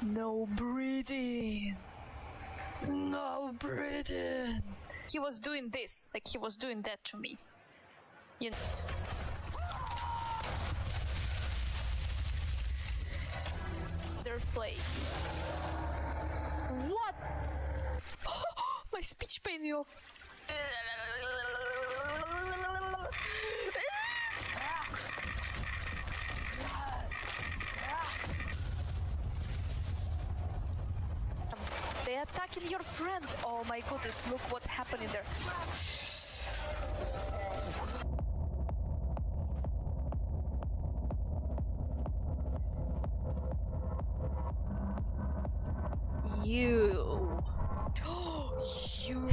No breathing. No breathing. He was doing this, like he was doing that to me. You know. Third play. What? My speech paid me off. They're attacking your friend. Oh my goodness, look what's happening there. You. You.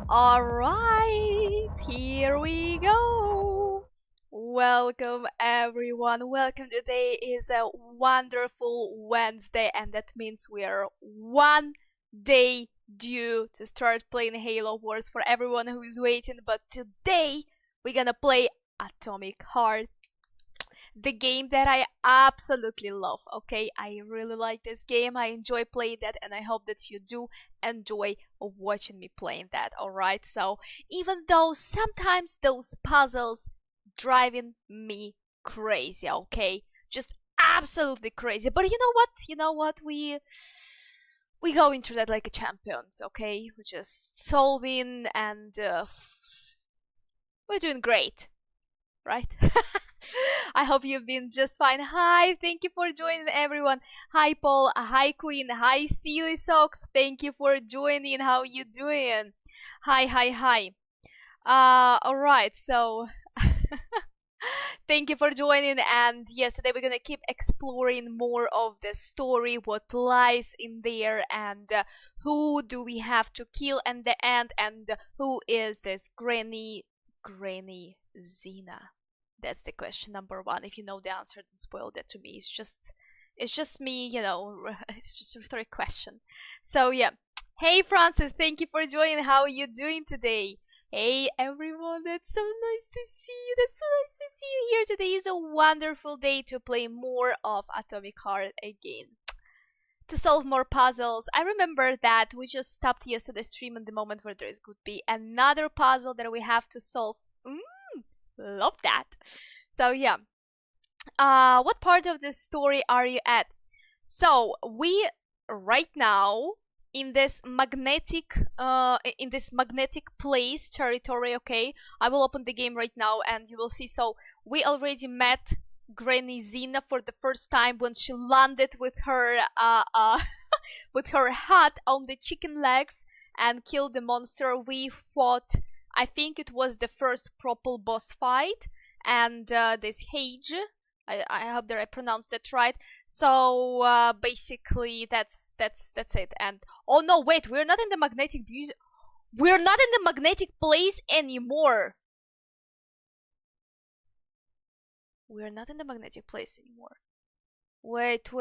Alright, here we go. Welcome everyone. Welcome. Today is a wonderful Wednesday, and that means we are one day due to start playing Halo Wars for everyone who is waiting. But today we're gonna play Atomic Heart, the game that I absolutely love. Okay, I really like this game. I enjoy playing that, and I hope that you do enjoy watching me playing that. Alright, so even though sometimes those puzzles driving me crazy, okay, just absolutely crazy, but you know what, we go into that like a champions. Okay, we're just solving, and we're doing great, right? I hope you've been just fine. Hi, thank you for joining everyone. Hi Paul, hi Queen, hi Silly Socks, thank you for joining. How you doing? Hi. Alright, so thank you for joining, and yes, today we're gonna keep exploring more of the story, what lies in there, and who do we have to kill in the end, and who is this Granny Xena? That's the question number one. If you know the answer, don't spoil that to me. It's just me, it's just a rhetoric question. So yeah. Hey Francis, thank you for joining. How are you doing today? Hey everyone, that's so nice to see you. That's so nice to see you here. Today is a wonderful day to play more of Atomic Heart again. To solve more puzzles. I remember that we just stopped yesterday stream in the moment where there could be another puzzle that we have to solve. Love that. So yeah, what part of the story are you at? So we right now in this magnetic place territory. Okay, I will open the game right now and you will see. So we already met Granny Xena for the first time when she landed with her with her hat on the chicken legs and killed the monster. We fought, I think it was the first proper boss fight, and this Hage, I hope that I pronounced that right. So basically that's it. And oh no, wait, we're not in the magnetic we're not in the magnetic place anymore. We're not in the magnetic place anymore. Wait.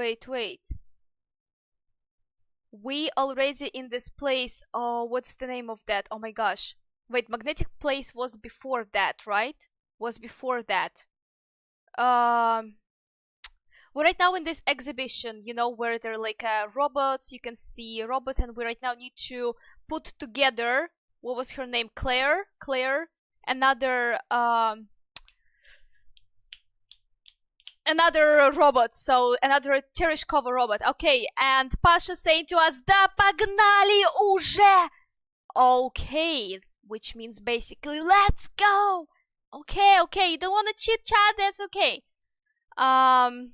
We already in this place. Oh, what's the name of that? Oh my gosh. Wait, magnetic place was before that, right? Was before that. We're right now in this exhibition, where they're like robots. You can see robots, and we right now need to put together. What was her name? Claire. Another robot. So another Tereshkova robot. Okay, and Pasha saying to us, "Da pogнали уже." Okay, which means basically, let's go. Okay, you don't want to chit chat, that's okay. Hi,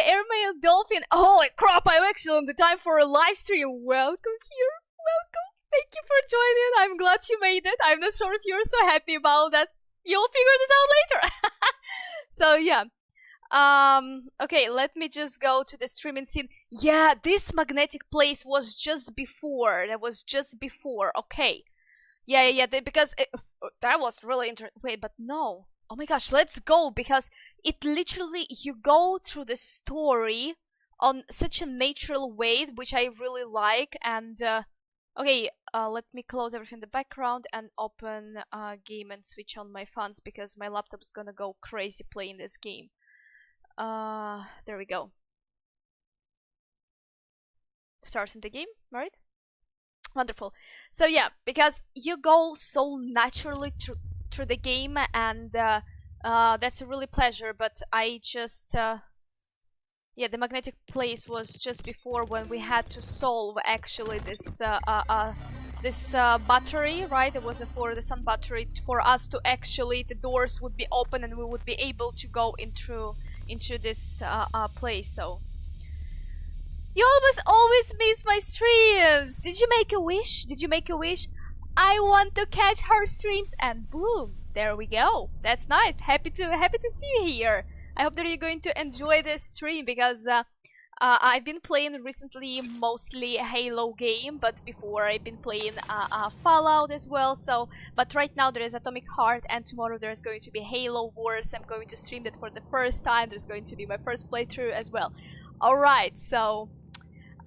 Airmail Dolphin. Holy crap, I'm actually on the time for a live stream. Welcome here, welcome. Thank you for joining. I'm glad you made it. I'm not sure if you're so happy about that. You'll figure this out later. So yeah. Okay, let me just go to the streaming scene. Yeah, this magnetic place was just before. That was just before. Okay. Yeah, because that was really interesting. Wait, but no. Oh my gosh, let's go, because it literally, you go through the story on such a natural way, which I really like. And okay, let me close everything in the background and open game and switch on my fans, because my laptop is gonna go crazy playing this game. There we go. Starting the game, right? Wonderful. So yeah, because you go so naturally through the game, and that's a really pleasure. But I just yeah, the magnetic place was just before when we had to solve actually this battery, right? It was for the sun battery for us to actually the doors would be open and we would be able to go into this place. So you always miss my streams. Did you make a wish? Did you make a wish? I want to catch her streams, and boom, there we go. That's nice. Happy to see you here. I hope that you're going to enjoy this stream because I've been playing recently mostly a Halo game, but before I've been playing Fallout as well. So, but right now there is Atomic Heart, and tomorrow there's going to be Halo Wars. I'm going to stream that for the first time. There's going to be my first playthrough as well. All right, so.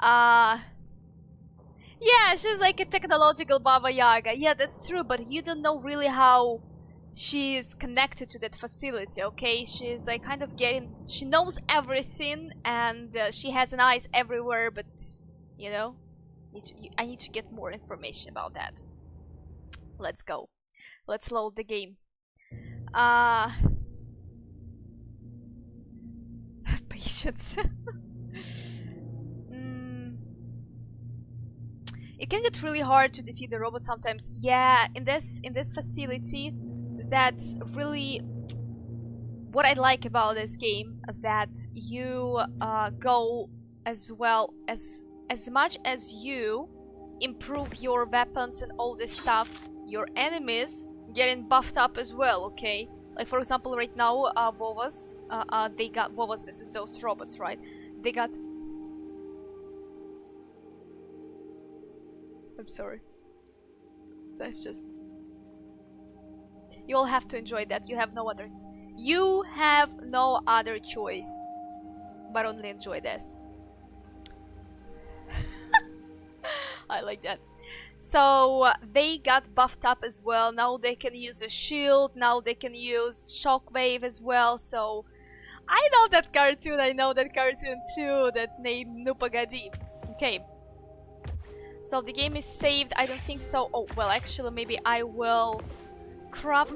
Yeah, she's like a technological Baba Yaga. Yeah, that's true, but you don't know really how she is connected to that facility, okay? She's like kind of she knows everything, and she has an eyes everywhere, but, you know, I need to get more information about that. Let's go. Let's load the game. Patience. It can get really hard to defeat the robot sometimes. Yeah, in this facility, that's really what I like about this game. That you go as well as much as you improve your weapons and all this stuff, your enemies getting buffed up as well. Okay, like for example, right now, Vovas, they got Vovas. This is those robots, right? They got. I'm sorry. That's just... You all have to enjoy that. You have no other... You have no other choice. But only enjoy this. I like that. So, they got buffed up as well. Now they can use a shield. Now they can use shockwave as well. So, I know that cartoon. I know that cartoon too. That name Nupagadi. Okay. So the game is saved. I don't think so. Oh, well, actually, maybe I will craft...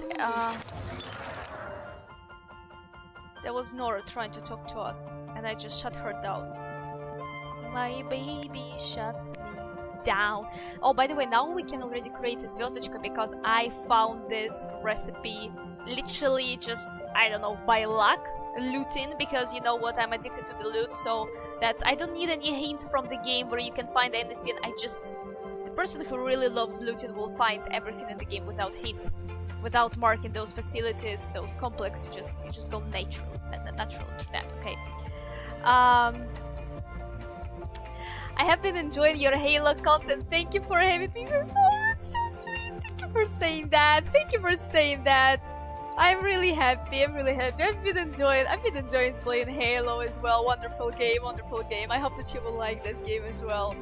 There was Nora trying to talk to us, and I just shut her down. My baby shut me down. Oh, by the way, now we can already create a звездочка because I found this recipe literally just, I don't know, by luck. Looting, because you know what, I'm addicted to the loot, so that's... I don't need any hints from the game where you can find anything. The person who really loves looting will find everything in the game without hints, without marking those facilities, those complexes. You just go natural to that. Okay. I have been enjoying your Halo content. Thank you for having me here. Oh, that's so sweet. Thank you for saying that. Thank you for saying that. I'm really happy. I've been enjoying playing Halo as well. Wonderful game. I hope that you will like this game as well.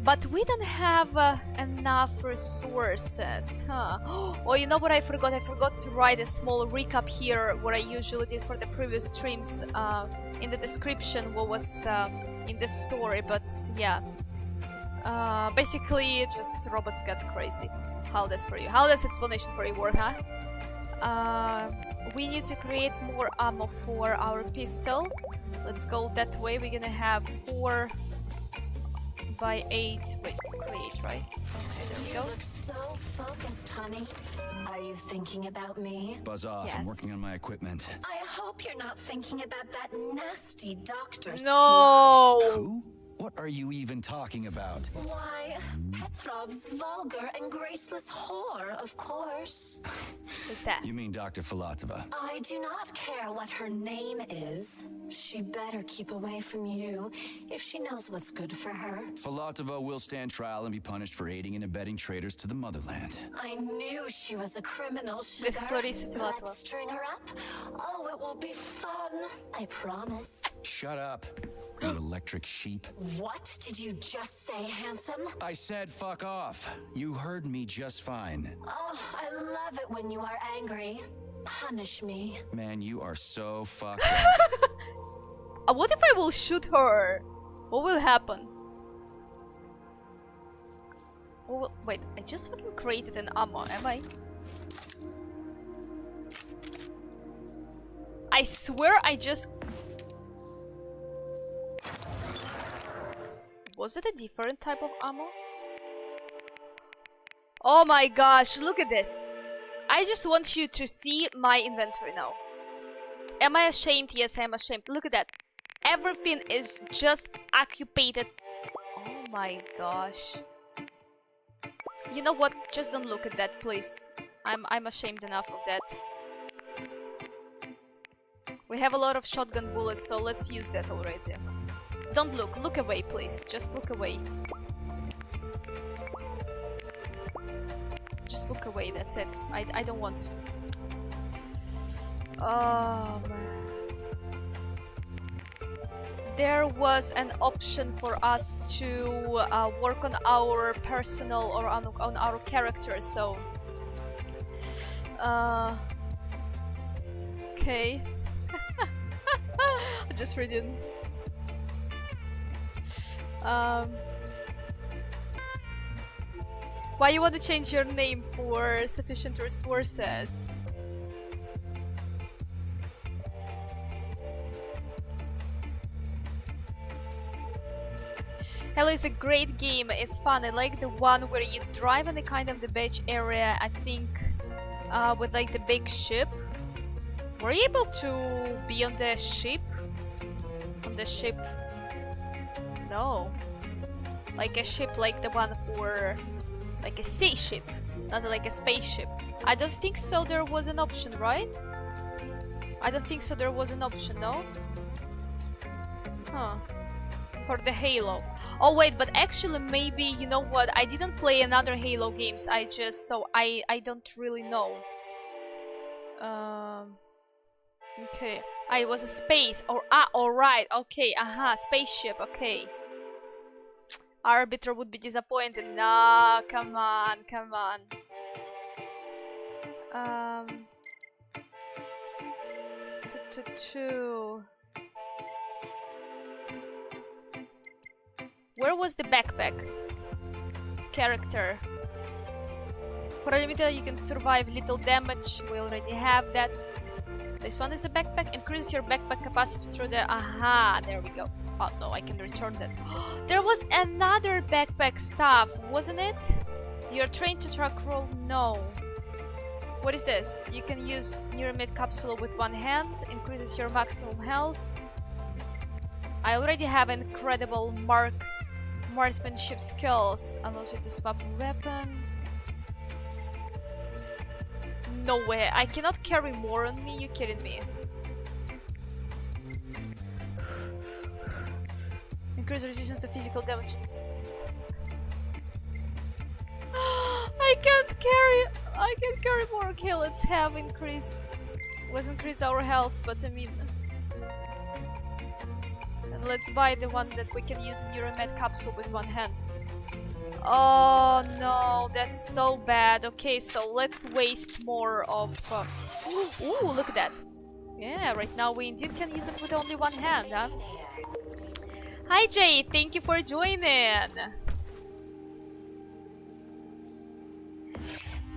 But we don't have enough resources, huh? Oh, you know what I forgot? I forgot to write a small recap here, what I usually did for the previous streams, in the description, what was in the story. But yeah, basically, just robots got crazy. How this explanation for you work, huh? We need to create more ammo for our pistol. Let's go that way. We're gonna have 4 by 8. Wait, create, right? Okay, there we go. You look so focused, honey. Are you thinking about me? Buzz off. Yes. I'm working on my equipment. I hope you're not thinking about that nasty doctor. No. Who? What are you even talking about? Why, Petrov's vulgar and graceless whore, of course. Who's that? You mean Dr. Filatova? I do not care what her name is. She better keep away from you if she knows what's good for her. Filatova will stand trial and be punished for aiding and abetting traitors to the motherland. I knew she was a criminal, sugar. This is Larissa Filatova. Let's string her up. Oh, it will be fun. I promise. Shut up, you electric sheep. What did you just say, handsome? I said fuck off. You heard me just fine. Oh, I love it when you are angry. punish me. Man, you are so fucked. What if I will shoot her? What will happen? Wait, I just fucking created an ammo, am I? I swear I just... Was it a different type of ammo? Oh my gosh, look at this. I just want you to see my inventory now. Am I ashamed? Yes, I am ashamed. Look at that. Everything is just occupied. Oh my gosh. You know what? Just don't look at that, please. I'm ashamed enough of that. We have a lot of shotgun bullets, so let's use that already. Don't look. Look away, please. Just look away. Just look away, that's it. I don't want. Oh man. There was an option for us to work on our personal or on our character, so okay. I just read it. Why you want to change your name for sufficient resources? Halo is a great game, it's fun. I like the one where you drive in the kind of the beach area, I think, with like the big ship. Were you able to be on the ship? On the ship? No. Like a ship like the one for... like a sea ship, not like a spaceship. I don't think so there was an option, right? I don't think so there was an option, no? Huh. For the Halo. Oh wait, but actually maybe, you know what, I didn't play another Halo games, I just, so I don't really know. Okay. It was a space, or, alright, okay, spaceship, okay. Arbiter would be disappointed. Nah, come on, come on. Where was the backpack? Character. For a limited, you can survive little damage. We already have that. This one is a backpack. Increase your backpack capacity through the... Aha, there we go. Oh no, I can return that. There was another backpack stuff, wasn't it? You're trained to track roll? No. What is this? You can use Cinemaitc capsule with one hand. Increases your maximum health. I already have incredible marksmanship skills. Allows you to swap weapon. No way. I cannot carry more on me. You kidding me? Increase resistance to physical damage. I can't carry more. Okay, let's have increase. Let's increase our health, but I mean, and let's buy the one that we can use in Cinemaitc capsule with one hand. Oh no, that's so bad. Okay, so let's waste more of. Ooh, look at that. Yeah, right now we indeed can use it with only one hand, huh? Hi Jay, thank you for joining.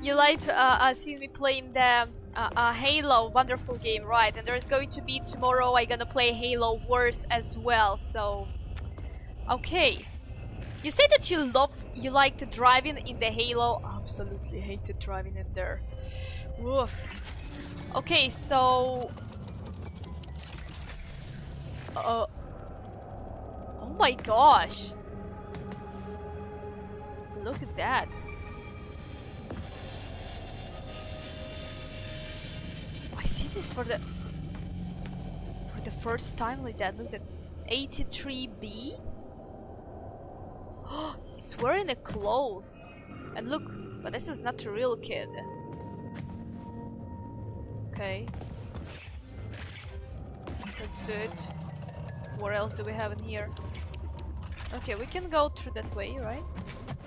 You liked seeing me playing the Halo, wonderful game, right? And there's going to be tomorrow I'm gonna play Halo Wars as well, so... Okay. You say that you liked driving in the Halo. Absolutely hated driving in there. Oof. Okay, so... Oh my gosh! Look at that. I see this for the first time like that. Look at 83B. Oh, it's wearing a cloth. And look, but this is not a real kid. Okay. Let's do it. What else do we have in here? Okay, we can go through that way, right?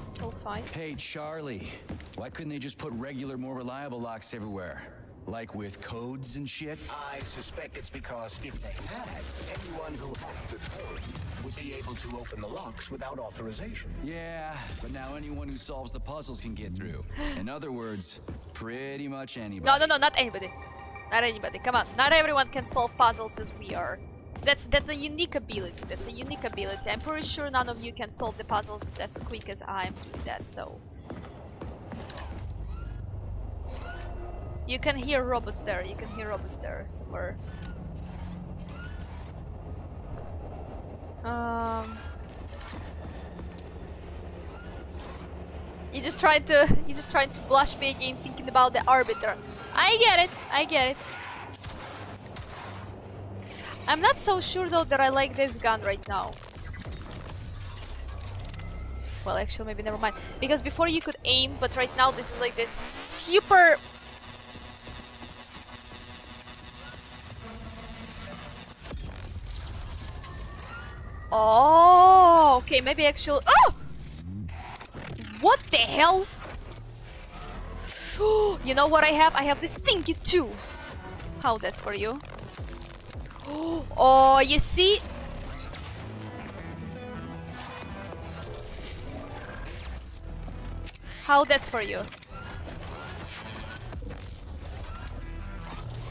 It's all fine. Hey, Charlie. Why couldn't they just put regular, more reliable locks everywhere? Like with codes and shit? I suspect it's because if they had, anyone who hacked the code would be able to open the locks without authorization. Yeah, but now anyone who solves the puzzles can get through. In other words, pretty much anybody. No, not anybody. Not anybody. Come on. Not everyone can solve puzzles as we are. That's a unique ability. That's a unique ability. I'm pretty sure none of you can solve the puzzles as quick as I'm doing that, so... You can hear robots there. You can hear robots there somewhere. You just trying to blush me again, thinking about the arbiter. I get it. I get it. I'm not so sure though that I like this gun right now. Well, actually, maybe never mind. Because before you could aim, but right now this is like this super. Oh, okay, maybe actually. Oh! What the hell? You know what I have? I have this thingy too. How that's for you? Oh, you see? How that's for you?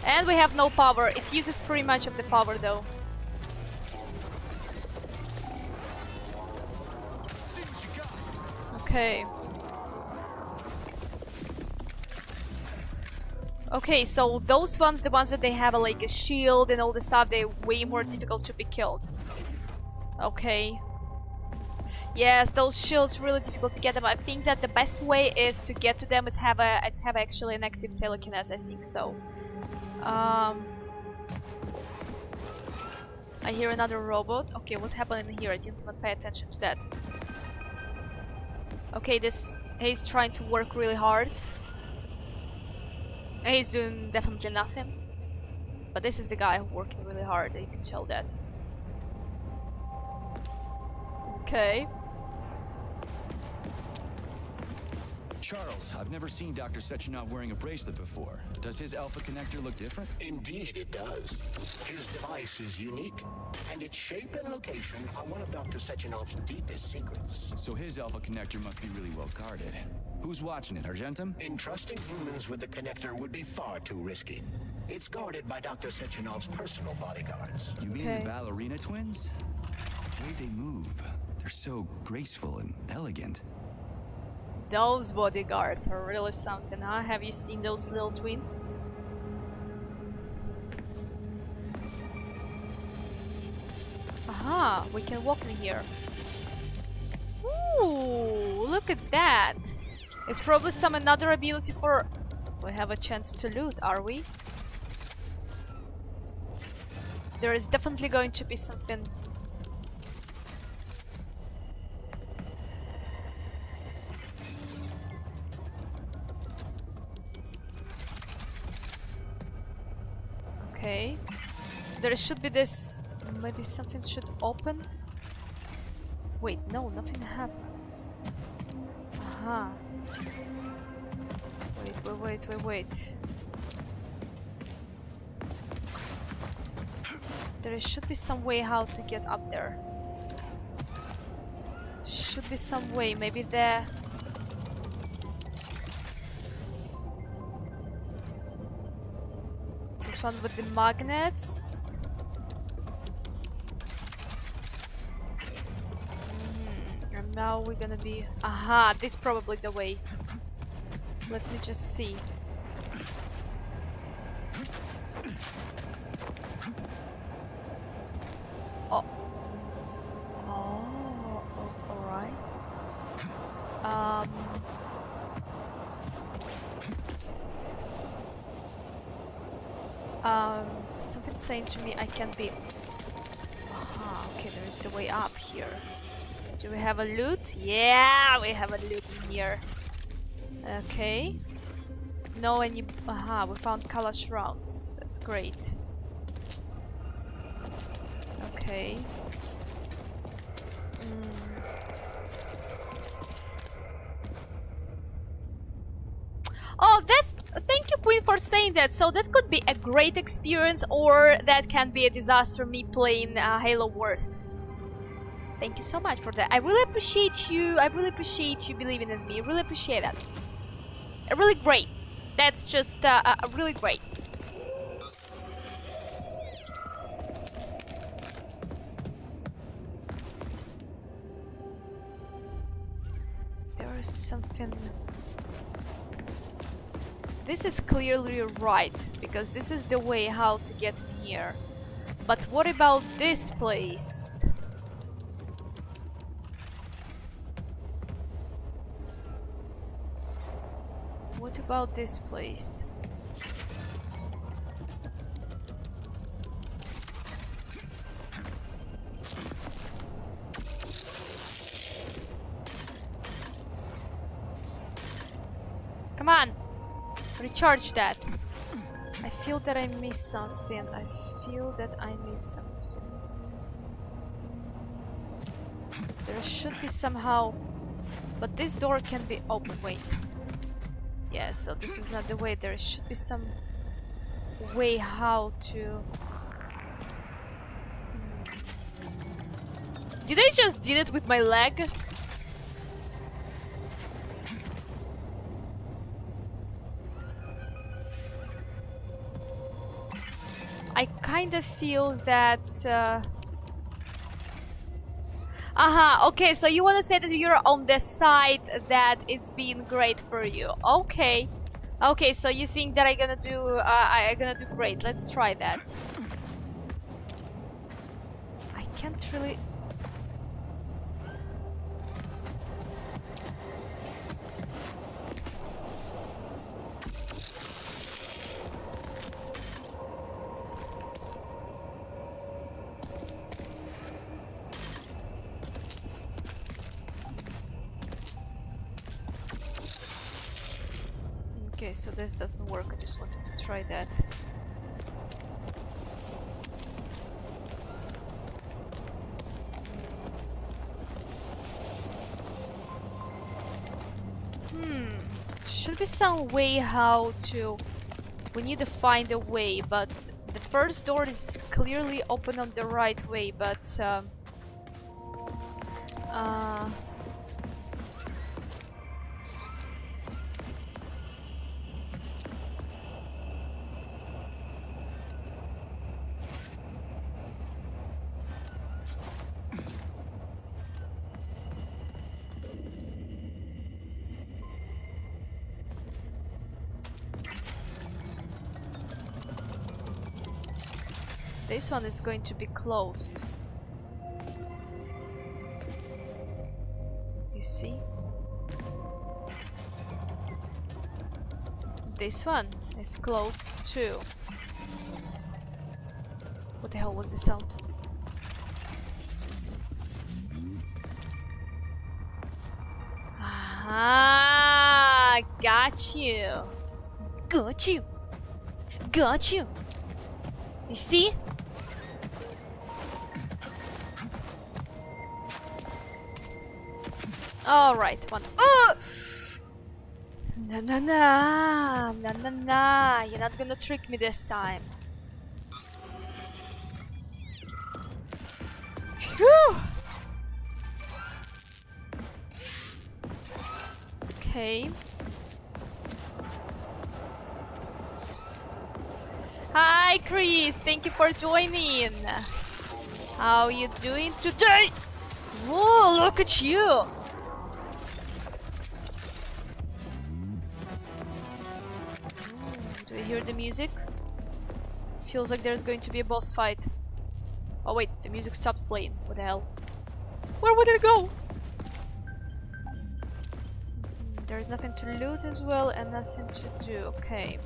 And we have no power. It uses pretty much of the power though. Okay. Okay, so those ones, the ones that they have like a shield and all the stuff, they're way more difficult to be killed. Okay. Yes, those shields really difficult to get them. I think that the best way is to get to them is have actually an active telekinesis. I think so. I hear another robot. Okay, what's happening here? I didn't even pay attention to that. Okay, he's trying to work really hard. He's doing definitely nothing. But this is the guy working really hard, you can tell that. Okay. Charles, I've never seen Dr. Sechenov wearing a bracelet before. Does his alpha connector look different? Indeed it does. His device is unique, and its shape and location are one of Dr. Sechenov's deepest secrets. So his alpha connector must be really well guarded. Who's watching it, Argentum? Entrusting humans with the connector would be far too risky. It's guarded by Dr. Sechenov's personal bodyguards. You mean the ballerina twins? The way they move, they're so graceful and elegant. Those bodyguards are really something, huh? Have you seen those little twins? Aha, we can walk in here. Ooh, look at that. It's probably some another ability for... We have a chance to loot, are we? There is definitely going to be something... Okay. There should be this... Maybe something should open? Wait, no, nothing happens. Aha. Wait. There should be some way how to get up there. Should be some way, maybe there... This one with the magnets. And now we're gonna be... Aha, this is probably the way. Let me just see. Oh. Oh, alright. Something saying to me I can't be... Aha, okay, there is the way up here. Do we have a loot? Yeah, we have a loot in here. Okay. No any... Aha, we found Kalash rounds. That's great. Okay. Oh, that's... Thank you, Queen, for saying that. So that could be a great experience, or that can be a disaster, me playing Halo Wars. Thank you so much for that. I really appreciate you. I really appreciate you believing in me. I really appreciate that. Really great. That's just really great. There is something... This is clearly right, because this is the way how to get in here. But what about this place? What about this place? Come on! Recharge that. I feel that I missed something. I feel that I missed something. There should be somehow... But this door can be open. Wait. Yeah, so this is not the way. There should be some way how to... Did I just did it with my leg? I kind of feel that... Aha, okay, so you want to say that you're on the side that it's been great for you. Okay. Okay, so you think that I'm gonna do great. Let's try that. I can't really... Okay, so this doesn't work. I just wanted to try that. Should be some way how to... We need to find a way, but the first door is clearly open on the right way, but... This one is going to be closed. You see? This one is closed too. What the hell was the sound? Ah, got you. Got you. Got you. You see? All right, one. Na na na, na na na. You're not gonna trick me this time. Phew. Okay. Hi, Chris. Thank you for joining. How you doing today? Whoa, look at you. Do you hear the music? Feels like there's going to be a boss fight. Oh wait, the music stopped playing. What the hell? Where would it go? There's nothing to loot as well and nothing to do. Okay.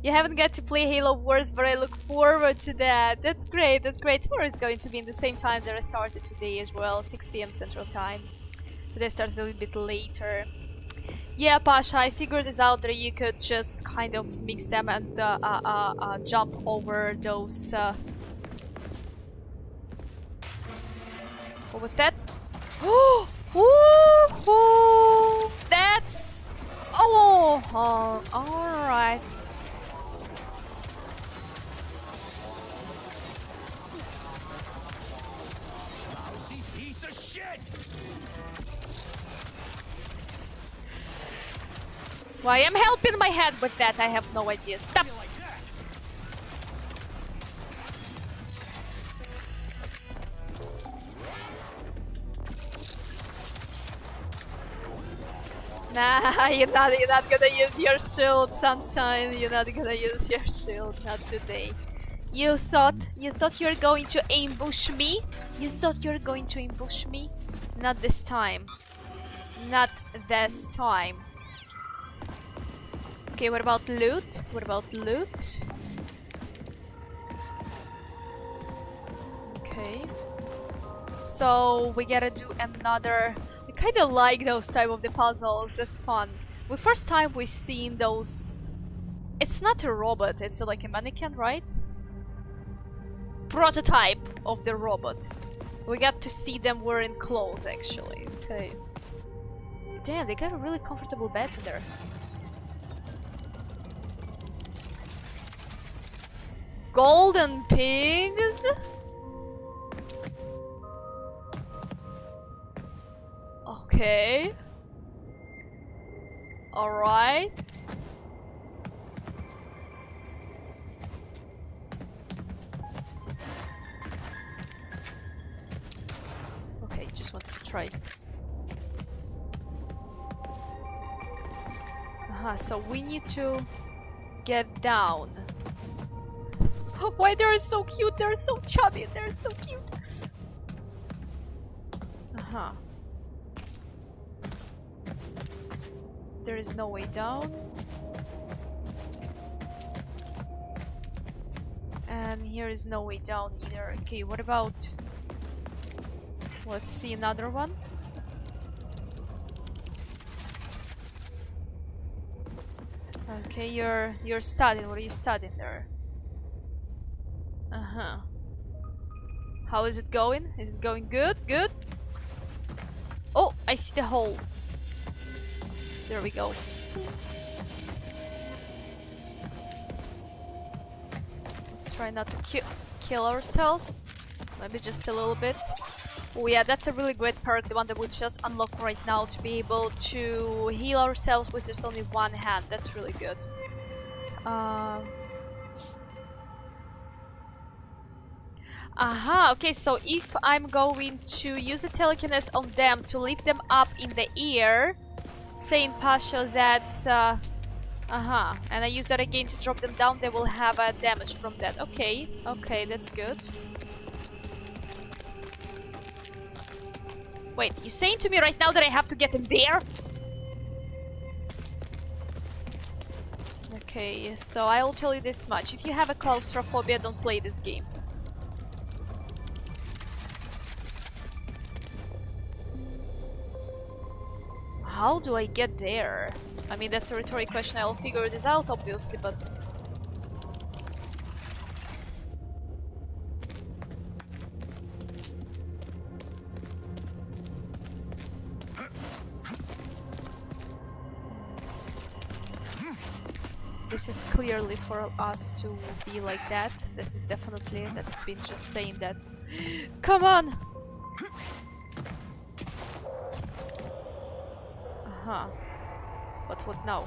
You haven't got to play Halo Wars, but I look forward to that. That's great, that's great. Tomorrow is going to be in the same time that I started today as well, 6 PM Central Time. Today I started a little bit later. Yeah, Pasha, I figured this out that you could just kind of mix them and jump over those... What was that? Oh! That's... Oh, alright. Lousy piece of shit! Why I'm helping my head with that, I have no idea. Stop! Like that. Nah, you're not gonna use your shield, Sunshine. You're not gonna use your shield, not today. You thought you're going to ambush me? You thought you're going to ambush me? Not this time. Not this time. Okay, what about loot? What about loot? Okay. So we gotta do another. I kinda like those type of the puzzles. That's fun. The first time we seen those. It's not a robot. It's like a mannequin, right? Prototype of the robot. We got to see them wearing clothes actually. Okay. Damn, they got really comfortable beds in there. Golden pigs? Okay. Alright. Okay, just wanted to try. So we need to get down. Why they're so cute? They're so chubby. They're so cute. There is no way down. And here is no way down either. Okay, what about... Let's see another one. Okay, you're studying. What are you studying there? How is it going? Is it going good? Good? Oh, I see the hole. There we go. Let's try not to kill ourselves. Maybe just a little bit. Oh yeah, that's a really great perk, the one that we just unlocked right now, to be able to heal ourselves with just only one hand. That's really good. Okay, so if I'm going to use a telekinesis on them to lift them up in the air, saying Pasha that, and I use that again to drop them down, they will have damage from that. Okay, okay, that's good. Wait, you saying to me right now that I have to get in there? Okay, so I will tell you this much. If you have a claustrophobia, don't play this game. How do I get there? I mean, that's a rhetorical question. I'll figure this out, obviously, but... This is clearly for us to be like that. This is definitely that I've been just saying that. Come on! But what now?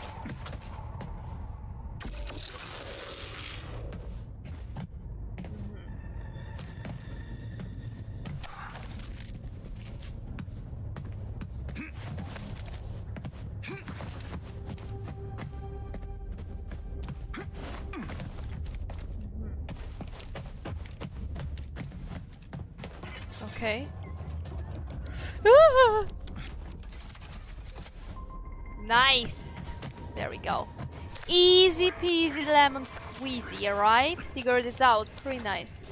Okay. Ah! Nice! There we go. Easy peasy lemon squeezy, alright? Figure this out. Pretty nice.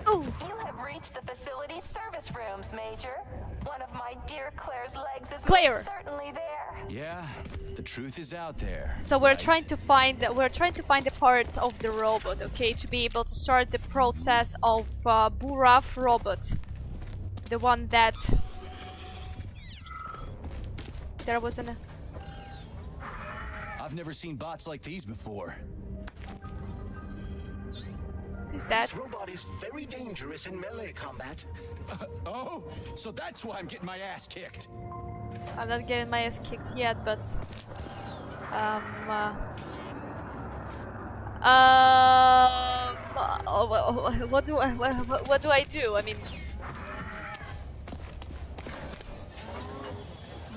Ooh! You have reached the facility's service rooms, Major. One of my dear Claire's legs is Claire. most certainly there. Yeah, the truth is out there. So we're right? trying to find the parts of the robot, okay, to be able to start the process of Buraf robot, the one that there was an I've never seen bots like these before. Is that? This robot is very dangerous in melee combat. Oh, so that's why I'm getting my ass kicked. I'm not getting my ass kicked yet, but what do I do? I mean,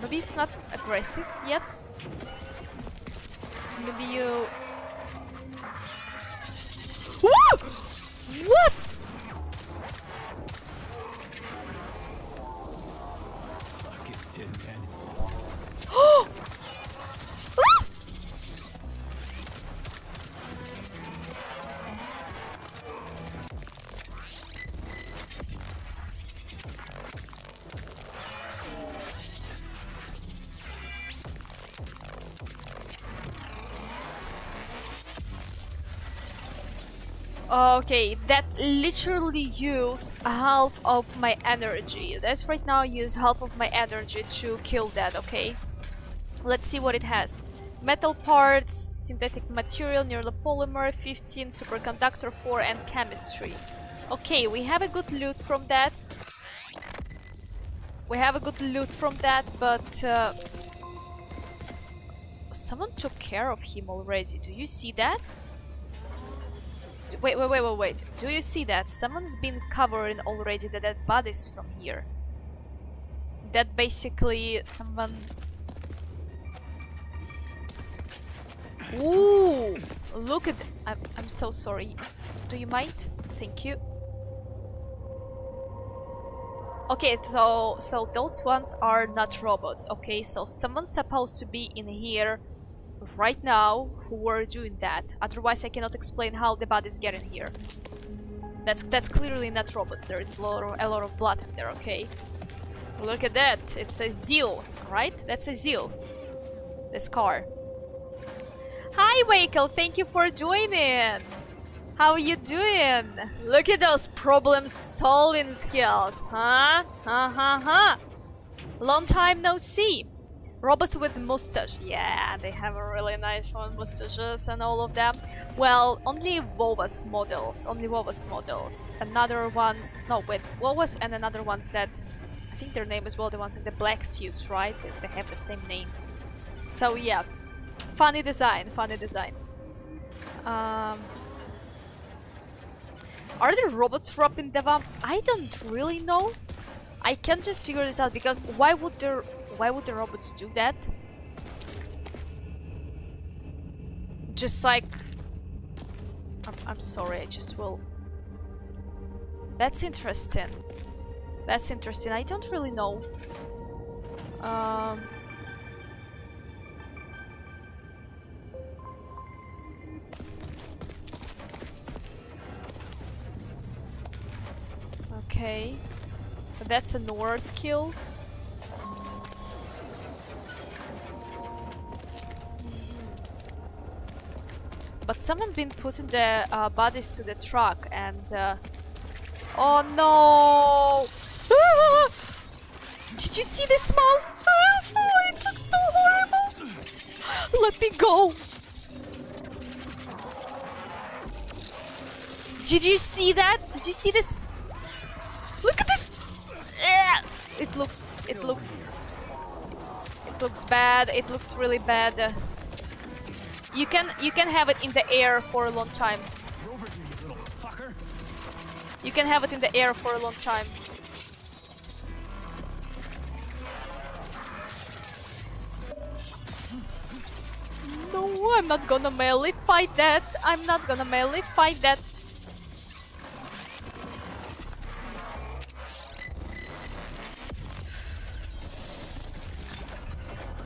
maybe it's not aggressive yet. Maybe you. Woo! What? Fucking Tin Man. Ah! Okay, that literally used half of my energy. That's right now used half of my energy to kill that, okay? Let's see what it has. Metal parts, synthetic material, neuropolymer, 15, superconductor 4, and chemistry. Okay, we have a good loot from that. But someone took care of him already. Do you see that? Wait. Do you see that? Someone's been covering already the dead bodies from here. That basically someone... Ooh! Look at... I'm so sorry. Do you mind? Thank you. Okay, so those ones are not robots, okay? So someone's supposed to be in here right now who were doing that. Otherwise I cannot explain how the bodies get in here. That's clearly not robots. There is a lot of blood in there, okay? Look at that. It's a Zeal, right? That's a Zeal. This car. Hi Wakel, thank you for joining. How are you doing? Look at those problem solving skills, huh? Long time no see. Robots with Moustache. Yeah, they have a really nice one, mustaches and all of them. Well, only Vovas models. Another ones... No, wait. Vovas and another ones that... I think their name is well the ones in the black suits, right? They have the same name. So yeah. Funny design. Are there robots dropping the bomb? I don't really know. I can't just figure this out because why would the robots do that? Just like... I'm sorry, I just will... That's interesting. I don't really know. Okay. That's a Noir skill. But someone been putting the bodies to the truck and... Oh no! Ah! Did you see this mouth? Oh, it looks so horrible! Let me go! Did you see that? Did you see this? Look at this! It looks bad. It looks really bad. You can have it in the air for a long time. You can have it in the air for a long time. No, I'm not gonna melee fight that.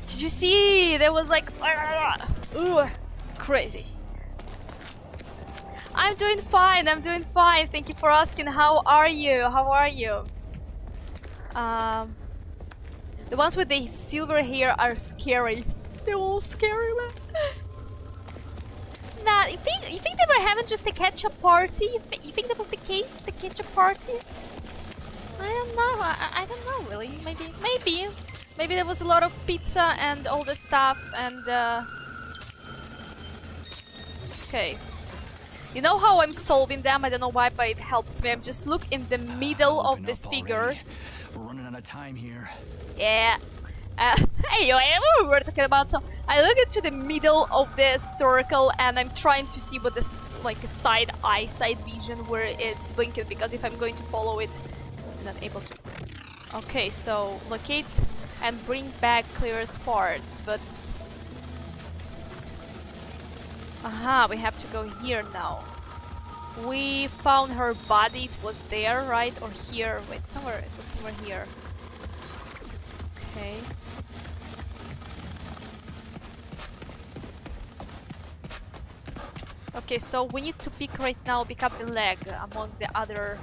Did you see? There was like... Ugh, crazy. I'm doing fine. Thank you for asking. How are you? The ones with the silver hair are scary. They're all scary, man. Nah, you think they were having just a ketchup party? You think that was the case? The ketchup party? I don't know. I don't know really. Maybe there was a lot of pizza and all the stuff and Okay. You know how I'm solving them? I don't know why, but it helps me. I'm just look in the middle of Open this up figure. already. We're running out of time here. Yeah. Anyway, what we were talking about. So I look into the middle of this circle and I'm trying to see what this like a side vision where it's blinking, because if I'm going to follow it, I'm not able to. Okay, so locate and bring back clearest parts, but aha, we have to go here now. We found her body, it was there, right? Or here, wait, somewhere, it was somewhere here. Okay. Okay, so we need to pick right now, pick up the leg among the other.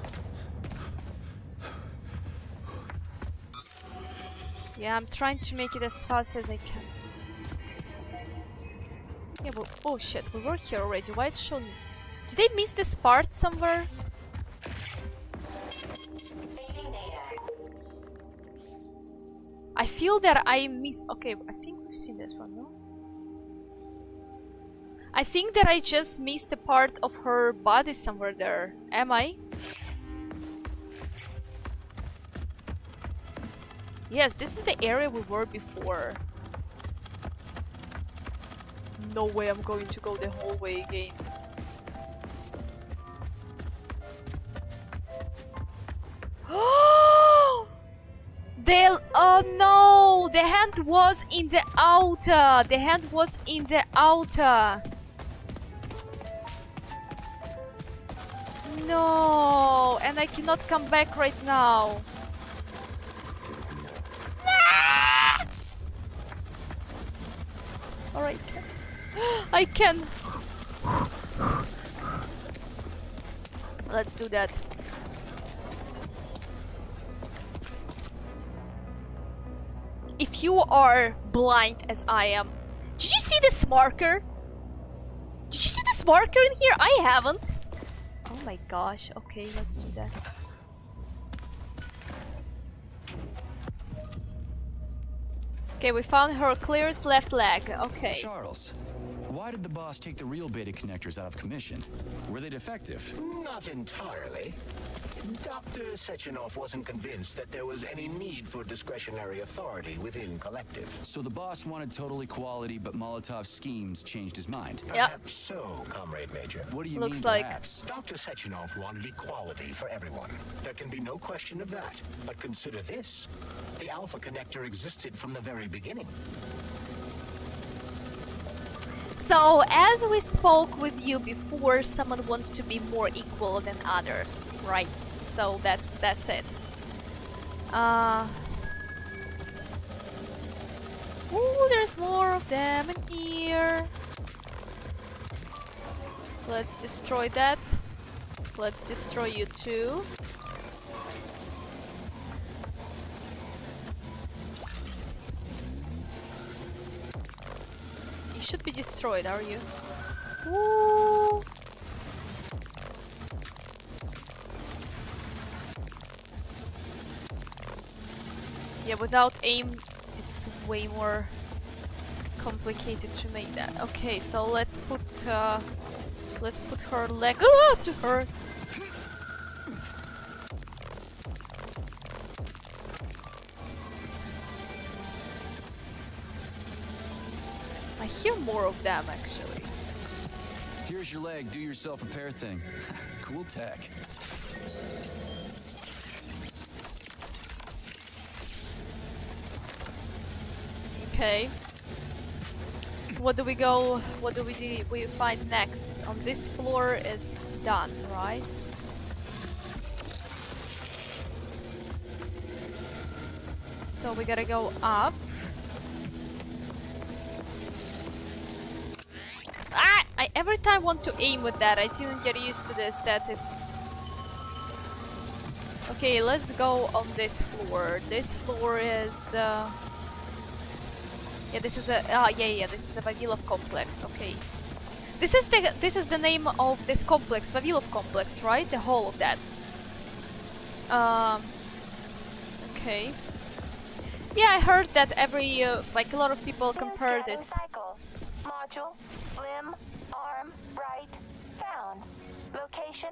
Yeah, I'm trying to make it as fast as I can. Yeah, but oh shit, we were here already. Why it's shown? Did they miss this part somewhere? I feel that I miss. Okay, I think we've seen this one, no? I think that I just missed a part of her body somewhere there. Am I? Yes, this is the area we were before. No way I'm going to go the whole way again. Oh no! The hand was in the outer! The hand was in the outer! No! And I cannot come back right now. Ah! Alright, I can. Let's do that. If you are blind as I am, did you see this marker? Did you see this marker in here? I haven't. Oh my gosh. Okay, let's do that. Okay, we found her clearest left leg. Okay. Charles, why did the boss take the real beta connectors out of commission? Were they defective? Not entirely. Dr. Sechenov wasn't convinced that there was any need for discretionary authority within Collective. So the boss wanted total equality, but Molotov's schemes changed his mind. Perhaps so, Comrade Major. What do you Looks mean, like perhaps? Dr. Sechenov wanted equality for everyone. There can be no question of that. But consider this. The Alpha Connector existed from the very beginning. So, as we spoke with you before, someone wants to be more equal than others, right? So that's it. Ooh, there's more of them in here. Let's destroy that. Let's destroy you too. You should be destroyed, are you? Ooh. Yeah, without aim, it's way more complicated to make that. Okay, so let's put her leg to her. I hear more of them actually. Here's your leg, do yourself repair thing. Cool tech. Okay. What do we go? What do we find next? On this floor is done, right? So we gotta go up. Ah! I every time want to aim with that. I didn't get used to this. That it's. Okay, let's go on this floor. This floor is. Yeah, this is a this is a Vavilov complex. Okay, this is the name of this complex, Vavilov complex, right? The whole of that. Okay. Yeah, I heard that every like a lot of people compare this. Module Limb, arm, right, found. Location,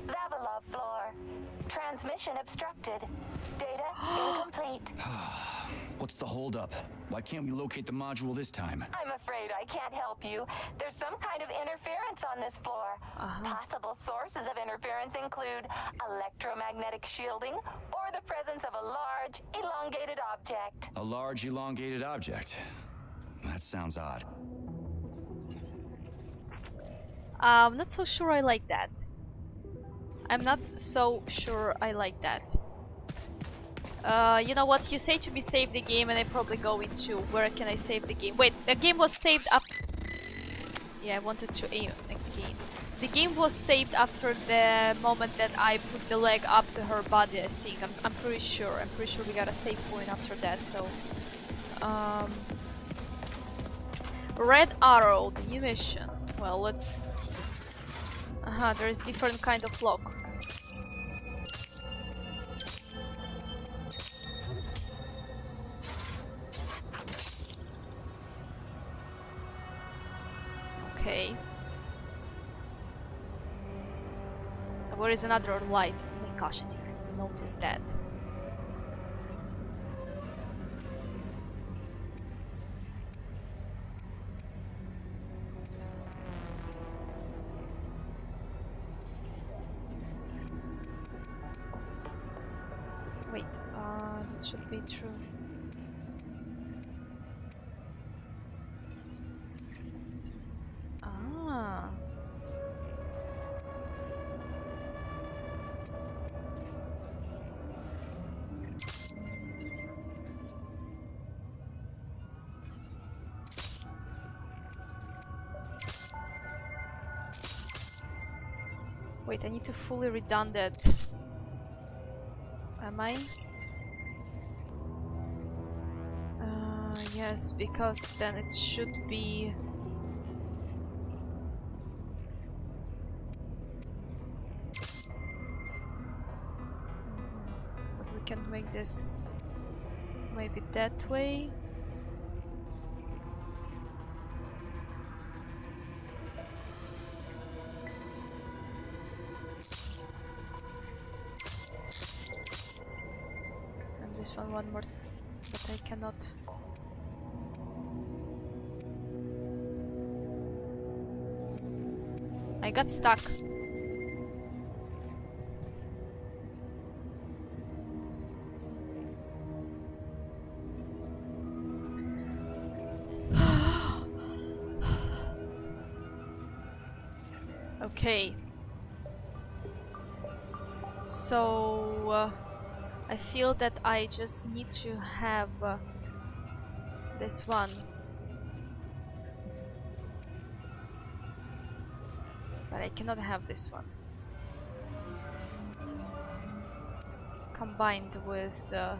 Vavilov floor. Transmission obstructed. Data incomplete. What's the holdup? Why can't we locate the module this time? I'm afraid I can't help you. There's some kind of interference on this floor. Possible sources of interference include electromagnetic shielding or the presence of a large, elongated object. A large elongated object. That sounds odd. I'm not so sure I like that. I'm not so sure I like that. You know what? You say to me save the game and I probably go into where can I save the game. Wait, the game was saved up. Yeah, I wanted to aim again. The game was saved after the moment that I put the leg up to her body, I think. I'm pretty sure. I'm pretty sure we got a save point after that, so... Red Arrow, the new mission. Well, let's... there is different kind of lock. Okay. Where is another light? Oh my gosh, I didn't notice that. Wait, that should be true. Ah. Wait, I need to fully redundant. Am I? Yes, because then it should be... But we can make this maybe that way. And this one more, but I cannot. I got stuck. Okay. So I feel that I just need to have this one. But I cannot have this one. Combined with you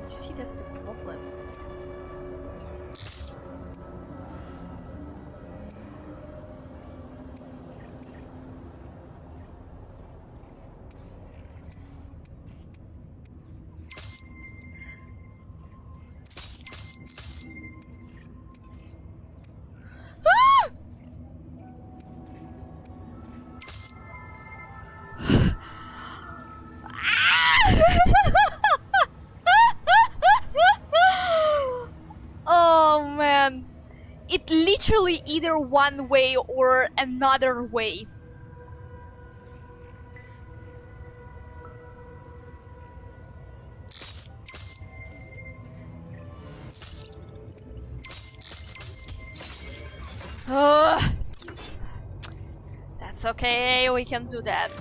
see, that's the problem. Oh man, it literally either one way or another way. That's okay, we can do that.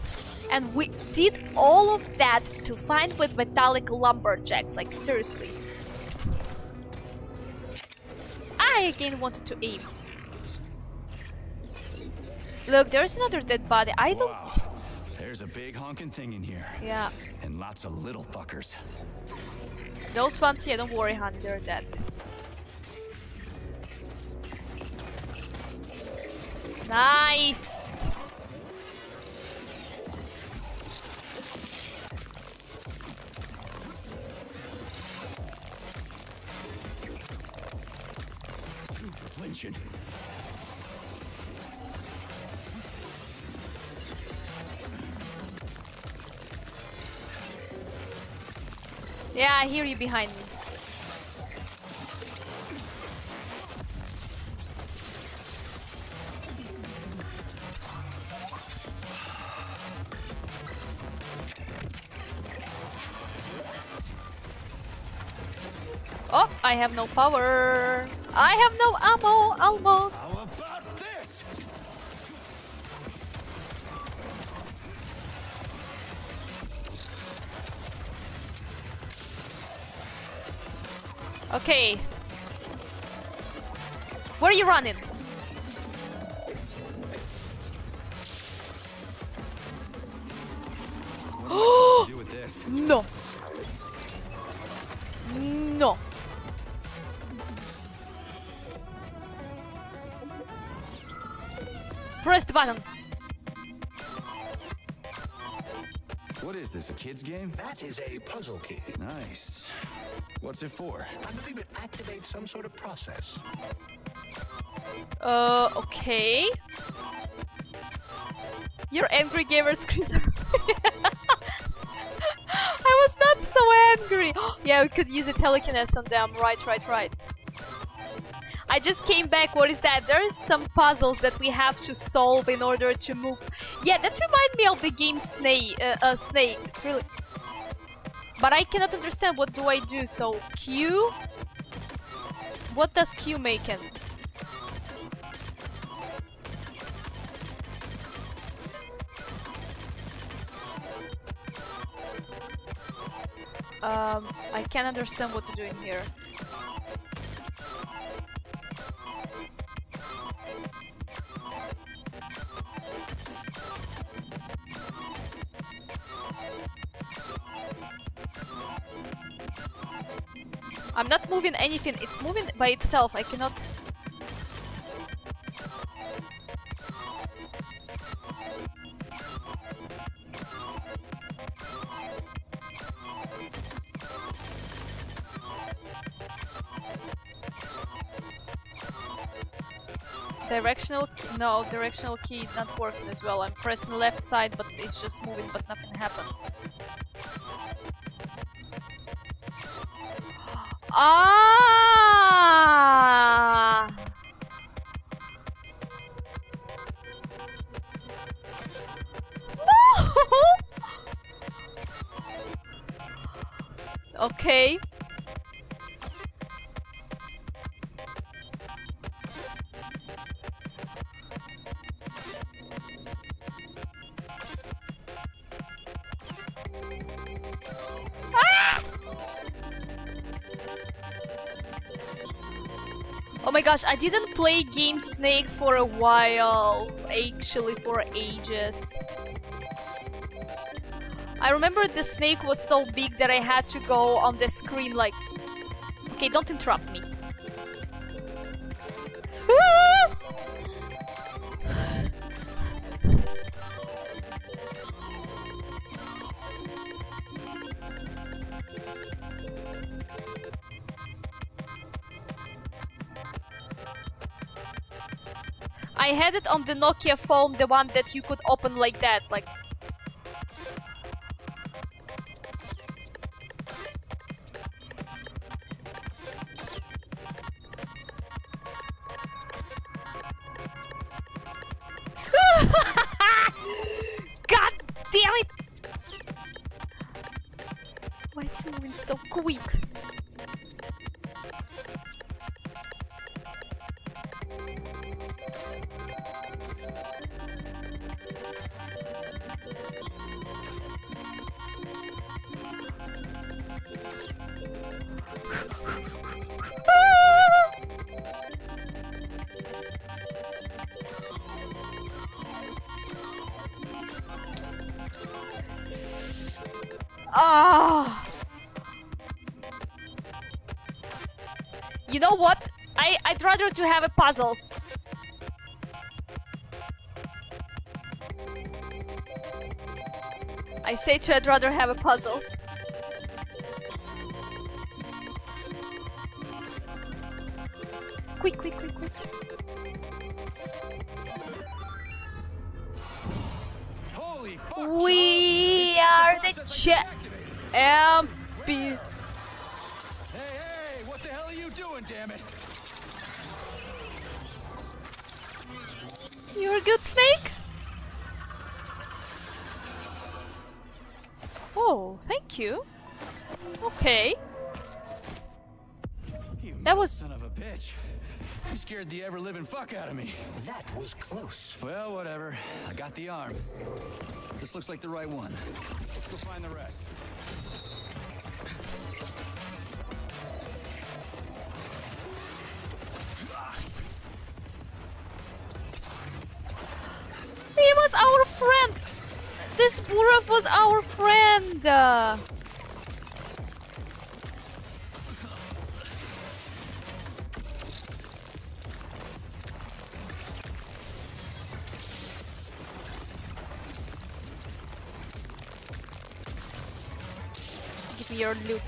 And we did all of that to find with metallic lumberjacks, like seriously. I again wanted to aim. Look, there's another dead body. I don't... Wow. There's a big honking thing in here. Yeah. And lots of little fuckers. Those ones, yeah, don't worry, honey, they're dead. Nice! attention. Yeah, I hear you behind me. Oh, I have no power. I have no ammo, almost. How about this? Okay. Where are you running? What am I supposed to do with this? No. No. Press the button. What is this, a kid's game? That is a puzzle key. Nice. What's it for? I believe it activates some sort of process. Okay. Your angry gamer screams. I was not so angry. Yeah, we could use a telekinesis on them. Right. I just came back. What is that? There's some puzzles that we have to solve in order to move. Yeah, that reminds me of the game Snake. Really. But I cannot understand what do I do. So Q. What does Q make in? I can't understand what to do in here. I'm not moving anything, it's moving by itself, I cannot... Directional key, no, directional key not working as well. I'm pressing left side, but it's just moving, but nothing happens. Ah! No! Okay. Oh my gosh, I didn't play Game Snake for a while. Actually, for ages. I remember the snake was so big that I had to go on the screen like... Okay, don't interrupt me. I had it on the Nokia phone, the one that you could open like that, like... God damn it! Why it's moving so quick? Ah! You know what? I'd rather to have a puzzles. I say to I'd rather have a puzzles. quick, quick, quick, quick. Holy fuck, We Charles. are the Process has been activated. champion. Hey, what the hell are you doing, damn it? You're a good snake? Oh, thank you. Okay. You That was- son of a bitch. You scared the ever-living fuck out of me. That was close. Well, whatever. I got the arm. This looks like the right one. Let's go find the rest. He was our friend. This Burov was our friend. Give me your loot.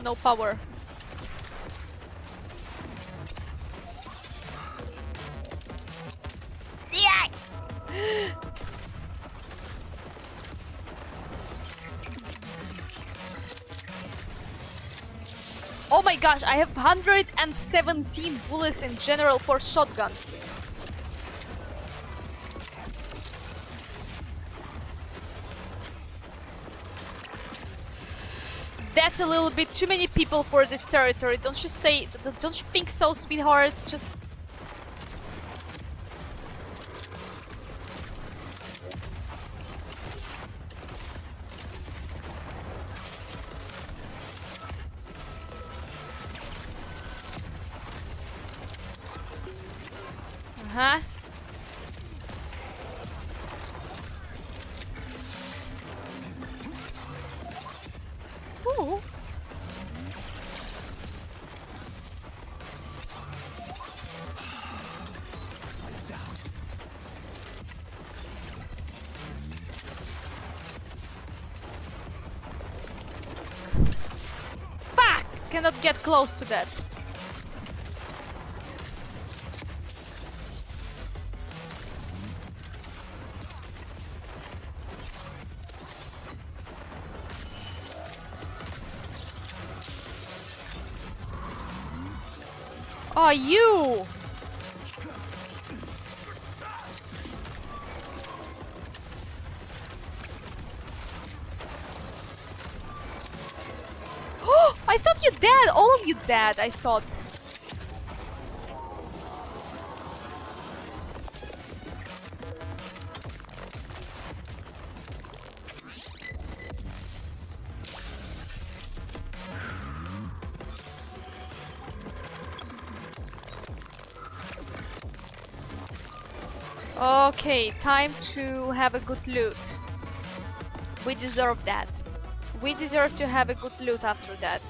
No power. Yeah. Oh my gosh, I have 117 bullets in general for shotgun. That's a little bit too many people for this territory. Don't you say? Don't you think so, sweethearts? Just. Uh-huh. Ooh. Lights out. Fuck! Cannot get close to that. Oh, you! Oh, I thought you dead. All of you dead. I thought. Okay, time to have a good loot. We deserve that. We deserve to have a good loot after that.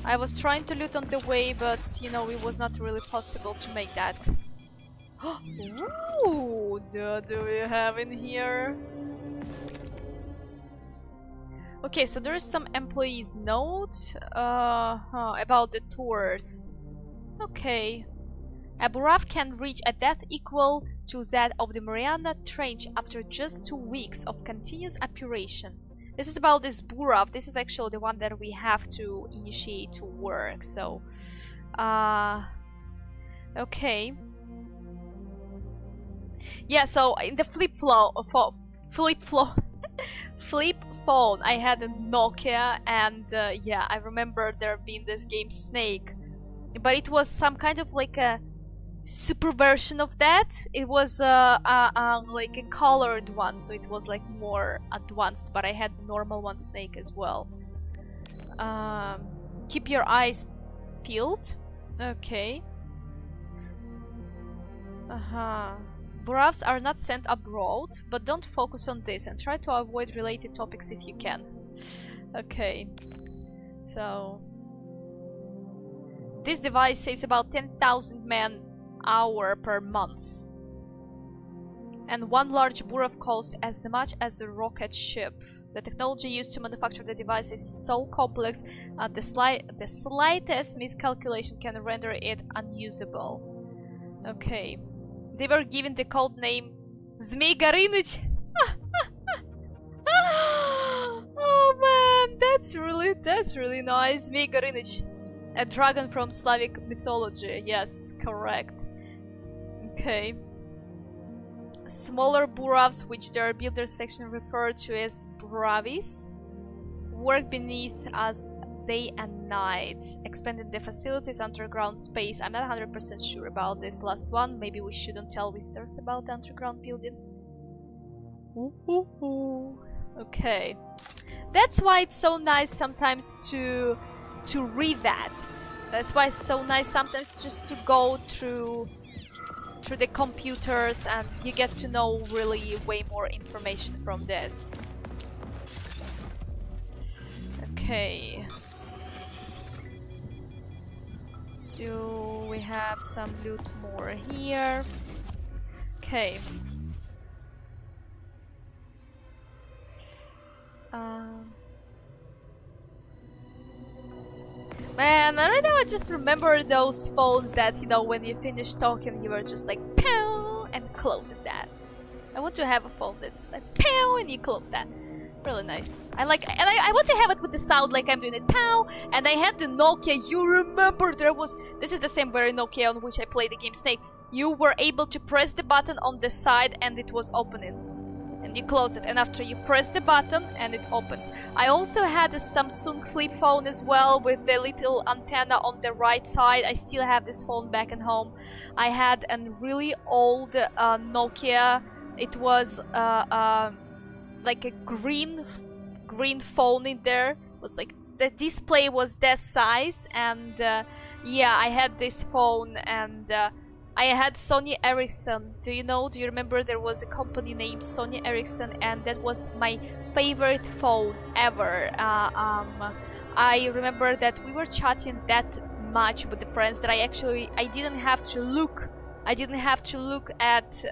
I was trying to loot on the way, but you know, it was not really possible to make that. Ooh, what do we have in here? Okay, so there is some employees note about the tours. Okay. A Burov can reach a depth equal to that of the Mariana Trench after just 2 weeks of continuous operation. This is about this Burov. This is actually the one that we have to initiate to work. So, okay. Yeah. So in the flip phone, I had a Nokia, and yeah, I remember there being this game Snake, but it was some kind of like a super version of that. It was like a colored one, so it was like more advanced, but I had the normal one snake as well. Keep your eyes peeled. Okay. Buravs are not sent abroad, but don't focus on this and try to avoid related topics if you can. Okay. So this device saves about 10,000 man-hour per month. And one large Burav costs as much as a rocket ship. The technology used to manufacture the device is so complex, the slightest miscalculation can render it unusable. Okay. They were given the code name Zmei Gorыныч. Oh man, that's really nice. Zmei Gorыныч. A dragon from Slavic mythology. Yes, correct. Okay. Smaller Buravs, which their builders faction refer to as Buravis, work beneath us day and night, expanding the facilities underground space. I'm not 100% sure about this last one. Maybe we shouldn't tell visitors about the underground buildings. Okay. That's why it's so nice sometimes to read that. That's why it's so nice sometimes just to go through the computers, and you get to know really way more information from this. Okay. Do we have some loot more here? Okay. Man, right now I just remember those phones that, you know, when you finish talking, you were just like, pow, and closing that. I want to have a phone that's just like, pow, and you close that. Really nice. I like, and I want to have it with the sound like I'm doing it, pow. And I had the Nokia. You remember there was, this is the same very Nokia on which I played the game Snake. You were able to press the button on the side and it was opening. And you close it, and after you press the button and it opens. I also had a Samsung flip phone as well with the little antenna on the right side. I still have this phone back at home. I had a really old Nokia. It was like a green phone in there. It was like the display was that size, and yeah, I had this phone, and I had Sony Ericsson. Do you remember there was a company named Sony Ericsson, and that was my favorite phone ever. I remember that we were chatting that much with the friends that I didn't have to look at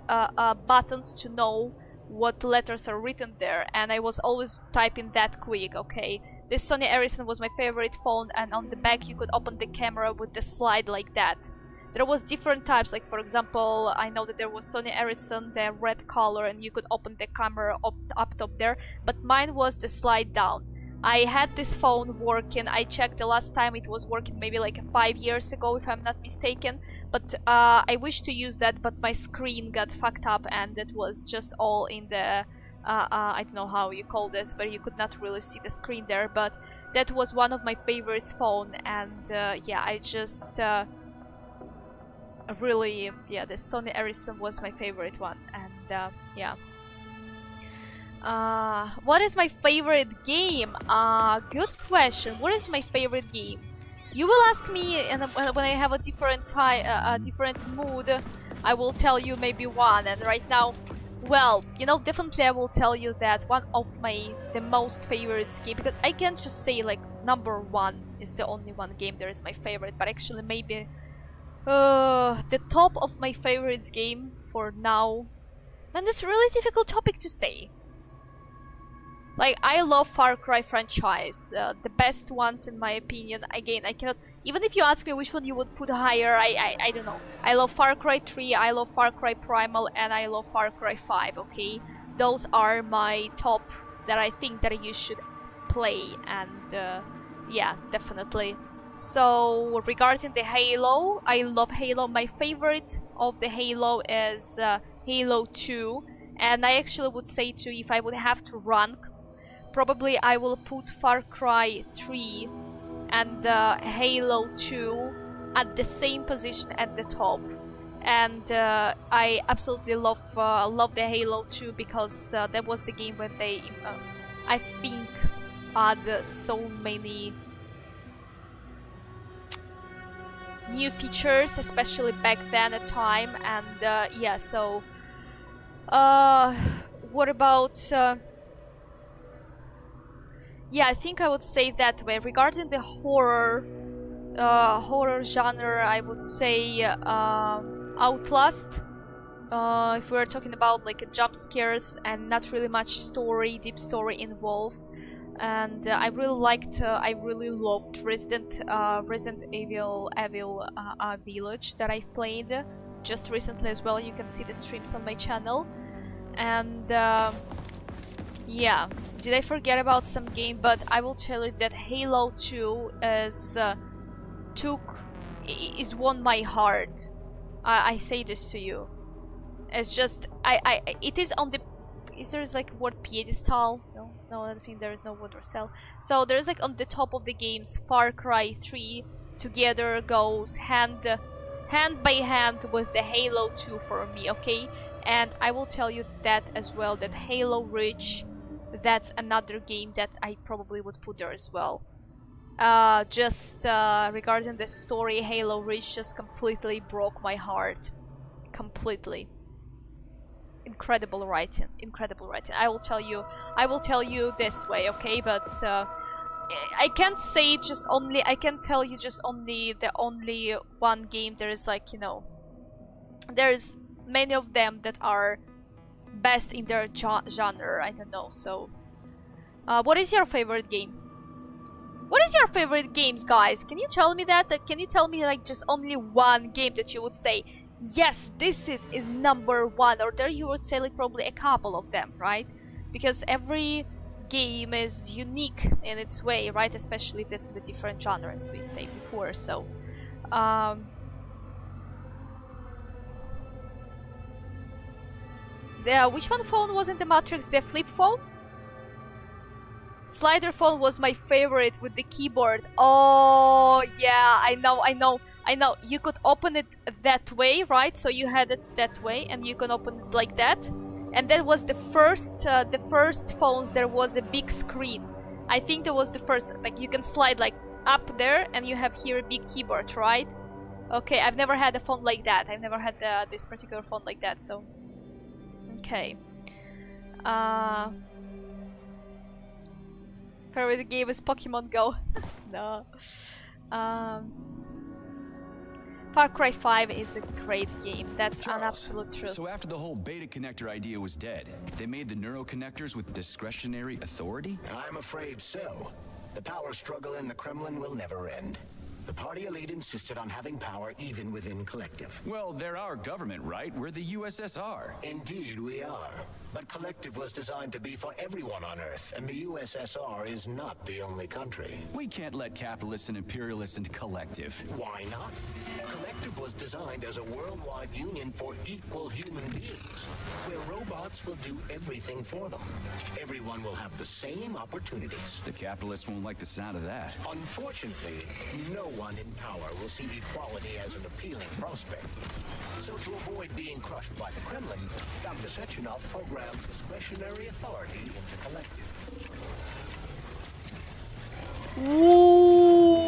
buttons to know what letters are written there, and I was always typing that quick. Okay, this Sony Ericsson was my favorite phone, and on the back you could open the camera with the slide like that. There was different types, like for example, I know that there was Sony Ericsson, the red color, and you could open the camera up top there, but mine was the slide down. I had this phone working. I checked the last time it was working maybe like 5 years ago, if I'm not mistaken, but I wish to use that, but my screen got fucked up, and it was just all in the I don't know how you call this, but you could not really see the screen there. But that was one of my favorite phone, and yeah, I just really, yeah, the Sony Ericsson was my favorite one. And yeah, what is my favorite game? Good question. What is my favorite game? You will ask me, and when I have a different different mood, I will tell you maybe one. And right now, well, you know, definitely I will tell you that one of the most favorites game, because I can't just say like number one is the only one game that is my favorite, but actually maybe the top of my favorites game for now. And it's a really difficult topic to say. Like, I love Far Cry franchise, the best ones in my opinion. Again, I cannot, even if you ask me which one you would put higher, I don't know. I love Far Cry 3, I love Far Cry Primal, and I love Far Cry 5, okay? Those are my top that I think that you should play, and yeah, definitely. So, regarding the Halo, I love Halo. My favorite of the Halo is Halo 2, and I actually would say too, if I would have to rank, probably I will put Far Cry 3 and Halo 2 at the same position at the top. and I absolutely love the Halo 2 because that was the game when they I think add so many new features, especially back then at time. And yeah, so what about yeah, I think I would say that way. Regarding the horror genre, I would say Outlast. If we're talking about like jump scares and not really much story, deep story involved. And I really loved Resident Evil Village that I played just recently as well. You can see the streams on my channel. And yeah, did I forget about some game? But I will tell you that Halo 2 is won my heart. I say this to you. It's just it is on the. Is there like word pedestal? No, I think there is no word pedestal. So there's like on the top of the games, Far Cry 3 together goes hand by hand with the Halo 2 for me, okay? And I will tell you that as well, that Halo Reach, that's another game that I probably would put there as well. Just regarding the story, Halo Reach just completely broke my heart. Completely. Incredible writing. I will tell you this way, okay? But I can't say just only. I can tell you just only the only one game. There is like, you know, there's many of them that are best in their genre. I don't know. So, what is your favorite game? What is your favorite games, guys? Can you tell me that? Can you tell me like just only one game that you would say, yes, this is number one? Or there you would say like probably a couple of them, right? Because every game is unique in its way, right? Especially if it's in the different genres we say before. So which one phone was in the Matrix? The flip phone? Slider phone was my favorite with the keyboard. Oh yeah, I know. You could open it that way, right? So you had it that way, and you can open it like that. And that was the first phones. There was a big screen. I think that was the first. Like you can slide like up there, and you have here a big keyboard, right? Okay, I've never had a phone like that. I've never had this particular phone like that. So, okay. Favorite game is Pokemon Go. No. Far Cry 5 is a great game. That's an absolute truth. So after the whole beta connector idea was dead, they made the neural connectors with discretionary authority? I'm afraid so. The power struggle in the Kremlin will never end. The party elite insisted on having power even within Collective. Well, they're our government, right? We're the USSR. Indeed we are. But Collective was designed to be for everyone on Earth, and the USSR is not the only country. We can't let capitalists and imperialists into Collective. Why not? Collective was designed as a worldwide union for equal human beings, where robots will do everything for them. Everyone will have the same opportunities. The capitalists won't like the sound of that. Unfortunately, no one in power will see equality as an appealing prospect. So to avoid being crushed by the Kremlin, Dr. Sechenov programmed discretionary authority into Collective. Ooh,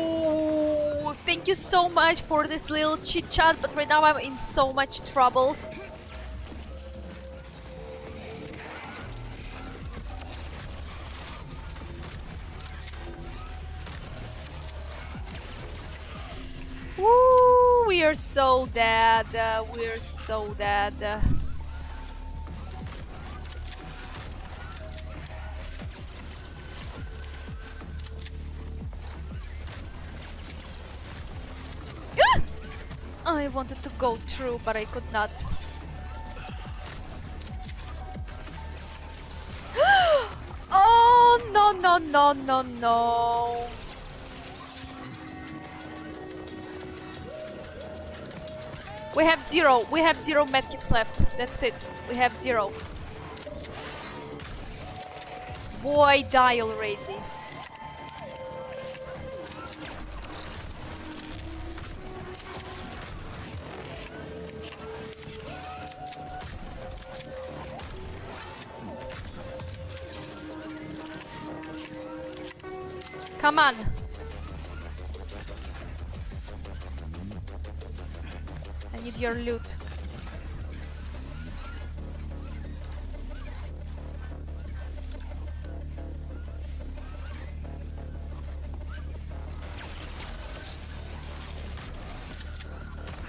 thank you so much for this little chit chat, but right now I'm in so much troubles. Woo, we are so dead. We're so dead. I wanted to go through, but I could not. Oh, no, no, no, no, no. We have zero medkits left. That's it. We have 0. Boy, die already. Come on. I need your loot.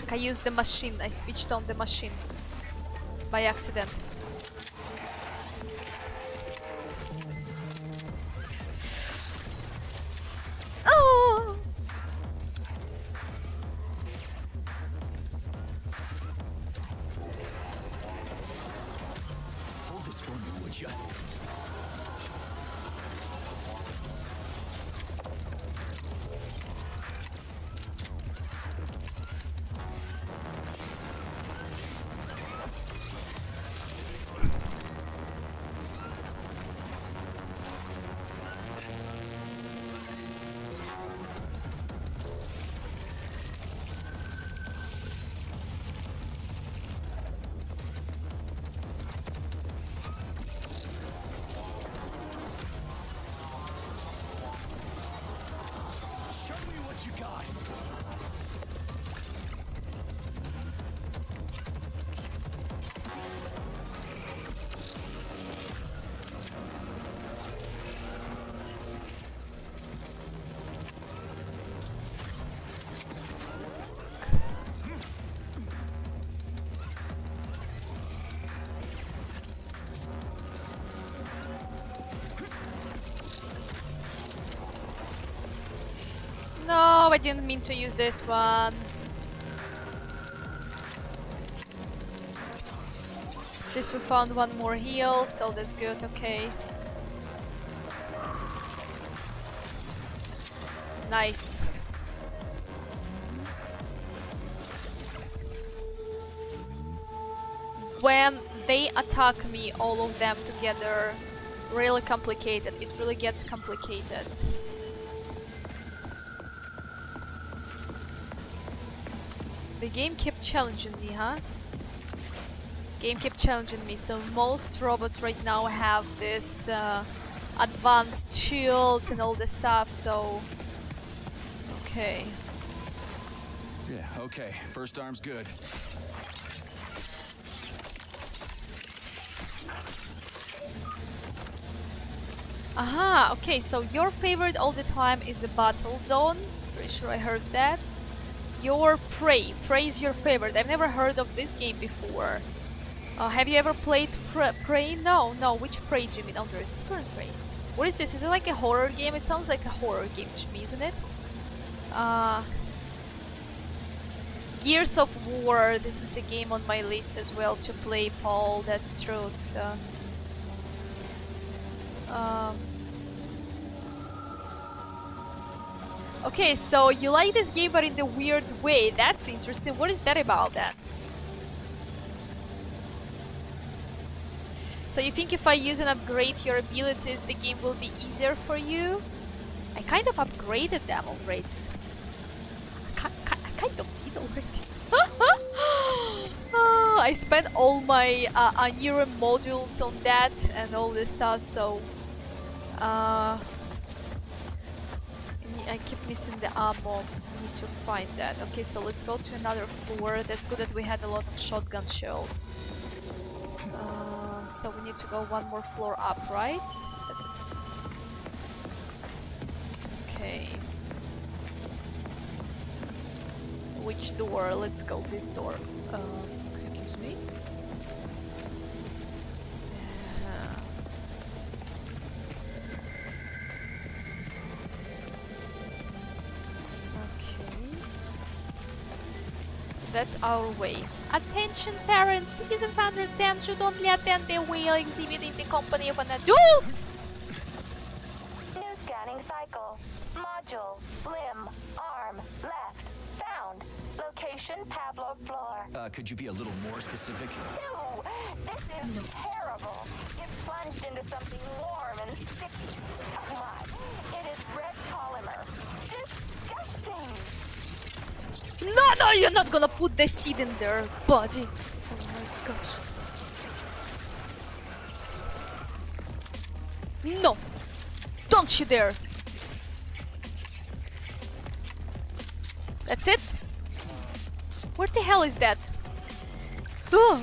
I used the machine. I switched on the machine by accident. Oh! Hold this for me, would ya? Show me what you got. No, I didn't mean to use this one. This we found one more heal, so that's good, okay. Nice. When they attack me, all of them together, really complicated. It really gets complicated. The game kept challenging me, huh? Game kept challenging me. So most robots right now have this advanced shields and all this stuff, so... Okay. Yeah, okay. First arm's good. Aha, okay, so your favorite all the time is a battle zone. Pretty sure I heard that. Your Prey. Prey is your favorite. I've never heard of this game before. Have you ever played Prey? No, no. Which Prey do you mean? Oh, there's different Preys. What is this? Is it like a horror game? It sounds like a horror game to me, isn't it? Gears of War. This is the game on my list as well to play, Paul. That's true. Okay, so you like this game but in the weird way. That's interesting. What is that about then? So you think if I use and upgrade your abilities, the game will be easier for you? I kind of upgraded them already. I kind of did already. I spent all my Unreal modules on that and all this stuff, so... I keep missing the ammo. I need to find that. Okay, so let's go to another floor. That's good that we had a lot of shotgun shells. So we need to go one more floor up, right? Yes. Okay. Which door? Let's go this door. Excuse me. That's our way. Attention parents! Citizens under 10 should only attend the whale exhibit in the company of an adult! New scanning cycle. Module. Limb. Arm. Left. Found. Location Pavlov floor. Could you be a little more specific? No! This is terrible. It plunged into something warm and sticky. Oh my. It is red polymer. Disgusting! No, you're not gonna put the seed in their bodies. Oh my gosh. No! Don't you dare! That's it? Where the hell is that? Oh.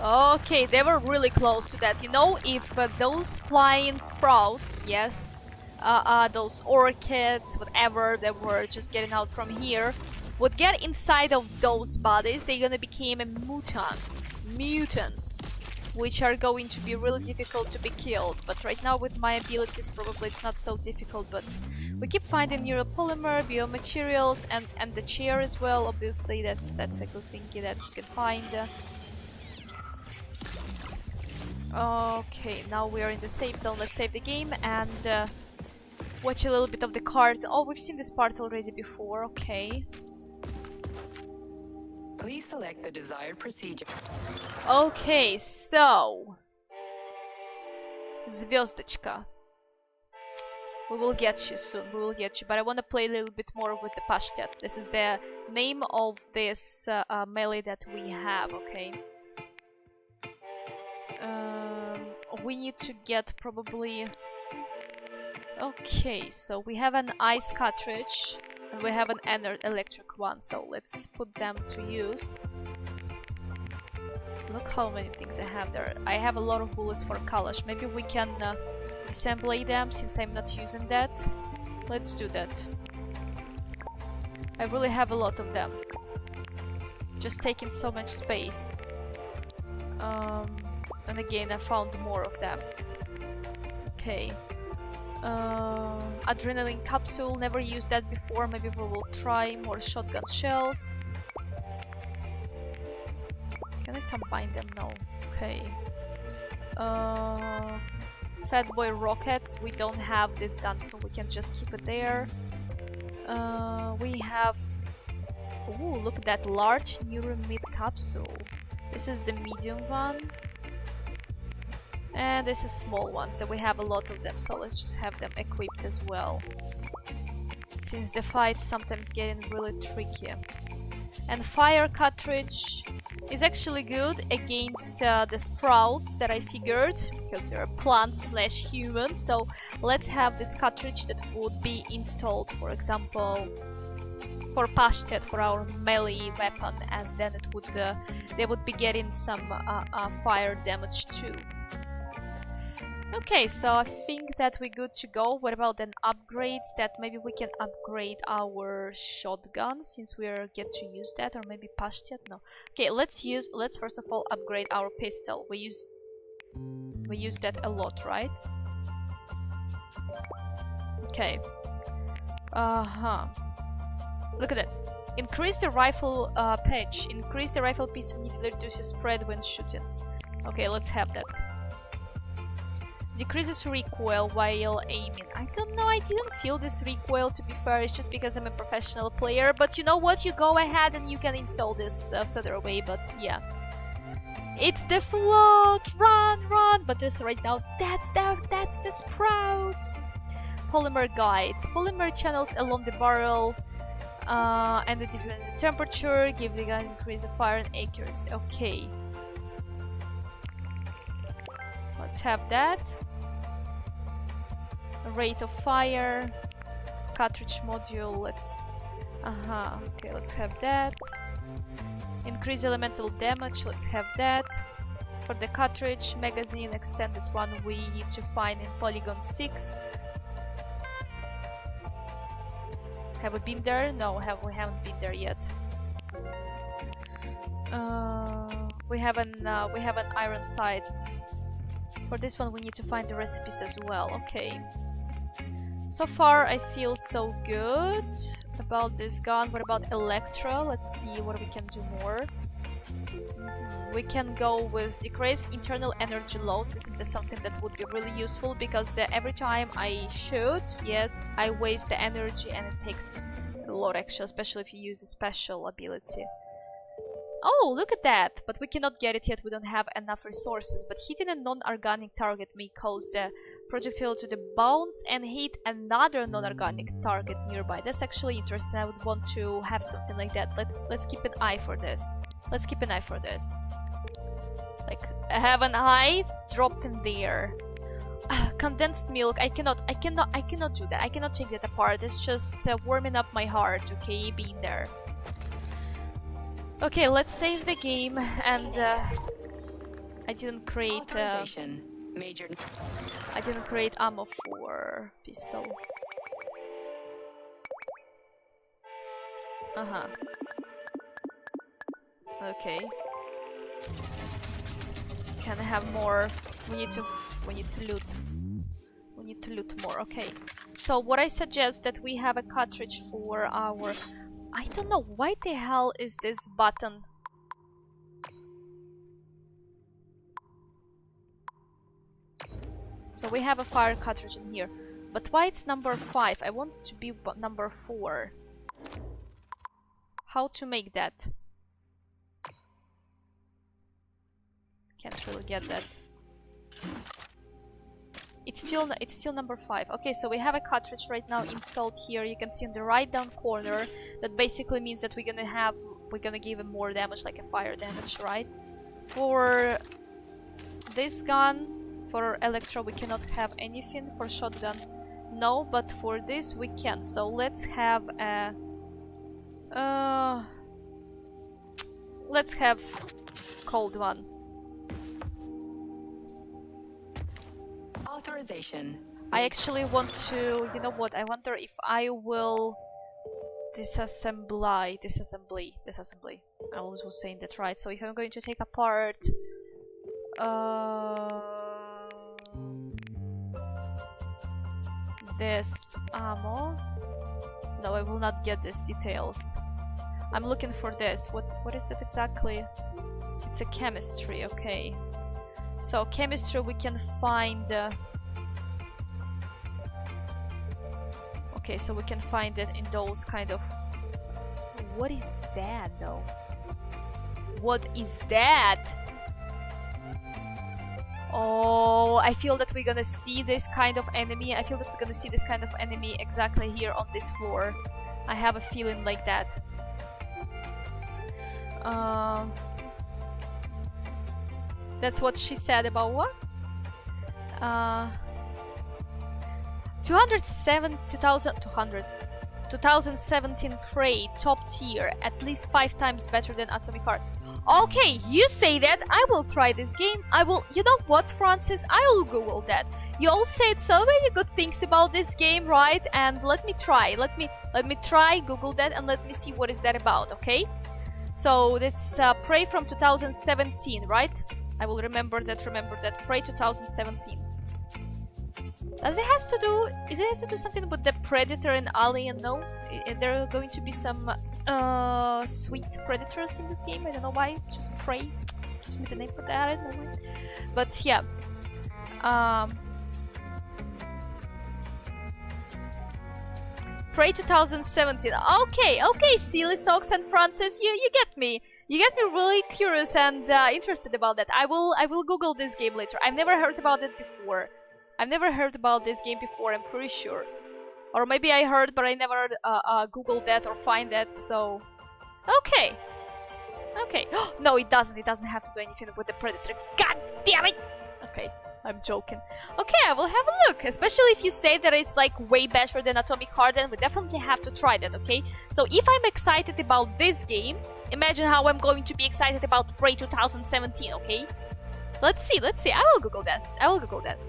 Okay, they were really close to that. You know, if those flying sprouts, yes, those orchids, whatever, that were just getting out from here, would get inside of those bodies, they're gonna become mutants. Mutants. Which are going to be really difficult to be killed. But right now with my abilities, probably it's not so difficult. But we keep finding neuropolymer, biomaterials, and the chair as well. Obviously, that's a good thing that you can find. Okay, now we are in the safe zone. Let's save the game and watch a little bit of the card. Oh, we've seen this part already before. Okay. Please select the desired procedure. Okay, so... Звездочка. We will get you soon, we will get you. But I want to play a little bit more with the Pashtet. This is the name of this melee that we have, okay? We need to get probably... Okay, so we have an ice cartridge. And we have an electric one, so let's put them to use. Look how many things I have there. I have a lot of bullets for Kalash. Maybe we can disassemble them since I'm not using that. Let's do that. I really have a lot of them. Just taking so much space. And again, I found more of them. Okay. Adrenaline capsule, never used that before. Maybe we will try more shotgun shells. Can I combine them? No. Okay. Fat boy rockets. We don't have this gun, so we can just keep it there. We have... Ooh, look at that large neuromid capsule. This is the medium one. And this is small one, so we have a lot of them, so let's just have them equipped as well. Since the fights sometimes getting really tricky. And fire cartridge is actually good against the sprouts that I figured, because they're plants slash humans, so let's have this cartridge that would be installed, for example, for Pashtet, for our melee weapon, and then it would they would be getting some fire damage too. Okay, so I think that we're good to go. What about then upgrades? That maybe we can upgrade our shotgun since we get to use that, or maybe Pashtet? No. Okay, let's first of all upgrade our pistol. We use that a lot, right? Okay. Look at that. Increase the rifle pitch. Increase the rifle piece and if it reduces spread when shooting. Okay, let's have that. Decreases recoil while aiming. I don't know, I didn't feel this recoil, to be fair. It's just because I'm a professional player. But you know what? You go ahead and you can install this further away. But yeah. It's the float! Run, run! But this right now, that's the sprouts! Polymer guides. Polymer channels along the barrel. And the different temperature. Give the gun increase of fire and accuracy. Okay. Let's have that. Rate of fire. Cartridge module. Let's... Okay, let's have that. Increase elemental damage. Let's have that. For the cartridge, magazine extended one we need to find in polygon 6. Have we been there? No, we haven't been there yet. We have an iron sights. For this one we need to find the recipes as well. Okay. So far I feel so good about this gun. What about Electra? Let's see what we can do more. We can go with decrease internal energy loss. This is something that would be really useful because every time I shoot, yes, I waste the energy and it takes a lot extra, especially if you use a special ability. Oh, look at that! But we cannot get it yet, we don't have enough resources. But hitting a non-organic target may cause the projectile to the bounce and hit another non-organic target nearby. That's actually interesting. I would want to have something like that. Let's keep an eye for this. Let's keep an eye for this. Like, I have an eye dropped in there. Condensed milk. I cannot do that. I cannot take that apart. It's just warming up my heart, okay, being there. Okay, let's save the game, and I didn't create Major. I didn't create ammo for pistol. Okay. Can I have more? We need to loot. We need to loot more. Okay. So what I suggest that we have a cartridge for our. I don't know why the hell is this button. So we have a fire cartridge in here, but why it's number 5? I want it to be number 4. How to make that? Can't really get that. It's still number 5. Okay, so we have a cartridge right now installed here. You can see in the right down corner. That basically means that we're gonna give him more damage, like a fire damage, right? For this gun, for Electro, we cannot have anything. For shotgun, no. But for this, we can. So let's have a. Let's have cold one. Authorization. I actually want to, you know what, I wonder if I will disassembly. I was saying that right. So if I'm going to take apart this ammo. No, I will not get these details. I'm looking for this. What is that exactly? It's a chemistry, okay. So chemistry we can find okay, so we can find it in those kind of. What is that though? What is that? Oh, I feel that we're gonna see this kind of enemy. I feel that we're gonna see this kind of enemy exactly here on this floor. I have a feeling like that. That's what she said about what? 2017 Prey, top tier, at least 5 times better than Atomic Heart. Okay, you say that, I will try this game. I will, you know what, Francis, I will Google that. You all said so many good things about this game, right? And let me try, let me try, Google that, and let me see what is that about, okay? So this Prey from 2017, right? I will remember that, Prey 2017. Does it has to do something with the Predator and Alien? No? There are going to be some sweet predators in this game. I don't know why. Just Prey. Gives me the name for that. I don't know why. But yeah. Prey 2017. Okay, Silly Socks and Francis, you get me. You get me really curious and interested about that. I will Google this game later. I've never heard about it before. I'm pretty sure. Or maybe I heard, but I never Googled that or find that, so. Okay. No, it doesn't. It doesn't have to do anything with the Predator. God damn it! Okay, I'm joking. Okay, I will have a look. Especially if you say that it's like way better than Atomic Heart, then we definitely have to try that, okay? So if I'm excited about this game, imagine how I'm going to be excited about Prey 2017, okay? Let's see. I will Google that.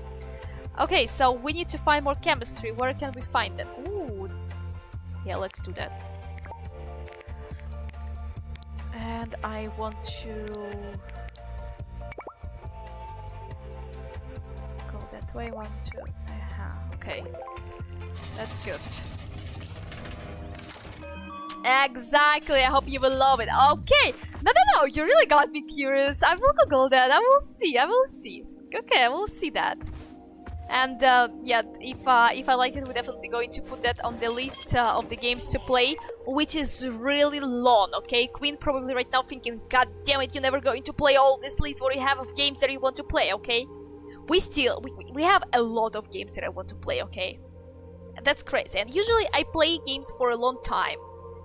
Okay, so we need to find more chemistry. Where can we find that? Ooh. Yeah, let's do that. And I want to go that way. 1, 2. Okay. That's good. Exactly. I hope you will love it. Okay. No. You really got me curious. I will Google that. I will see. Okay, I will see that. And yeah, if I like it, we're definitely going to put that on the list of the games to play, which is really long, okay? Queen probably right now thinking, God damn it, you're never going to play all this list what you have of games that you want to play, okay? We have a lot of games that I want to play, okay? That's crazy. And usually I play games for a long time.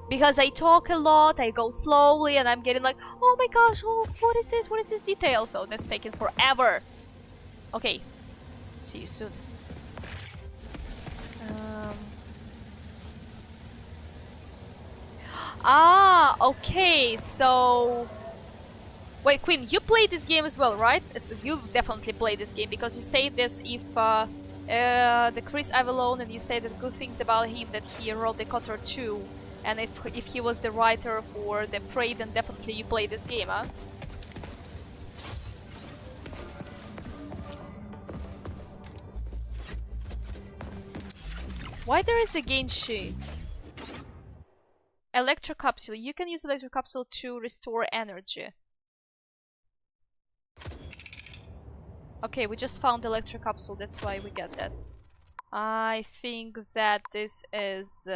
Because I talk a lot, I go slowly, and I'm getting like, oh my gosh, oh, what is this detail? So that's taking forever. Okay. See you soon. Okay, so... Wait, Queen, you played this game as well, right? So you definitely played this game, because you say this if the Chris Avallone, and you say that good things about him, that he wrote the Kotor 2, and if he was the writer for the Prey, then definitely you played this game, huh? Why there is a Genshi? Electro capsule. You can use electro capsule to restore energy. Okay, we just found electro capsule, that's why we get that. I think that this is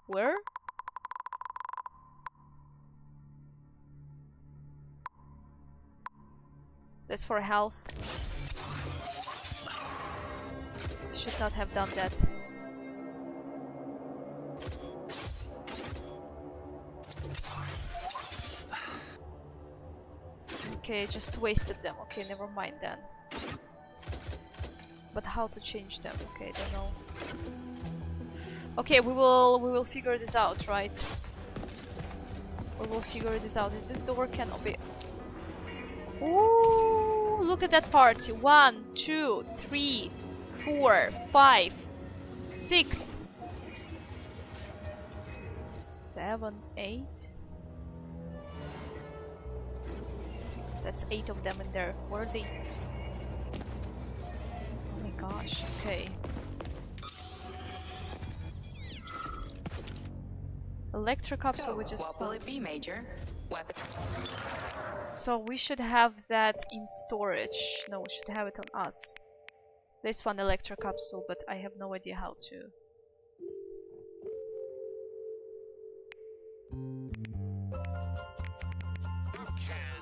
where? That's for health. Should not have done that. Okay, just wasted them. Okay, never mind then. But how to change them? Okay, don't know. Okay, we will figure this out, right? We will figure this out. Is this door can be? Ooh, look at that party. 1, 2, 3, 4, 5, 6, 7, 8. That's 8 of them in there. Where are they? Oh my gosh, okay. Electro capsule, which is what will it be, Major? Weapon. So we should have that in storage. No, we should have it on us. This one, electro capsule, but I have no idea how to.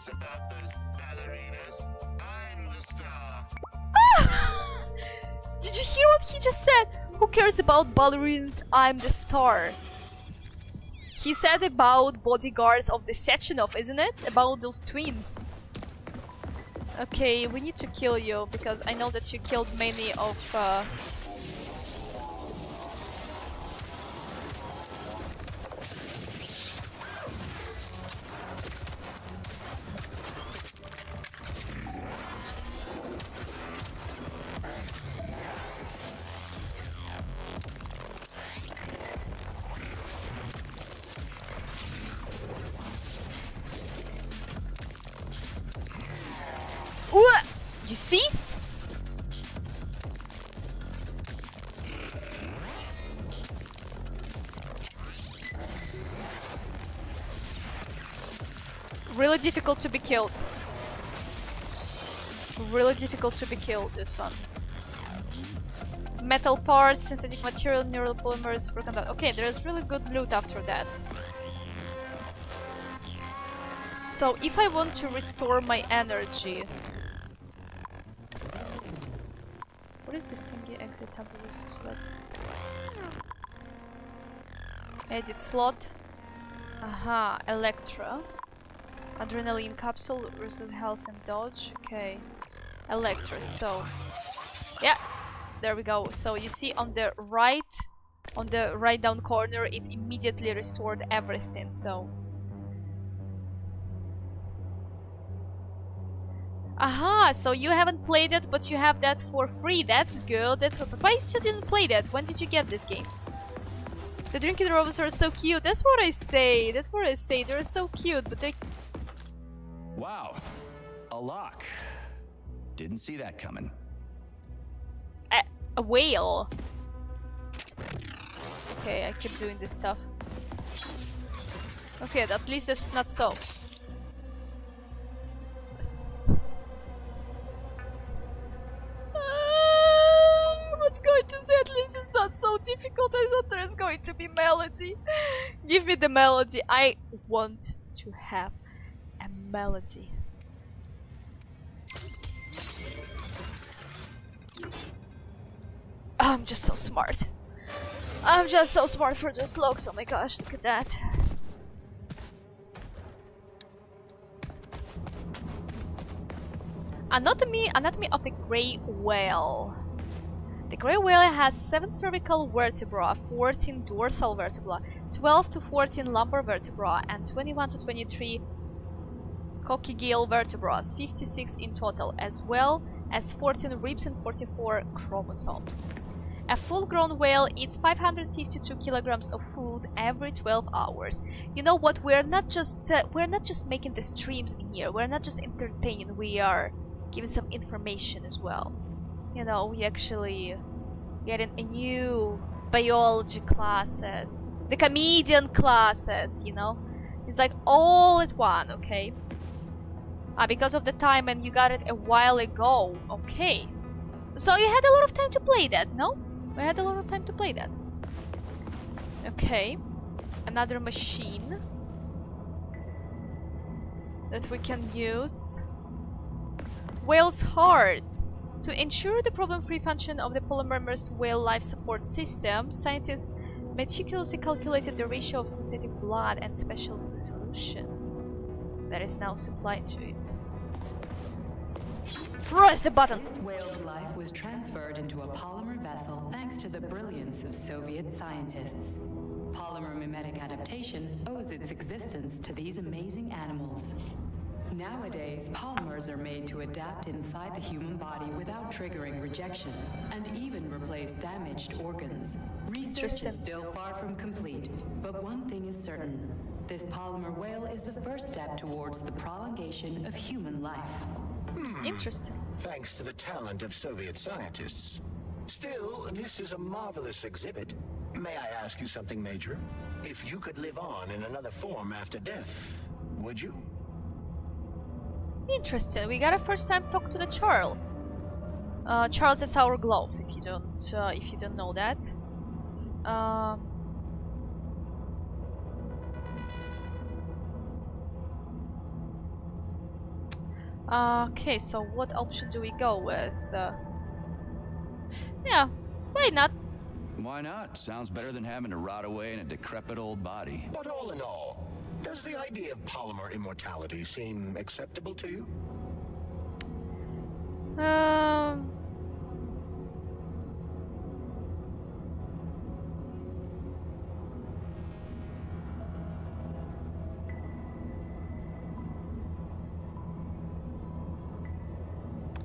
About those ballerinas. I'm the star. Did you hear what he just said? Who cares about ballerines? I'm the star. He said about bodyguards of the Sechenov, isn't it? About those twins. Okay, we need to kill you because I know that you killed many of you see? Really difficult to be killed. Really difficult to be killed, this one. Metal parts, synthetic material, neural polymers, superconductor. Okay, there's really good loot after that. So if I want to restore my energy... What is this thingy? Exit temporary slot. Edit slot. Aha, Electra. Adrenaline capsule, restores health and dodge. Okay. Electra, so... Yeah, there we go. So you see on the right down corner, it immediately restored everything, so... Aha, so you haven't played it, but you have that for free. That's good. That's good. But why you didn't play that? When did you get this game? The drinking robots are so cute. That's what I say. That's what I say. They're so cute, but they... Wow. A lock. Didn't see that coming. A whale. Okay, I keep doing this stuff. Okay, at least it's not so. Going to say at least it's not so difficult. I thought there's going to be melody. Give me the melody. I want to have a melody. I'm just so smart. I'm just so smart for those looks. Oh my gosh, look at that. Anatomy of the gray whale. The gray whale has 7 cervical vertebrae, 14 dorsal vertebrae, 12 to 14 lumbar vertebrae, and 21 to 23 coccygeal vertebrae, 56 in total, as well as 14 ribs and 44 chromosomes. A full-grown whale eats 552 kilograms of food every 12 hours. You know what? We're not just making the streams in here. We're not just entertaining. We are giving some information as well. You know, we actually getting a new biology classes, the comedian classes. You know, it's like all at one. Okay. Because of the time, and you got it a while ago. Okay. So you had a lot of time to play that, no? We had a lot of time to play that. Okay. Another machine that we can use. Whale's heart. To ensure the problem-free function of the polymer-immersed whale life support system, scientists meticulously calculated the ratio of synthetic blood and special blue solution that is now supplied to it. Press the button! This whale's life was transferred into a polymer vessel thanks to the brilliance of Soviet scientists. Polymer mimetic adaptation owes its existence to these amazing animals. Nowadays, polymers are made to adapt inside the human body without triggering rejection, and even replace damaged organs. Research is still far from complete, but one thing is certain. This polymer whale is the first step towards the prolongation of human life. Interesting. Thanks to the talent of Soviet scientists. Still, this is a marvelous exhibit. May I ask you something, Major? If you could live on in another form after death, would you? Interesting. We gotta first time talk to the Charles. Charles is our glove. If you don't know that. Okay, so what option do we go with? Yeah, why not? Why not? Sounds better than having to rot away in a decrepit old body. But all in all, does the idea of polymer immortality seem acceptable to you?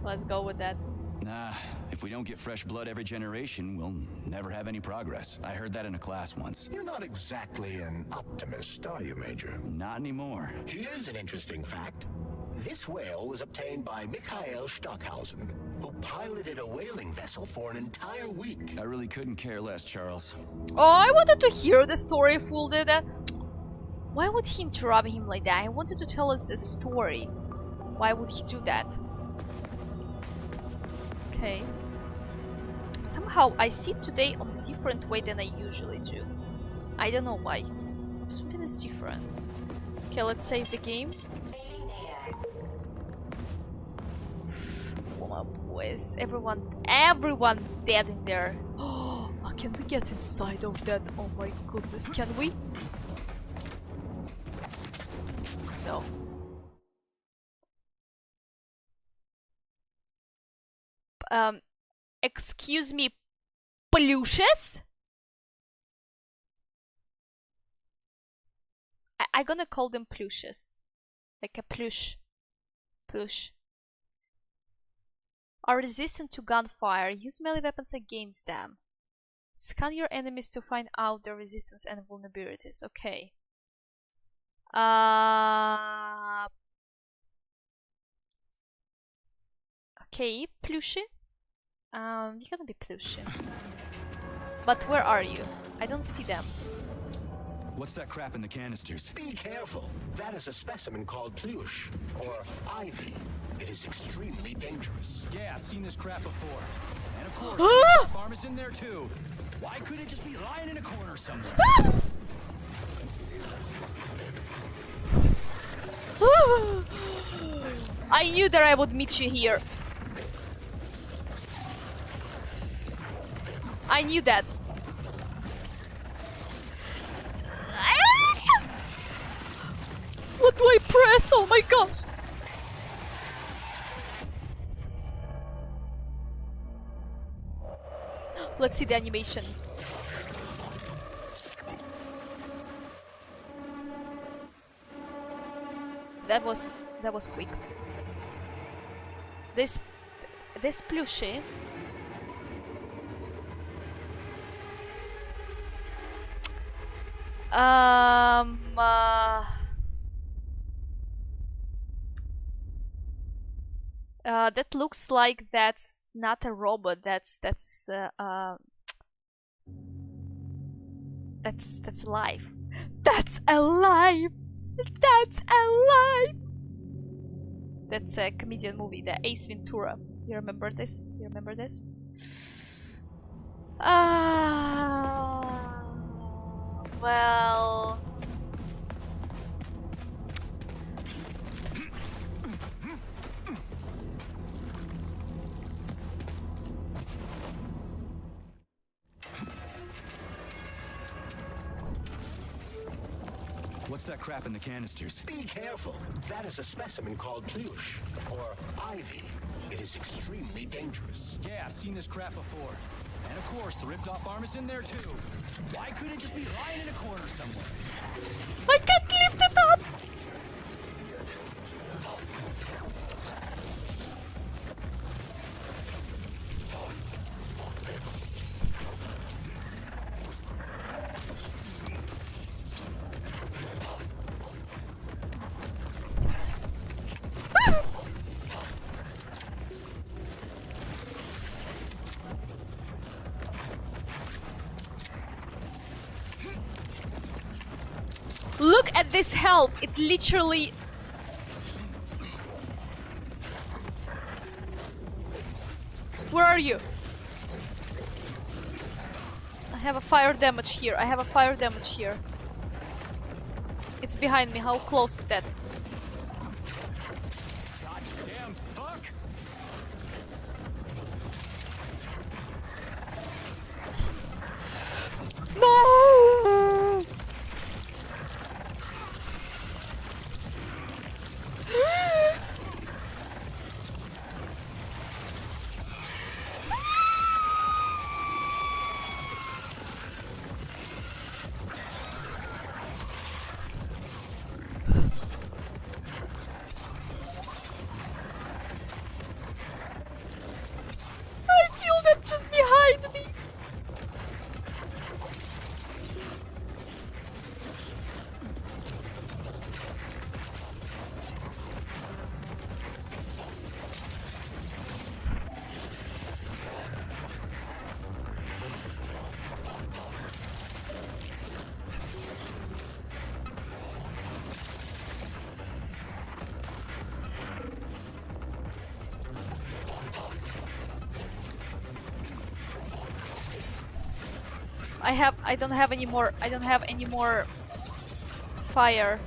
Let's go with that. Nah, if we don't get fresh blood every generation, we'll never have any progress. I heard that in a class once. You're not exactly an optimist, are you, Major? Not anymore. Here's an interesting fact. This whale was obtained by Mikhail Stockhausen, who piloted a whaling vessel for an entire week. I really couldn't care less, Charles. Oh, I wanted to hear the story full, did that. Why would he interrupt him like that? I wanted to tell us the story. Why would he do that? Okay. Somehow I see it today on a different way than I usually do. I don't know why. Something is different. Okay, let's save the game. Oh my boys, everyone dead in there. Oh, can we get inside of that? Oh my goodness, can we? No. Excuse me, plushes? I'm gonna call them plushes. Like a plush. Plush. Are resistant to gunfire. Use melee weapons against them. Scan your enemies to find out their resistance and vulnerabilities. Okay. Okay, plushy. You're gonna be plushy. But where are you? I don't see them. What's that crap in the canisters? Be careful. That is a specimen called plush, or ivy. It is extremely dangerous. Yeah, I've seen this crap before. And of course, the farm is in there too. Why couldn't it just be lying in a corner somewhere? I knew that I would meet you here. I knew that. What do I press? Oh my gosh. Let's see the animation. That was quick. This plushie. That looks like that's not a robot. That's life. That's alive. That's alive. That's a comedian movie, the Ace Ventura. You remember this? You remember this? Well. What's that crap in the canisters? Be careful. That is a specimen called Plush, or Ivy. It is extremely dangerous. Yeah, I've seen this crap before. And of course, the ripped-off arm is in there too. Why couldn't it just be lying in a corner somewhere? I can't lift it up! Look at this health. It literally... Where are you? I have a fire damage here. I have a fire damage here. It's behind me. How close is that? Goddamn fuck! No! I feel that just behind me. I don't have any more fire.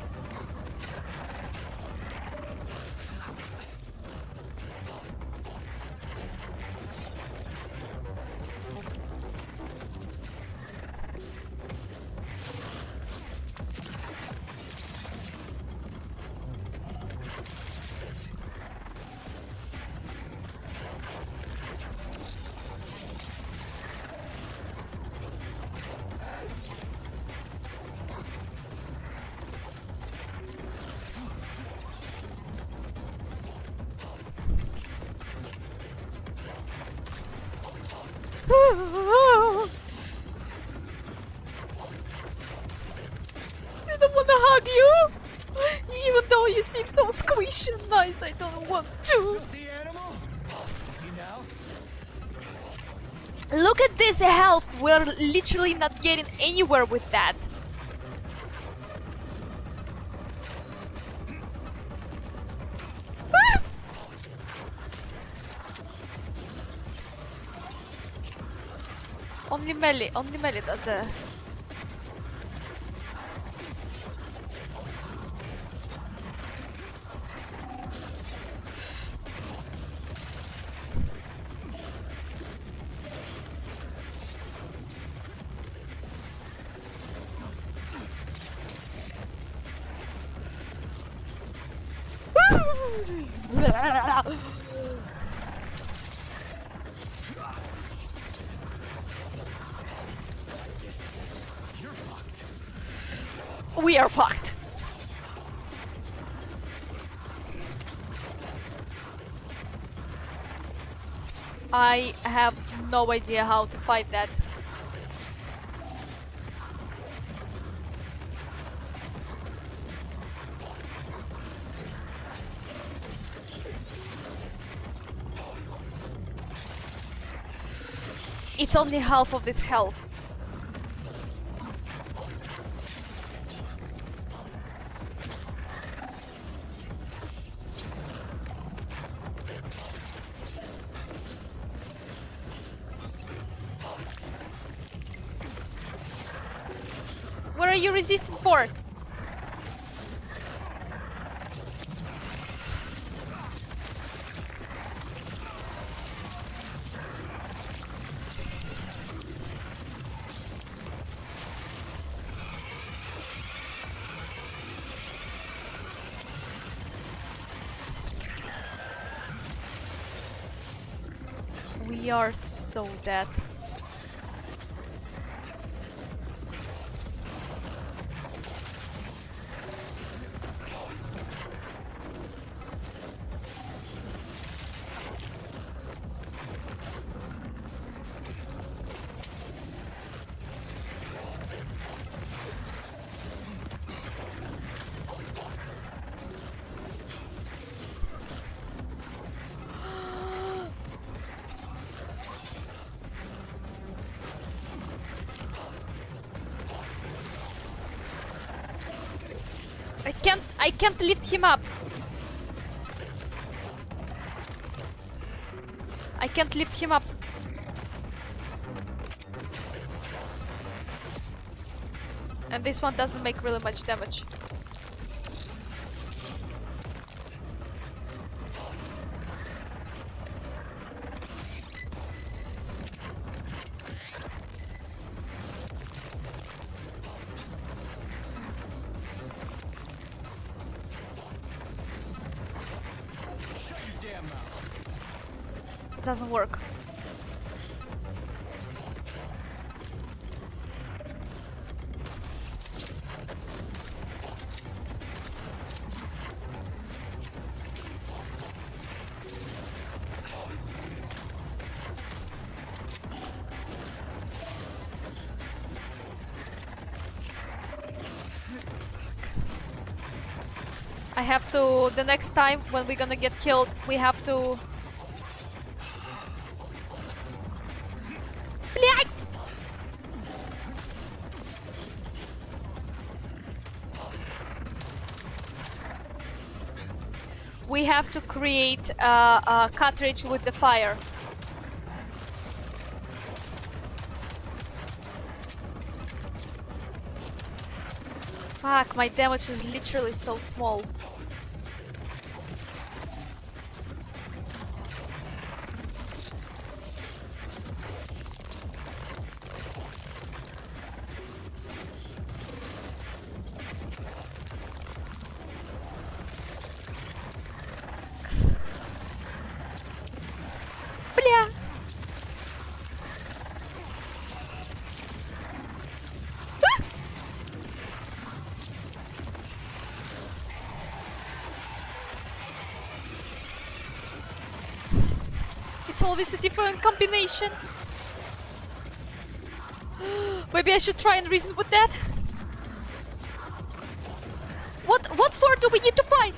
I don't want to hug you, even though you seem so squishy and nice. I don't want to. Filthy animal? Is he now? Look at this health. We're literally not getting anywhere with that. Only melee does it. We are fucked. I have no idea how to fight that. It's only half of its health. What are you resistant for? We are so dead. I can't lift him up. I can't lift him up. And this one doesn't make really much damage. Doesn't work. I have to, the next time when we're gonna get killed, we have to... We have to create a cartridge with the fire. Fuck, my damage is literally so small. Бля! It's always a different combination. Maybe I should try and reason with that. What for do we need to fight?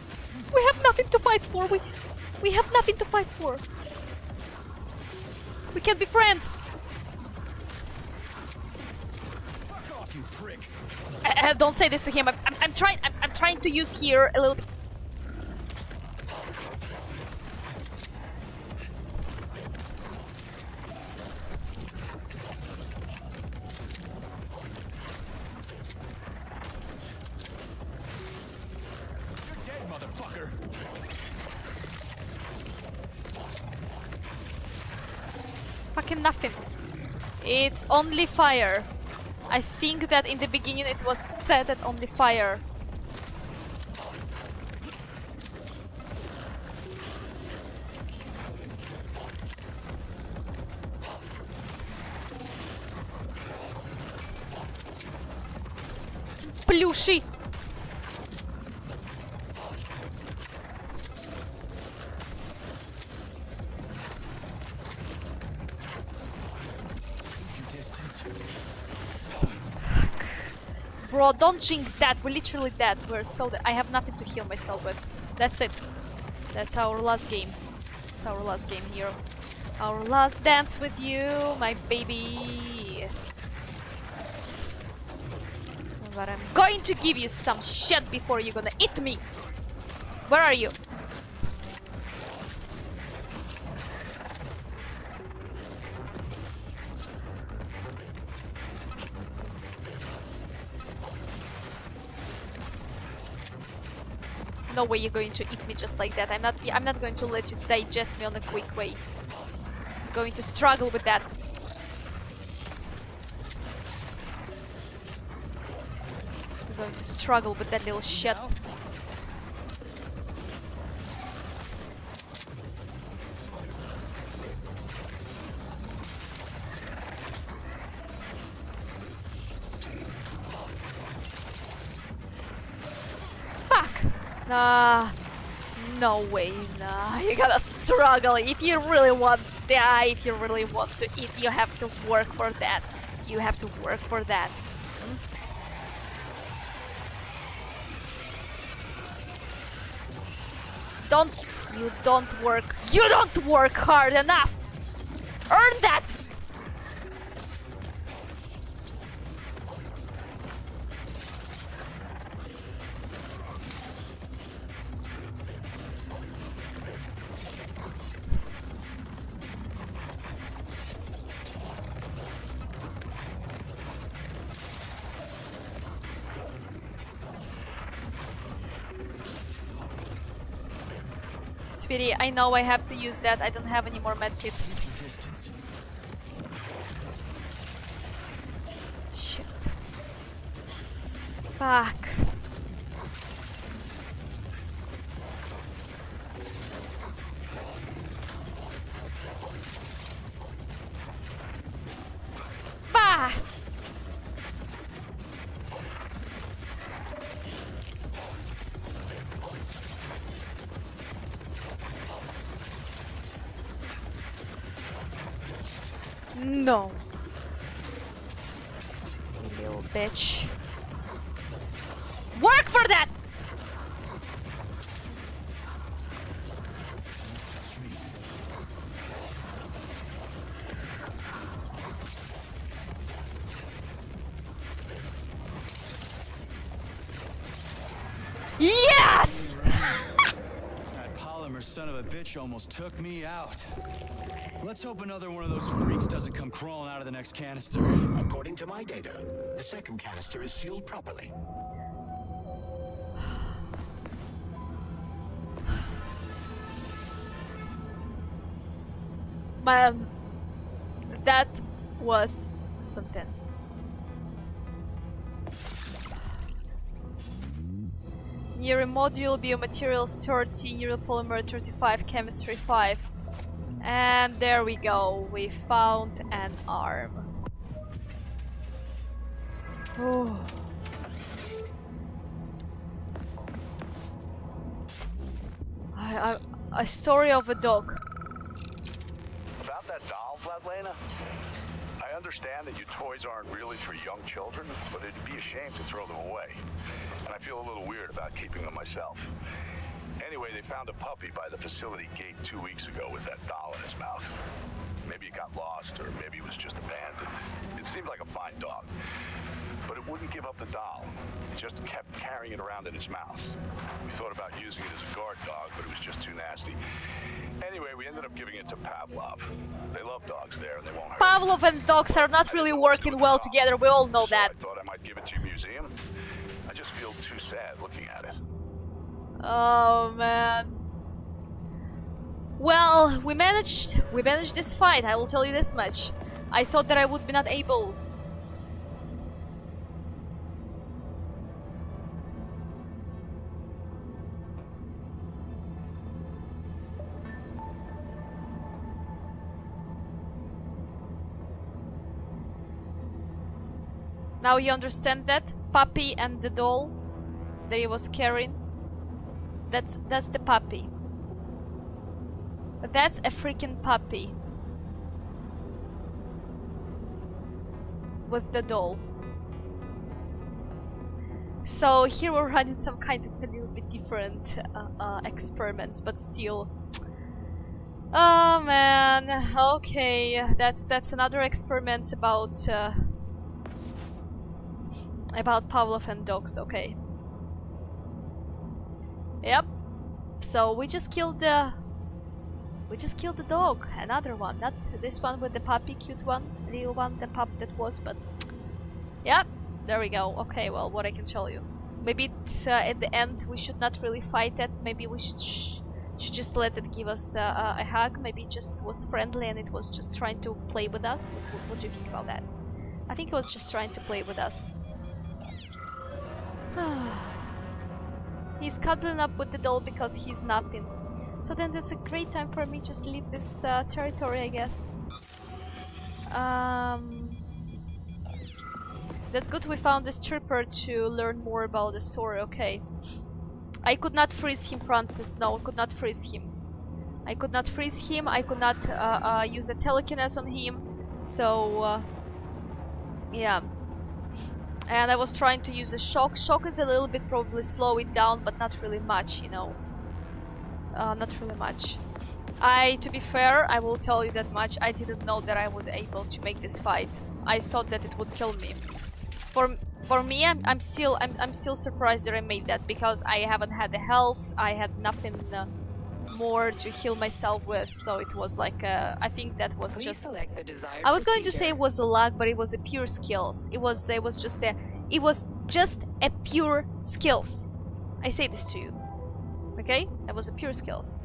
We have nothing to fight for. We have nothing to fight for. We can be friends. Fuck off, you prick. Don't say this to him. I'm trying to use here a little bit. You're dead, motherfucker. Fucking nothing. It's only fire. I think that in the beginning it was said that only fire. Plushy. Bro, don't jinx that. We're literally dead. We're so dead. I have nothing to heal myself with. That's it. That's our last game. It's our last game here. Our last dance with you, my baby. But I'm going to give you some shit before you're gonna eat me. Where are you? No way you're going to eat me just like that. I'm not going to let you digest me on a quick way. I'm going to struggle with that. I'm going to struggle with that little shit. Nah, no way, nah, you gotta struggle. If you really want to die, if you really want to eat, you have to work for that. You have to work for that. You don't work hard enough! Earn that! Sweetie, I know I have to use that. I don't have any more medkits. Shit. Fuck. Bah! No. You little bitch. Work for that! Yes! That polymer son of a bitch almost took me out. Let's hope another one of those freaks doesn't come crawling out of the next canister. According to my data, the second canister is sealed properly. Man, that was something. Neuromodule, biomaterials 30, neuropolymer 35, chemistry 5. And there we go, we found an arm. Oh. A story of a dog. About that doll, Vladlena? I understand that your toys aren't really for young children, but it'd be a shame to throw them away. And I feel a little weird about keeping them myself. Anyway, they found a puppy by the facility gate 2 weeks ago with that doll in its mouth. Maybe it got lost, or maybe it was just abandoned. It seemed like a fine dog, but it wouldn't give up the doll. It just kept carrying it around in its mouth. We thought about using it as a guard dog, but it was just too nasty. Anyway, we ended up giving it to Pavlov. They love dogs there, and they won't hurt it. Pavlov and dogs are not really working well together, we all know that. So I thought I might give it to your museum. I just feel too sad looking at it. Oh man. Well, we managed this fight, I will tell you this much. I thought that I would be not able. Now you understand that? Puppy and the doll that he was carrying. That's the puppy. That's a freaking puppy. With the doll. So here we're running some kind of a little bit different experiments, but still. Oh man, okay, that's another experiment about Pavlov and dogs. Okay. Yep. So we just killed the dog. Another one, not this one with the puppy, cute one, little one, the pup that was, but yep. There we go. Okay, well, what I can tell you. Maybe it's, at the end we should not really fight it. Maybe we should just let it give us a hug. Maybe it just was friendly and it was just trying to play with us. What do you think about that? I think it was just trying to play with us. He's cuddling up with the doll because he's napping. So then that's a great time for me just leave this territory, I guess. That's good we found this trooper to learn more about the story, okay. I could not freeze him, Francis. No, I could not freeze him. I could not freeze him, I could not use a telekinesis on him. So, yeah. And I was trying to use a shock. Shock is a little bit probably slow it down, but not really much, you know. Not really much. To be fair, I will tell you that much. I didn't know that I would be able to make this fight. I thought that it would kill me. For me, I'm still surprised that I made that because I haven't had the health. I had nothing more to heal myself with, so it was like I think that was just. I was going to say it was a luck, but it was a pure skills. It was just a pure skills. I say this to you. Okay, that was a pure skills.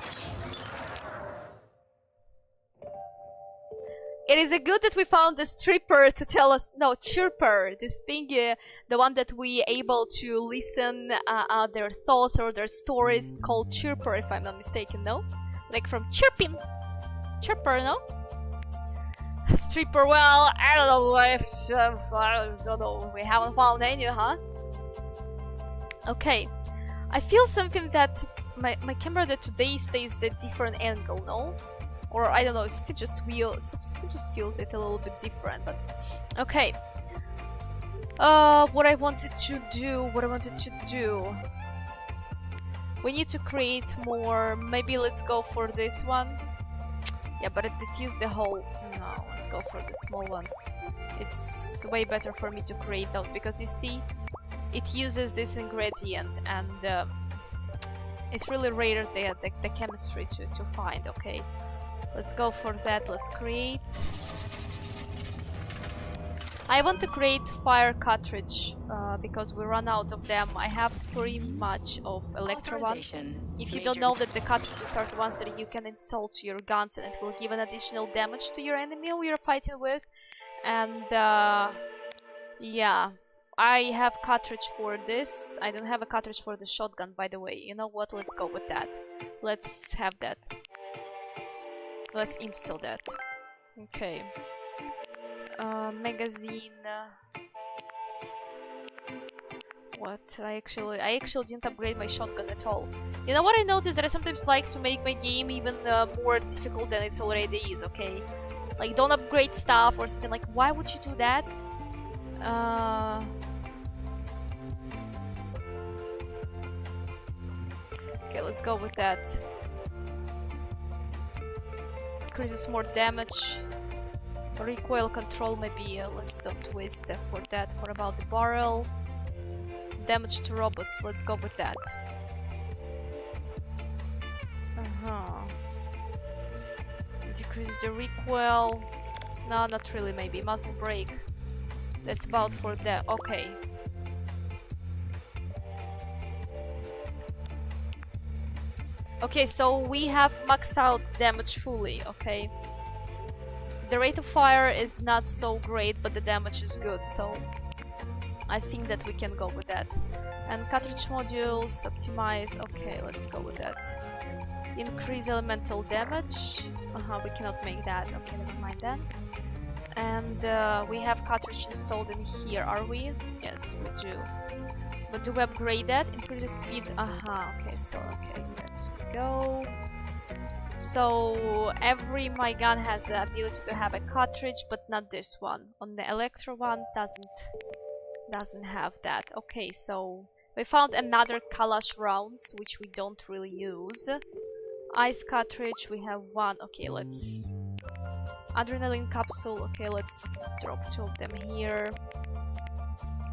It is a good that we found this tripper to tell us, no, chirper, this thing, the one that we able to listen their thoughts or their stories, called chirper, if I'm not mistaken, no? Like from chirping, chirper, no? Stripper, well, I don't know if, I don't know, we haven't found any, huh? Okay, I feel something that my camera that today stays the different angle, no? Or I don't know, something just feels it a little bit different, but okay. What I wanted to do, we need to create more. Maybe let's go for this one. Yeah, but it used the whole. No, let's go for the small ones. It's way better for me to create those because you see, it uses this ingredient and it's really rare the chemistry to find. Okay. Let's go for that. Let's create. I want to create fire cartridge because we run out of them. I have pretty much of electro ones. If you don't know that the cartridges are the ones that you can install to your guns and it will give an additional damage to your enemy you're fighting with. And yeah, I have cartridge for this. I don't have a cartridge for the shotgun, by the way. You know what? Let's go with that. Let's have that. Let's install that. Okay. Magazine. What? I actually didn't upgrade my shotgun at all. You know what I noticed? That I sometimes like to make my game even more difficult than it already is, okay? Like, don't upgrade stuff or something like, why would you do that? Okay, let's go with that. Increases more damage. Recoil control, maybe let's don't waste for that. What about the barrel? Damage to robots, let's go with that. Decrease the recoil. No, not really, maybe. Muzzle brake. That's about for that. Okay. Okay, so we have maxed out damage fully, okay? The rate of fire is not so great, but the damage is good, so I think that we can go with that. And cartridge modules, optimize, okay, let's go with that. Increase elemental damage, we cannot make that, okay, never mind that. And we have cartridge installed in here, are we? Yes, we do. But do we upgrade that? Increases speed. Okay, so okay, let's go. So every my gun has the ability to have a cartridge, but not this one. On the Electro one doesn't have that. Okay, so we found another Kalash rounds, which we don't really use. Ice cartridge, we have one. Okay, let's... Adrenaline capsule, okay, let's drop 2 of them here.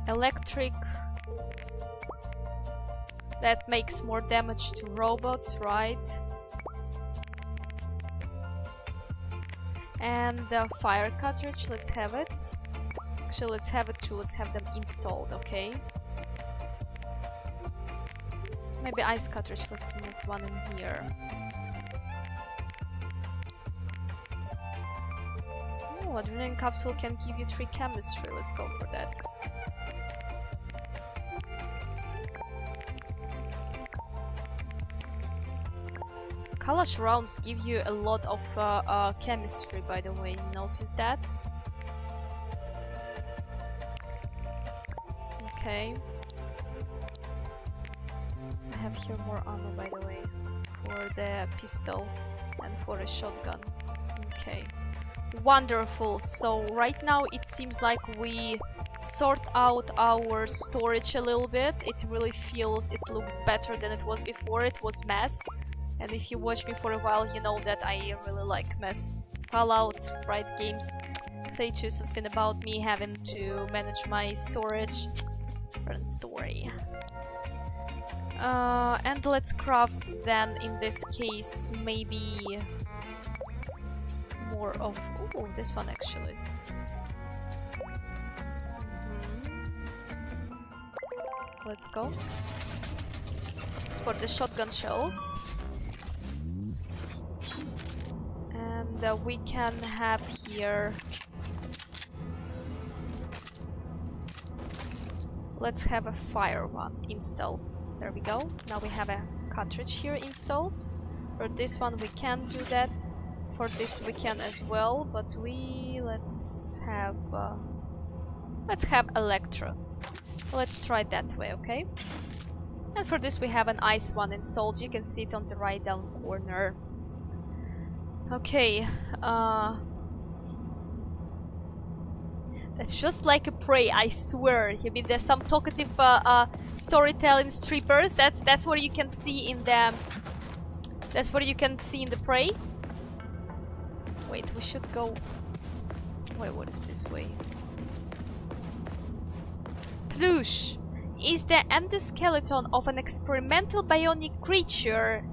Electric. That makes more damage to robots, right? And the fire cartridge, let's have it. Actually, let's have it too, let's have them installed, okay? Maybe ice cartridge, let's move one in here. Oh, adrenaline capsule can give you 3 chemistry, let's go for that. Kalash rounds give you a lot of chemistry, by the way, you notice that? Okay. I have here more ammo, by the way, for the pistol and for a shotgun. Okay. Wonderful. So right now it seems like we sort out our storage a little bit. It really feels, it looks better than it was before. It was mess. And if you watch me for a while, you know that I really like mess. Fallout, right, games say to something about me having to manage my storage. Different story. And let's craft then, in this case, maybe more of... Oh, this one actually is... Let's go. For the shotgun shells. And we can have here... Let's have a fire one installed. There we go. Now we have a cartridge here installed. For this one we can do that. For this we can as well, but let's have Electro. Let's try it that way, okay? And for this we have an ice one installed. You can see it on the right down corner. Okay, it's just like a Prey, I swear. I mean, there's some talkative storytelling strippers. That's what you can see in the... That's what you can see in the Prey. Wait, we should go... Wait, what is this way? Plush is the endoskeleton of an experimental bionic creature.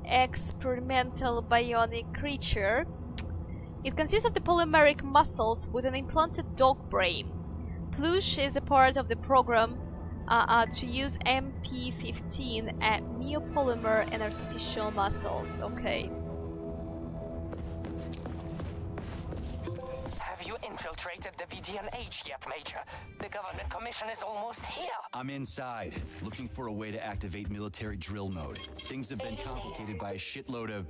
Experimental bionic creature. It consists of the polymeric muscles with an implanted dog brain. Plush is a part of the program to use MP15, a neopolymer and artificial muscles. Okay. Have you infiltrated the VDNH yet, Major? The government commission is almost here. I'm inside, looking for a way to activate military drill mode. Things have been complicated by a shitload of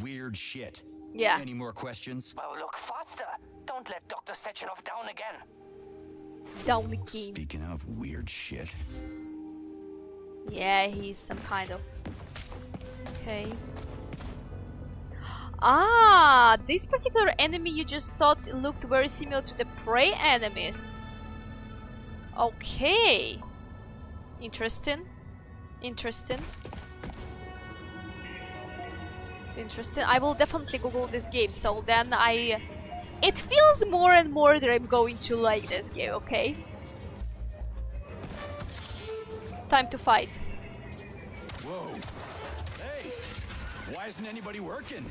weird shit. Yeah. Any more questions? Well, look faster. Don't let Dr. Sechenov down again. Down again. Speaking of weird shit. Yeah, he's some kind of... Okay. Ah, this particular enemy you just thought looked very similar to the Prey enemies. Okay. Interesting. Interesting. Interesting. I will definitely Google this game, so then it feels more and more that I'm going to like this game, okay? Time to fight. Whoa. Hey! Why isn't anybody working?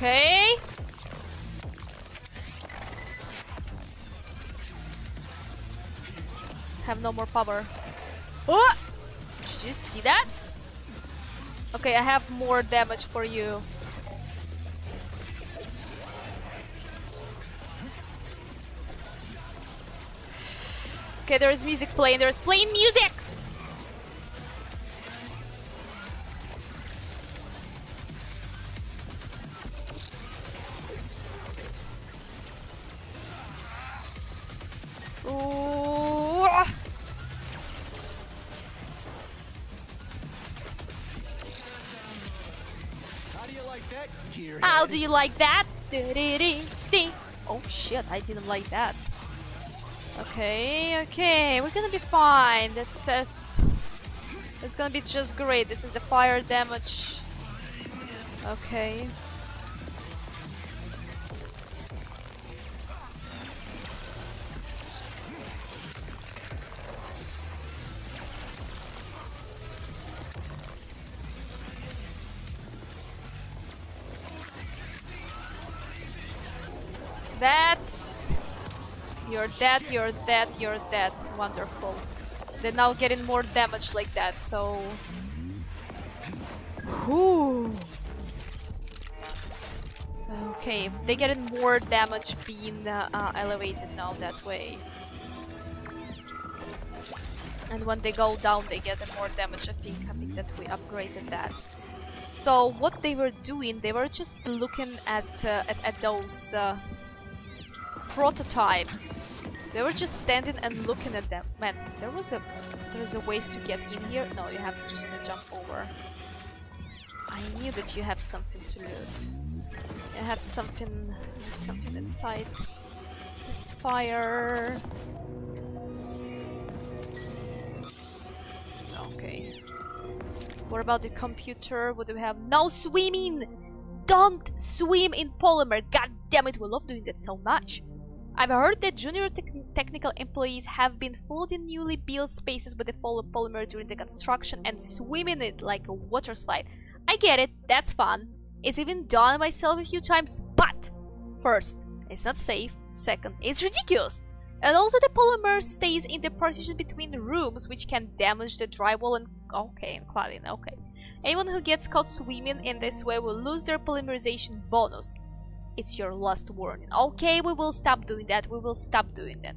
Okay. Have no more power. Oh! Did you see that? Okay, I have more damage for you. Okay, there is music playing. There is playing music! Ooh. How do you like that, gearhead? How do you like that? Oh shit, I didn't like that. Okay, okay, we're gonna be fine. That says it's gonna be just great. This is the fire damage. Okay. That's... You're dead, you're dead, you're dead. Wonderful. They're now getting more damage like that, so... Whew. Okay, they're getting more damage being elevated now that way. And when they go down, they get more damage. I think that we upgraded that. So what they were doing, they were just looking at those prototypes. They were just standing and looking at them. Man, there's a ways to get in here. No, you have to just jump over. I knew that you have something to loot. You have something inside this fire. Okay. What about the computer? What do we have? No swimming! Don't swim in polymer! God damn it, we love doing that so much. I've heard that junior technical employees have been floating newly built spaces with the polymer during the construction and swimming it like a water slide. I get it, that's fun. It's even done myself a few times, but first, it's not safe. Second, it's ridiculous. And also the polymer stays in the partition between the rooms, which can damage the drywall and cladding. Okay. Anyone who gets caught swimming in this way will lose their polymerization bonus. It's your last warning. Okay, we will stop doing that. We will stop doing that.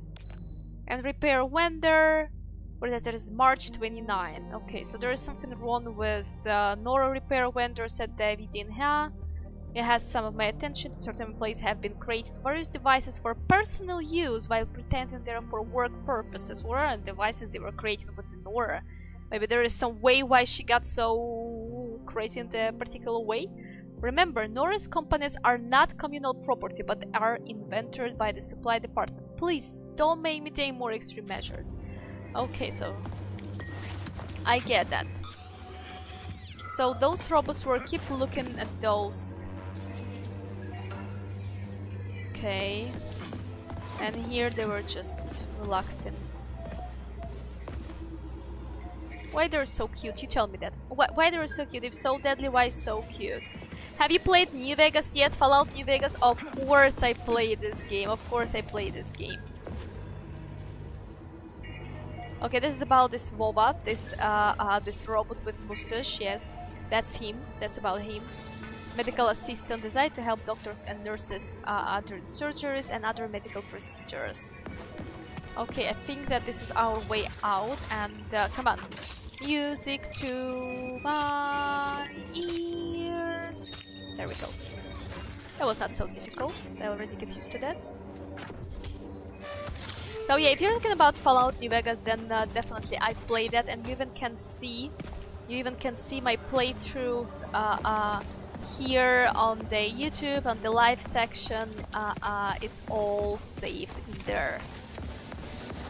And repair vendor. What is that? There is March 29. Okay, so there is something wrong with Nora repair vendor, said David in here. It has some of my attention. Certain employees have been creating various devices for personal use while pretending they're for work purposes. What are the devices they were creating with the Nora? Maybe there is some way why she got so crazy in the particular way. Remember, Nora's components are not communal property, but are inventored by the supply department. Please, don't make me take more extreme measures. Okay, so I get that. So those robots were keep looking at those. Okay. And here they were just relaxing. Why they're so cute? You tell me that. Why they're so cute? If so deadly, why so cute? Have you played New Vegas yet? Fallout New Vegas? Of course I played this game. Of course I played this game. Okay, this is about this robot, this robot with Moustache. Yes, that's him. That's about him. Medical assistant designed to help doctors and nurses during surgeries and other medical procedures. Okay, I think that this is our way out. And come on, music to my ears. There we go. That was not so difficult. I already get used to that. So yeah, if you're thinking about Fallout New Vegas, then definitely I played that, and you even can see my playthrough here on the YouTube, on the live section. It's all saved in there.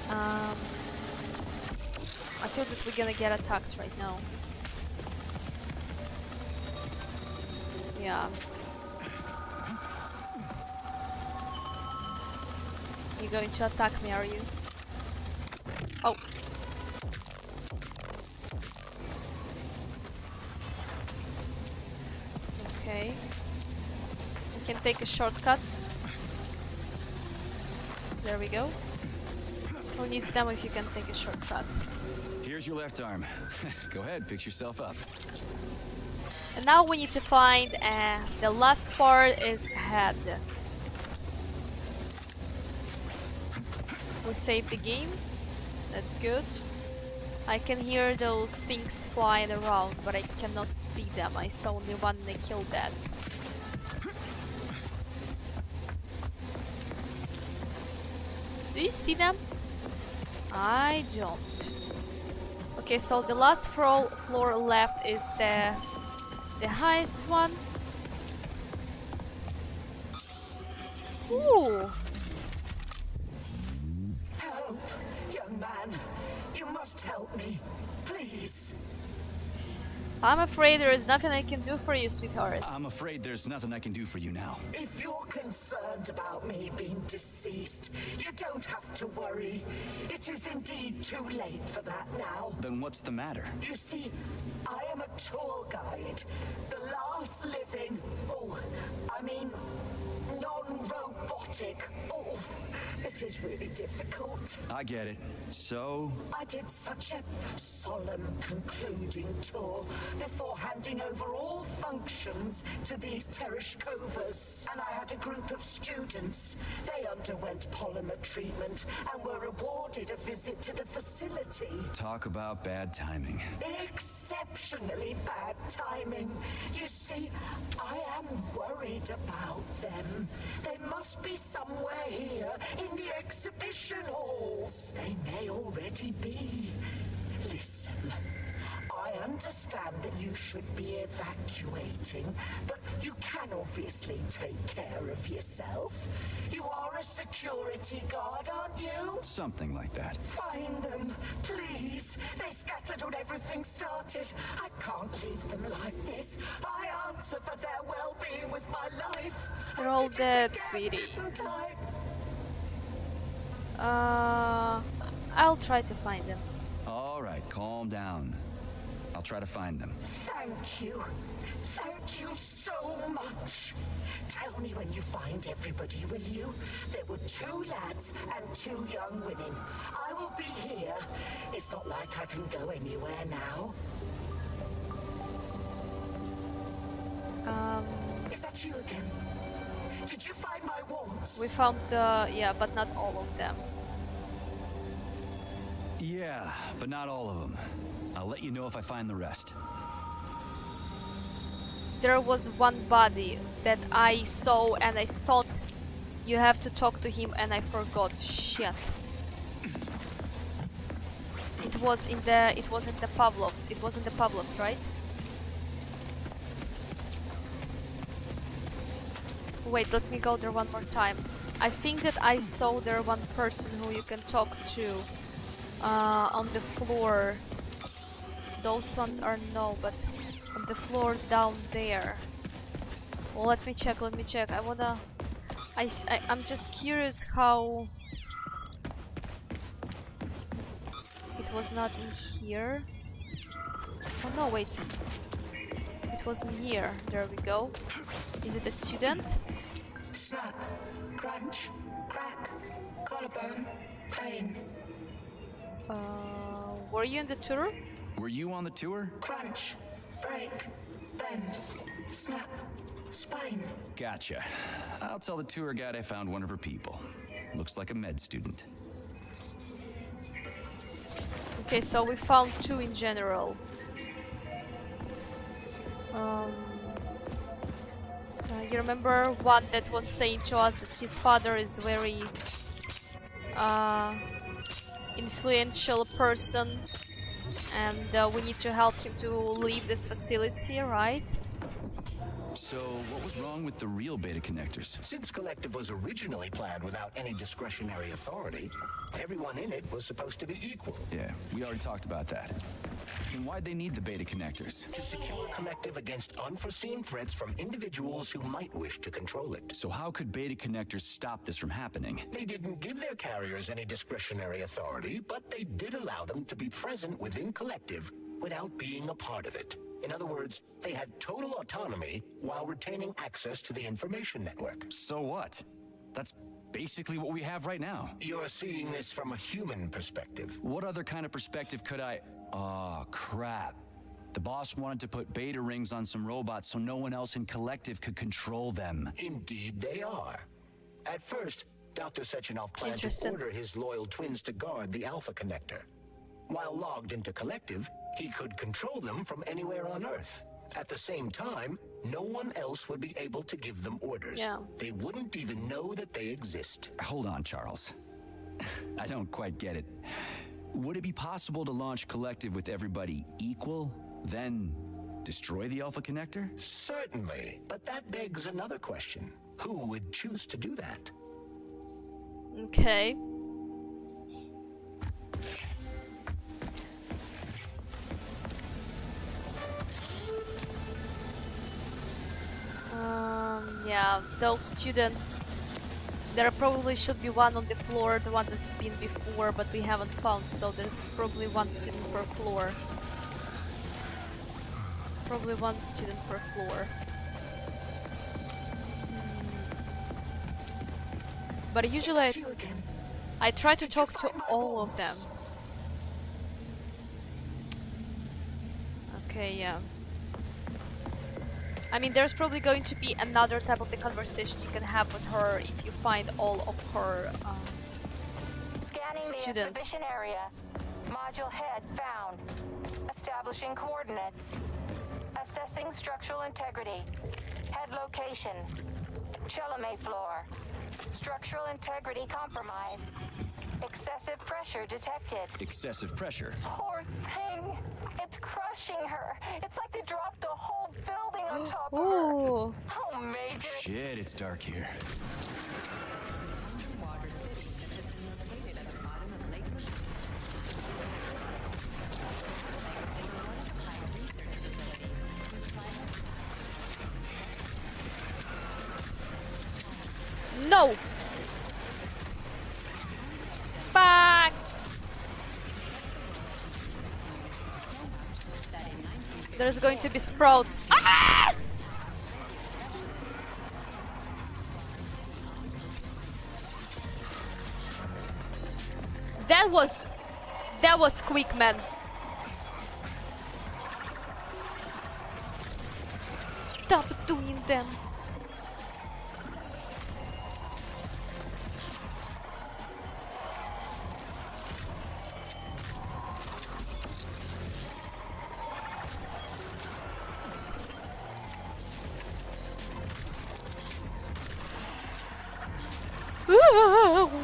I feel that we're gonna get attacked right now. Yeah. You're going to attack me, are you? Oh. Okay. can take a shortcuts. There we go. Who needs them if you can take a shortcut? Here's your left arm. Go ahead, fix yourself up. And now we need to find the last part is head. We saved the game. That's good. I can hear those things flying around, but I cannot see them. I saw only one and I killed that. Do you see them? I don't. Okay, so the last floor left is the highest one. Ooh. Help, young man. You must help me. Please. I'm afraid there is nothing I can do for you, sweetheart. I'm afraid there's nothing I can do for you now. If you're concerned about me being deceased, you don't have to worry. It is indeed too late for that now. Then what's the matter? You see, I am a tour guide. The last living... non-robotic. Oh, this is really difficult. I get it. So? I did such a solemn concluding tour before handing over all functions to these Tereshkovas. And I had a group of students. They underwent polymer treatment and were awarded a visit to the facility. Talk about bad timing. Exceptionally bad timing. You see, I am worried about them. They must be somewhere here in the exhibition halls. They may already be. Listen, I understand that you should be evacuating, but you can obviously take care of yourself. You are a security guard, aren't you? Something like that. Find them, please. They scattered when everything started. I can't leave them like this. I answer for their well-being with my life. They're all dead, sweetie. I'll try to find them. All right, calm down. I'll try to find them. Thank you. Thank you so much. Tell me when you find everybody, will you? There were 2 lads and 2 young women. I will be here. It's not like I can go anywhere now. Is that you again? Did you find my wolves? We found yeah, but not all of them. Yeah, but not all of them. I'll let you know if I find the rest. There was one body that I saw and I thought you have to talk to him and I forgot. Shit. It was in the Pavlovs. It was in the Pavlovs, right? Wait, let me go there one more time. I think that I saw there one person who you can talk to on the floor. Those ones are no, but on the floor down there. Well, let me check. I wanna... I'm just curious how... It was not in here. Oh no, wait. It was in here. There we go. Is it a student? Snap, crunch, crack, collarbone, pain. Were you in the tour? Were you on the tour? Crunch, break, bend, snap, spine. Gotcha. I'll tell the tour guide I found one of her people. Looks like a med student. Okay, so we found 2 in general. You remember one that was saying to us that his father is very influential person and we need to help him to leave this facility, right? So, what was wrong with the real beta connectors? Since Collective was originally planned without any discretionary authority, everyone in it was supposed to be equal. Yeah, we already talked about that. Then why'd they need the beta connectors? To secure Collective against unforeseen threats from individuals who might wish to control it. So how could beta connectors stop this from happening? They didn't give their carriers any discretionary authority, but they did allow them to be present within Collective without being a part of it. In other words, they had total autonomy while retaining access to the information network. So what? That's basically what we have right now. You're seeing this from a human perspective. What other kind of perspective could I... Oh, crap. The boss wanted to put beta rings on some robots so no one else in Collective could control them. Indeed they are. At first, Dr. Sechenov planned to Interesting. order his loyal twins to guard the Alpha Connector. While logged into Collective, he could control them from anywhere on Earth. At the same time, no one else would be able to give them orders. Yeah. They wouldn't even know that they exist. Hold on, Charles. I don't quite get it. Would it be possible to launch Collective with everybody equal, then destroy the Alpha Connector? Certainly, but that begs another question. Who would choose to do that? Okay. Yeah, those students. There probably should be one on the floor, the one that's been before, but we haven't found, so there's probably one student per floor. Probably one student per floor. But usually I try to talk to all of them. Okay, yeah. I mean, there's probably going to be another type of the conversation you can have with her if you find all of her Scanning the students. exhibition area. Module head found. Establishing coordinates. Assessing structural integrity. Head location. Chelome floor. Structural integrity compromised. Excessive pressure detected. Excessive pressure. Poor thing. It's crushing her. It's like they dropped the whole building on top of her. Ooh. Oh, Major. Shit, it's dark here. Underwater city that has been located at the bottom of Lake Lagoon. No! Fuck! There's going to be sprouts. Ah! That was quick, man. Stop doing them.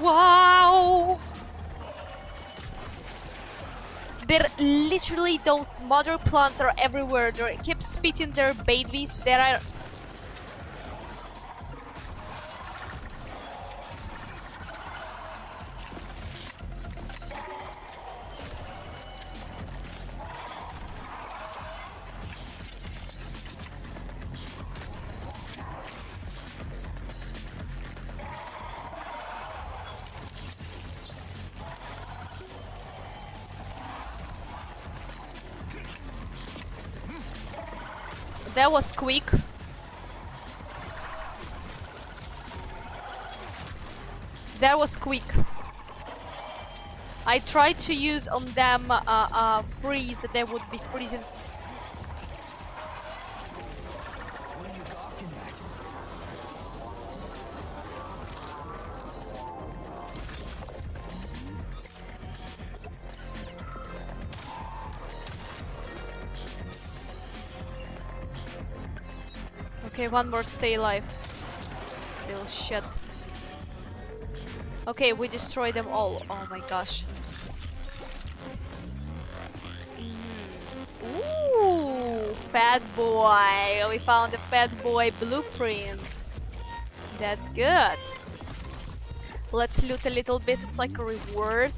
Wow! They're literally, those mother plants are everywhere. They keep spitting their babies. There are. That was quick. That was quick. I tried to use on them freeze. They would be freezing. What are you gawking at? Okay, one more, stay alive. Still shit. Okay, we destroyed them all. Oh my gosh. Ooh, fat boy. We found the fat boy blueprint. That's good. Let's loot a little bit. It's like a reward.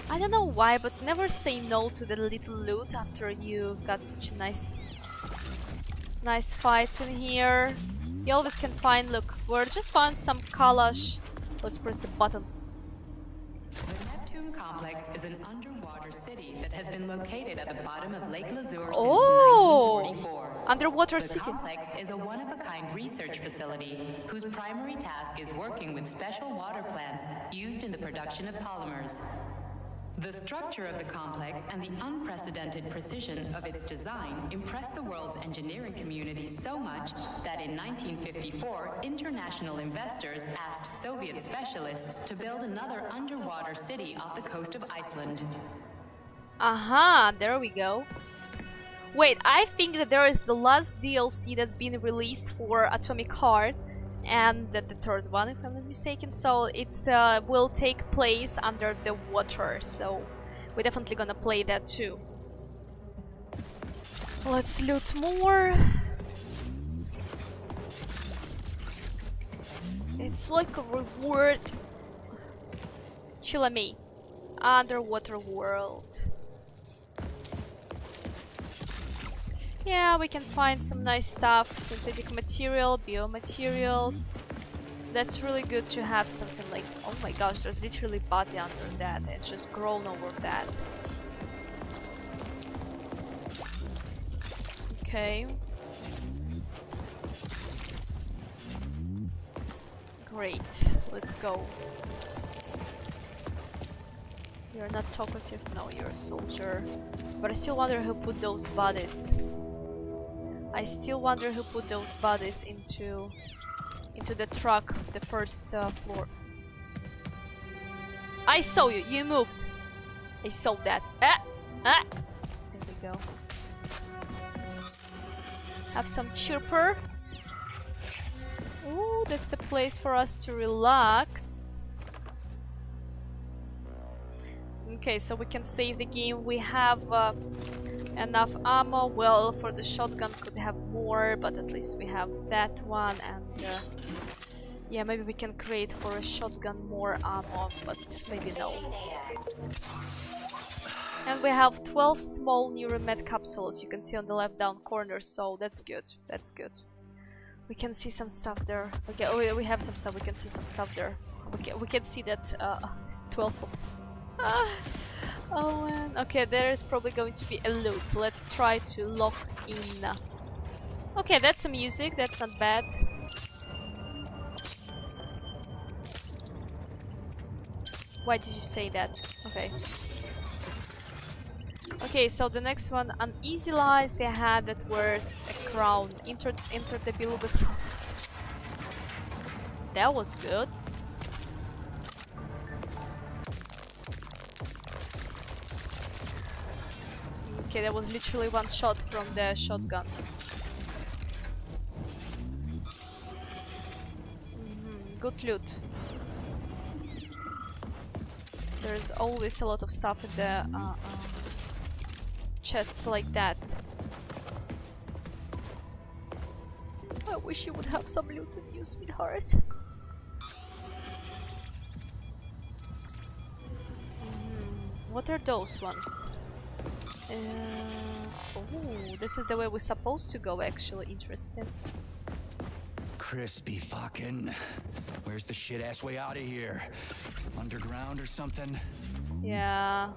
I don't know why, but never say no to the little loot after you got such a nice fights in here. You always can find, look, we just found some Kalash. Let's press the button. The Neptune Complex is an underwater city that has been located at the bottom of Lake Lazure Oh! since 1944. Underwater The city. complex is a one-of-a-kind research facility whose primary task is working with special water plants used in the production of polymers. The structure of the complex and the unprecedented precision of its design impressed the world's engineering community so much that in 1954, international investors asked Soviet specialists to build another underwater city off the coast of Iceland. Aha, there we go. Wait, I think that there is the last DLC that's been released for Atomic Heart, and the third one, if I'm not mistaken. So it will take place under the water. So we're definitely gonna play that too. Let's loot more. It's like a reward. Chilame. Underwater world. Yeah, we can find some nice stuff. Synthetic material, biomaterials. That's really good to have something like... Oh my gosh, there's literally body under that. It's just grown over that. Okay. Great. Let's go. You're not talkative? No, you're a soldier. But I still wonder who put those bodies. I still wonder who put those bodies into the truck, the first floor. I saw you. You moved. I saw that. Ah! Ah! There we go. Have some chirper. Ooh, that's the place for us to relax. Okay, so we can save the game. We have enough ammo. Well, for the shotgun could have more, but at least we have that one. And yeah, maybe we can create for a shotgun more ammo, but maybe no. And we have 12 small neuromed capsules, you can see on the left down corner, so that's good. That's good. We can see some stuff there. Okay, oh, we have some stuff. We can see some stuff there. We can see that it's 12 of them. Oh man. Okay, there is probably going to be a loop. Let's try to lock in. Okay, that's some music. That's not bad. Why did you say that? Okay. Okay, so the next one, Uneasy Lies the Head, that wears a crown. Enter the Bilubus. That was good. Okay, that was literally one shot from the shotgun. Good loot. There's always a lot of stuff in the chests like that. I wish you would have some loot on you, sweetheart. What are those ones? Oh, this is the way we're supposed to go, actually. Interesting. Crispy fucking. Where's the shit ass way out of here? Underground or something? Yeah.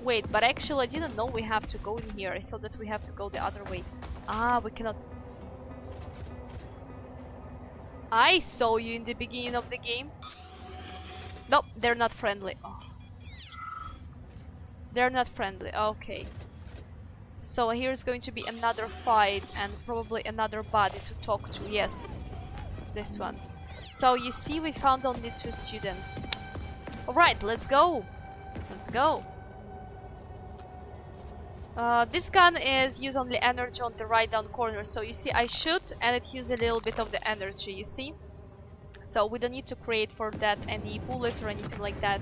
Wait, but actually I didn't know we have to go in here. I thought that we have to go the other way. Ah, we cannot. I saw you in the beginning of the game. Nope, they're not friendly. Oh. They're not friendly. Okay. So here's going to be another fight and probably another body to talk to. Yes, this one. So you see, we found only 2 students. Alright, let's go. Let's go. This gun is use only energy on the right down corner. So you see, I shoot and it uses a little bit of the energy, you see? So we don't need to create for that any bullets or anything like that.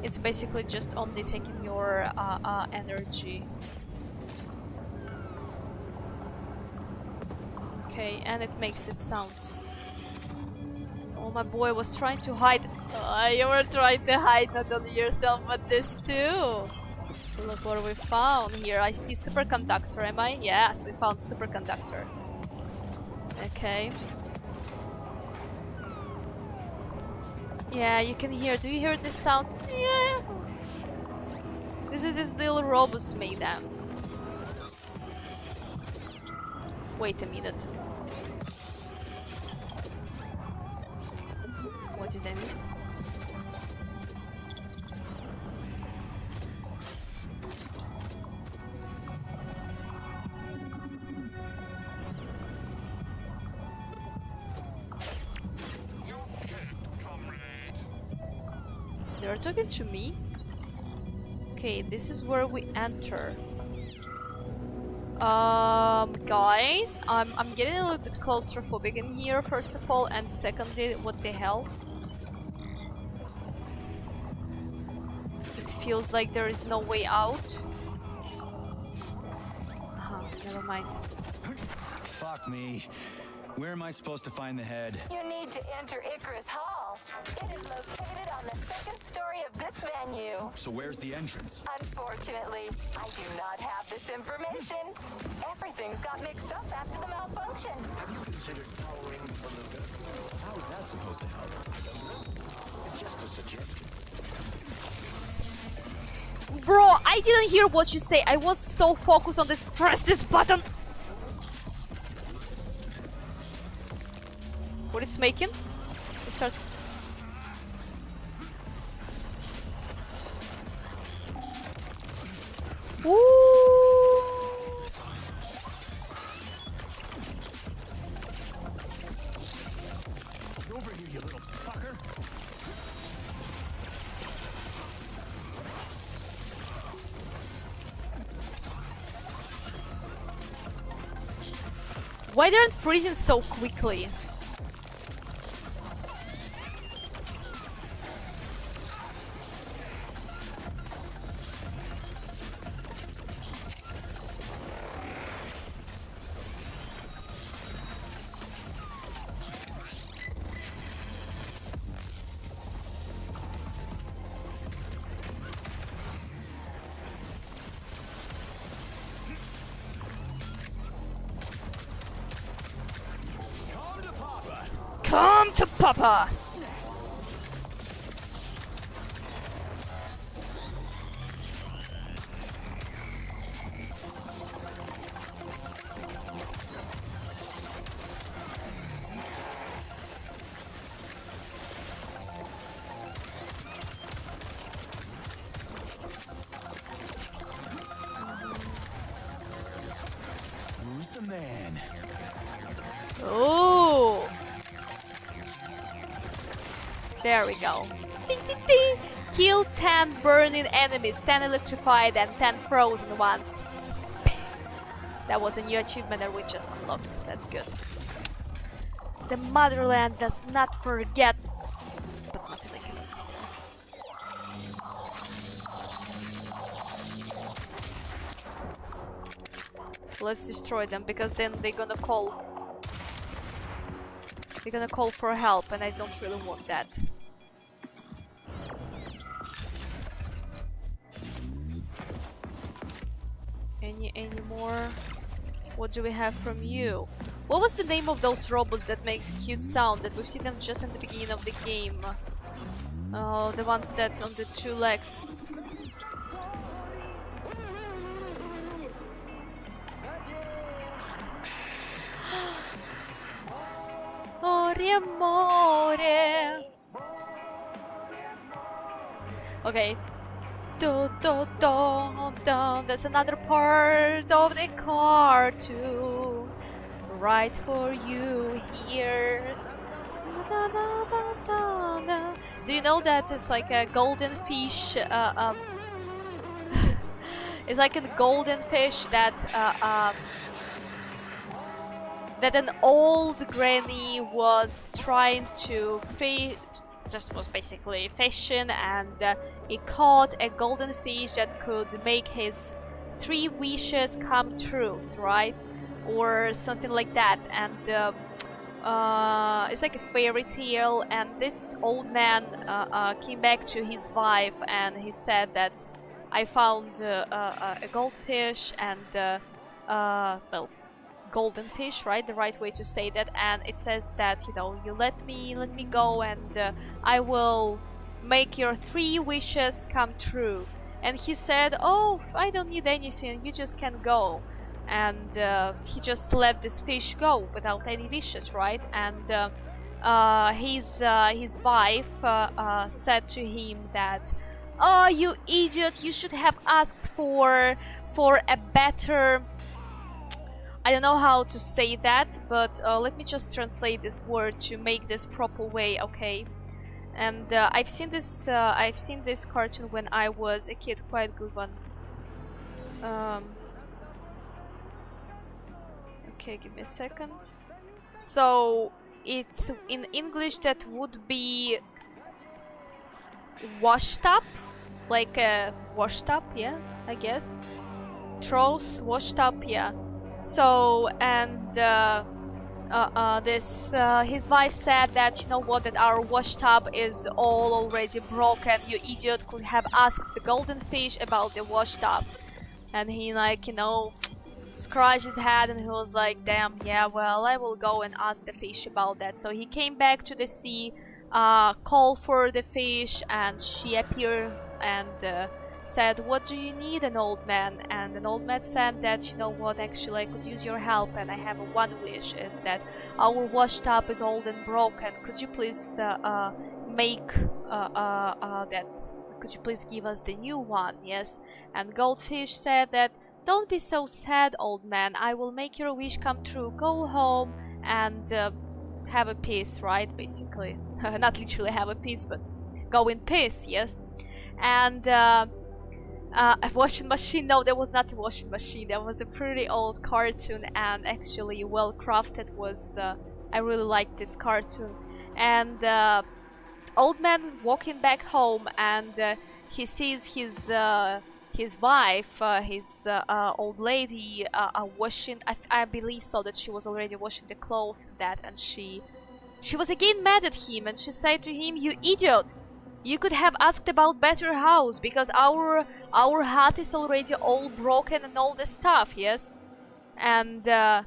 It's basically just only taking your energy. Okay, and it makes this sound. Oh, my boy was trying to hide. You were trying to hide not only yourself, but this too. Look what we found here. I see superconductor, am I? Yes, we found superconductor. Okay. Yeah, you can hear. Do you hear this sound? Yeah. This is this little robots made them. Wait a minute. What did I miss? They're talking to me? Okay, this is where we enter. Guys, I'm getting a little bit claustrophobic in here, first of all, and secondly, what the hell? It feels like there is no way out. Never mind. Fuck me. Where am I supposed to find the head? You need to enter Icarus Hall. It is located on the second story of this venue. So where's the entrance? Unfortunately, I do not have this information. Everything's got mixed up after the malfunction. Have you considered powering from the good? How is that supposed to help? I don't know. It's just a suggestion. Bro, I didn't hear what you say. I was so focused on this. Press this button. What is making? We start. Ooh. Over here, you little fucker. Why they aren't freezing so quickly? Come to Papa! Who's the man? Oh! There we go. Ding, ding, ding. Kill 10 burning enemies, 10 electrified and 10 frozen ones. That was a new achievement that we just unlocked. That's good. The motherland does not forget. But nothing like this. Let's destroy them because then they're gonna call. They're gonna call for help, and I don't really want that. Any more? What do we have from you? What was the name of those robots that makes a cute sound that we've seen them just in the beginning of the game? Oh, the ones that on the 2 legs. Amore. Okay. Do, do, do, do. There's another part of the car too. Right for you here. Do you know that it's like a golden fish? It's like a golden fish that that an old granny was trying to just was basically fishing, and he caught a golden fish that could make his 3 wishes come true, right? Or something like that. And it's like a fairy tale, and this old man came back to his wife and he said that I found a goldfish, and well, golden fish, right? The right way to say that. And it says that, you know, you let me go, and I will make your 3 wishes come true. And he said, oh, I don't need anything, you just can go. And he just let this fish go without any wishes, right? And his wife said to him that, oh, you idiot, you should have asked for a better... I don't know how to say that, but let me just translate this word to make this proper way, okay? And I've seen this cartoon when I was a kid, quite good one. Okay, give me a second. So it's in English that would be washed up, like washed up, yeah, I guess. Troth, washed up, yeah. So, and his wife said that, you know what, that our washtub is all already broken. You idiot, could have asked the golden fish about the washtub. And he, like, you know, scratched his head and he was like, damn, yeah, well, I will go and ask the fish about that. So he came back to the sea, called for the fish, and she appeared and said, what do you need, an old man? And an old man said that, you know what, actually I could use your help, and I have one wish, is that our washtub is old and broken. Could you please make that, could you please give us the new one? Yes. And Goldfish said that, don't be so sad, old man, I will make your wish come true. Go home and have a peace, right, basically. Not literally have a peace, but go in peace, yes. And a washing machine, no, there was not a washing machine, there was a pretty old cartoon, and actually well crafted. Was I really liked this cartoon. And old man walking back home, and he sees his wife, his old lady, washing, I believe so, that she was already washing the clothes, that, and she was again mad at him, and she said to him, you idiot, you could have asked about better house, because our hut is already all broken and all this stuff, yes? And yeah,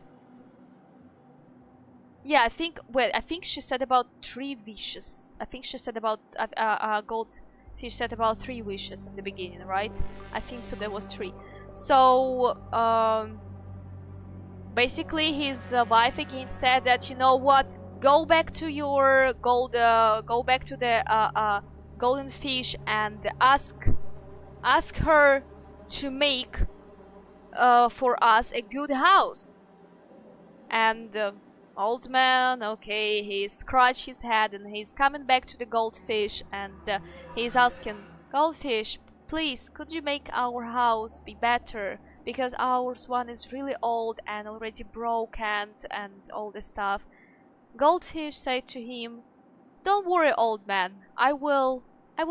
I think she said about 3 wishes. I think she said about Goldfish said about 3 wishes in the beginning, right? I think so, there was 3. So basically his wife again said that, you know what, go back to your go back to the golden fish and ask her to make for us a good house. And old man, okay, he scratched his head and he's coming back to the goldfish, and he's asking, Goldfish, please, could you make our house be better, because ours one is really old and already broken and all this stuff. Goldfish said to him, don't worry, old man, I will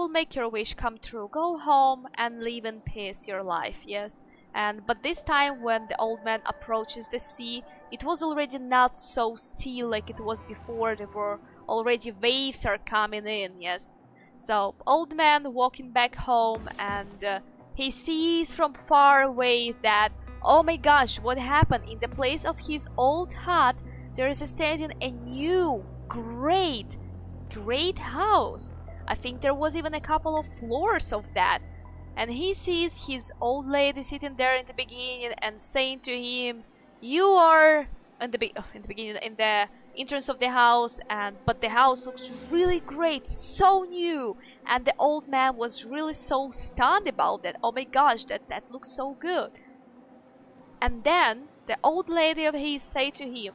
make your wish come true. Go home and live in peace your life, yes? And but this time when the old man approaches the sea, it was already not so still like it was before. There were already waves are coming in, yes? So old man walking back home, and he sees from far away that, oh my gosh, what happened? In the place of his old hut, there is standing a new, great house. I think there was even a couple of floors of that. And he sees his old lady sitting there in the beginning and saying to him, you are in the beginning, in the entrance of the house, but the house looks really great, so new. And the old man was really so stunned about that. Oh my gosh, that looks so good. And then the old lady of his say to him,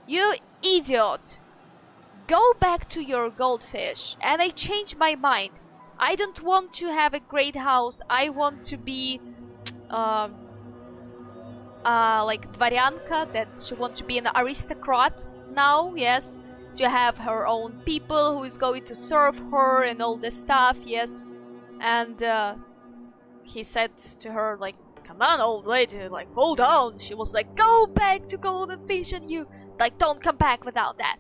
you idiot, go back to your goldfish. And I changed my mind. I don't want to have a great house. I want to be like dvaryanka, that she wants to be an aristocrat now, yes, to have her own people who is going to serve her and all this stuff, yes. And he said to her, like, come on, old lady, like, hold on. She was like, go back to golden fish, and you, like, don't come back without that.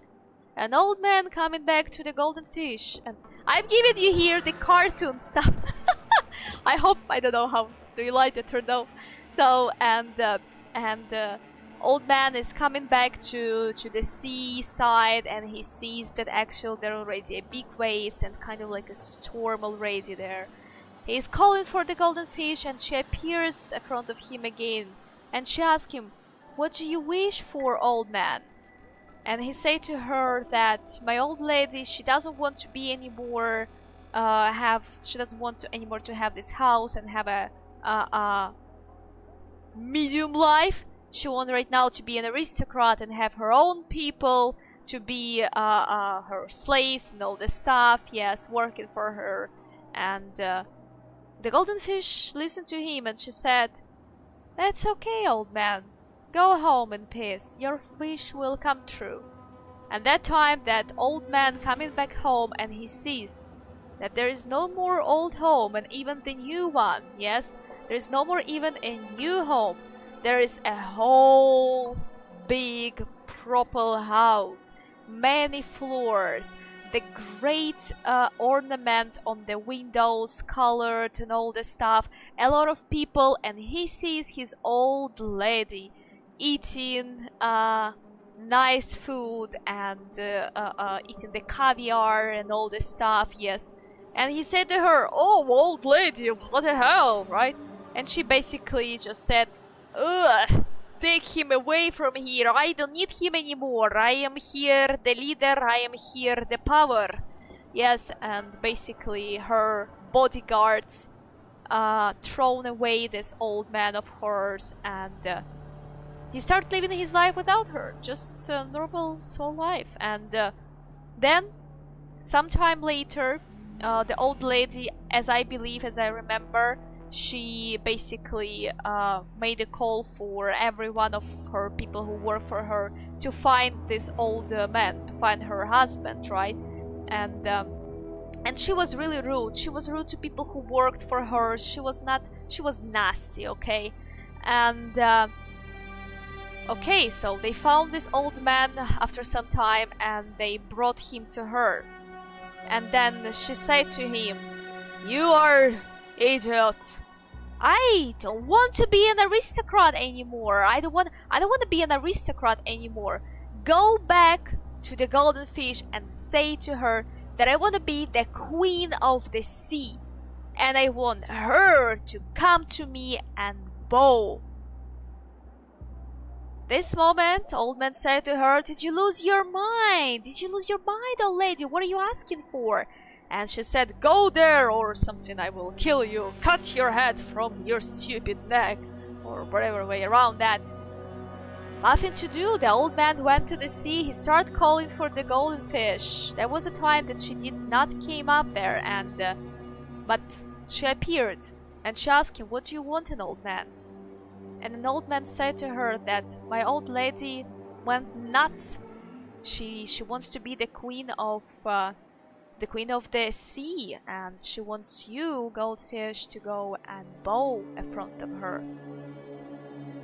An old man coming back to the golden fish, and I'm giving you here the cartoon stuff. I hope, I don't know how, do you like it or no? So, and old man is coming back to the seaside, and he sees that actually there are already big waves and kind of like a storm already there. He's calling for the golden fish, and she appears in front of him again, and she asks him, "What do you wish for, old man?" And he say to her that my old lady, she doesn't want to be anymore she doesn't want to anymore to have this house and have a medium life. She wants right now to be an aristocrat and have her own people, to be her slaves and all this stuff, yes, working for her. And the golden fish listened to him, and she said, "That's okay, old man. Go home in peace. Your wish will come true." And that time that old man coming back home, and he sees that there is no more old home and even the new one, yes, there is no more even a new home. There is a whole big proper house, many floors, the great ornament on the windows, colored and all the stuff, a lot of people, and he sees his old lady eating nice food and eating the caviar and all this stuff, yes. And he said to her, "Oh, old lady, what the hell," right? And she basically just said, "Ugh, take him away from here. I don't need him anymore. I am here the leader. I am here the power." Yes, and basically her bodyguards thrown away this old man of hers, and he started living his life without her, just a normal soul life. And then, sometime later, the old lady, as I believe, as I remember, she basically made a call for every one of her people who work for her to find this old man, to find her husband, right? And she was really rude. She was rude to people who worked for her. She was nasty, okay? And okay, so they found this old man after some time, and they brought him to her. And then she said to him, "You are idiot. I don't want to be an aristocrat anymore. I don't want to be an aristocrat anymore. Go back to the golden fish and say to her that I want to be the queen of the sea, and I want her to come to me and bow." This moment, old man said to her, "Did you lose your mind? Did you lose your mind, old lady? What are you asking for?" And she said, "Go there or something, I will kill you. Cut your head from your stupid neck," or whatever way around that. Nothing to do. The old man went to the sea. He started calling for the golden fish. There was a time that she did not came up there, and but she appeared, and she asked him, "What do you want, an old man?" And an old man said to her that my old lady went nuts. She wants to be the queen of the sea, and she wants you, goldfish, to go and bow in front of her.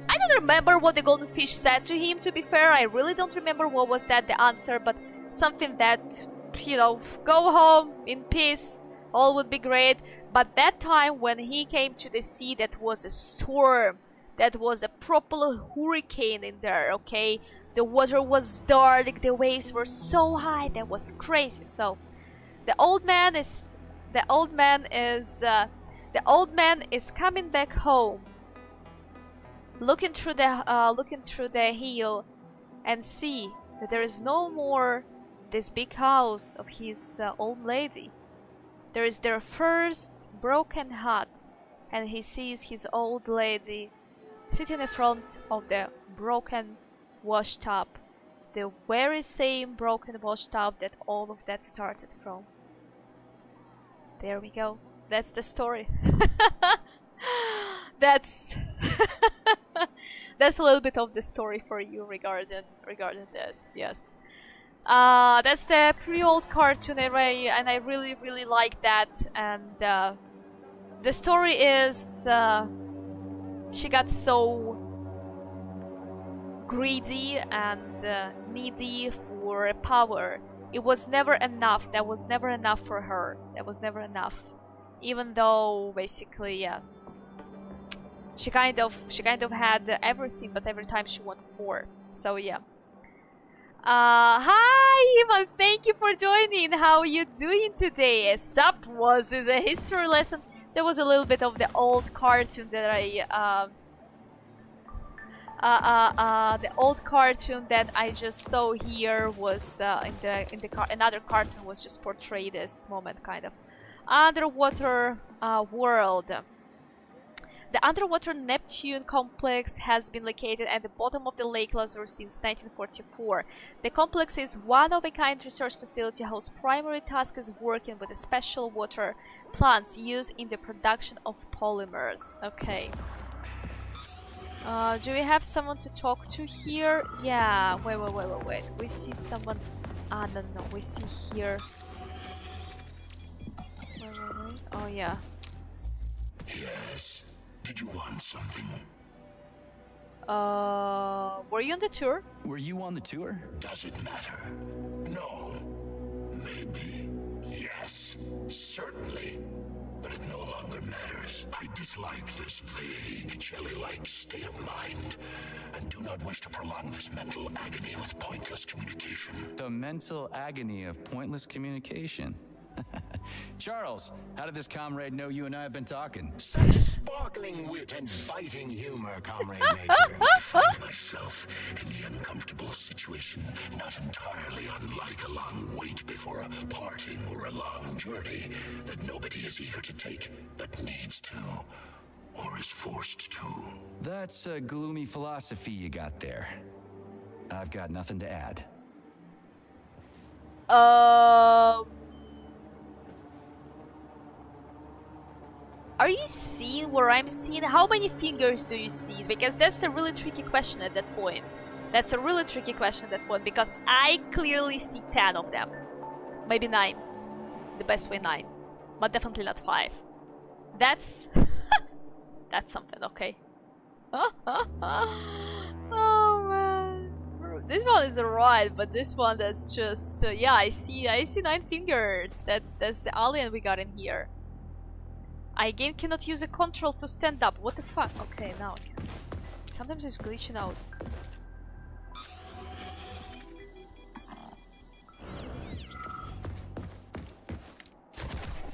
I don't remember what the golden fish said to him, to be fair. I really don't remember what was that the answer, but something that, you know, go home in peace, all would be great. But that time when he came to the sea, that was a storm. That was a proper hurricane in there, okay? The water was dark, the waves were so high, that was crazy. So the old man is coming back home, looking through the hill, and see that there is no more this big house of his old lady. There is their first broken hut, and he sees his old lady sitting in front of the broken washtub, the very same broken washtub that all of that started from. There we go. That's the story. That's that's a little bit of the story for you regarding this. Yes. That's the pre-old cartoon array, and I really like that. And the story is she got so greedy and needy for power. It was never enough. That was never enough for her. That was never enough. Even though, basically, yeah. She kind of had everything, but every time she wanted more. So yeah. Hi Ivan, thank you for joining. How are you doing today? Sup, was this a history lesson? There was a little bit of the old cartoon that the old cartoon that I just saw here was another cartoon was just portrayed this moment, kind of underwater world. The underwater Neptune complex has been located at the bottom of the Lake Lazur since 1944. The complex is one-of-a-kind research facility whose primary task is working with the special water plants used in the production of polymers. Okay. Do we have someone to talk to here? Yeah. Wait. We see someone. No. We see here. Wait. Oh, yeah. Yes. Did you want something? Were you on the tour? Were you on the tour? Does it matter? No. Maybe. Yes. Certainly. But it no longer matters. I dislike this vague, jelly-like state of mind, and do not wish to prolong this mental agony with pointless communication. The mental agony of pointless communication. Charles, how did this comrade know you and I have been talking? Such sparkling wit and biting humor, Comrade Major. I find myself in the uncomfortable situation, not entirely unlike a long wait before a parting or a long journey that nobody is eager to take, but needs to, or is forced to. That's a gloomy philosophy you got there. I've got nothing to add. Are you seeing where I'm seeing? How many fingers do you see? Because that's a really tricky question at that point. That's a really tricky question at that point, because I clearly see 10 of them. Maybe 9. The best way 9. But definitely not 5. That's... that's something, okay. Oh man. This one is alright, but this one that's just... yeah, I see 9 fingers. That's the alien we got in here. I again cannot use a control to stand up. What the fuck? Okay, now I can. Sometimes it's glitching out.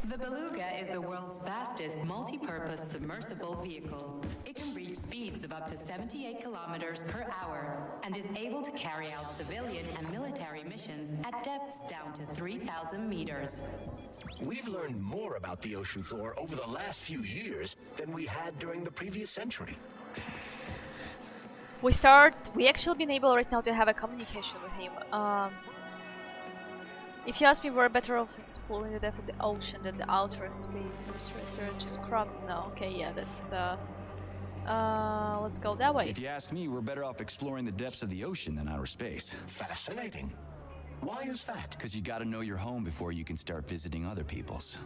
The Beluga is the world's fastest multi-purpose submersible vehicle. It can reach speeds of up to 78 kilometers per hour and is able to carry out civilian and military missions at depths down to 3,000 meters. We've learned more about the ocean floor over the last few years than we had during the previous century. We actually been able right now to have a communication with him. If you ask me, we're better off exploring the depth of the ocean than the outer space. They're just crap. No, okay, yeah, that's let's go that way. If you ask me, we're better off exploring the depths of the ocean than outer space. Fascinating. Why is that? Because you gotta know your home before you can start visiting other people's.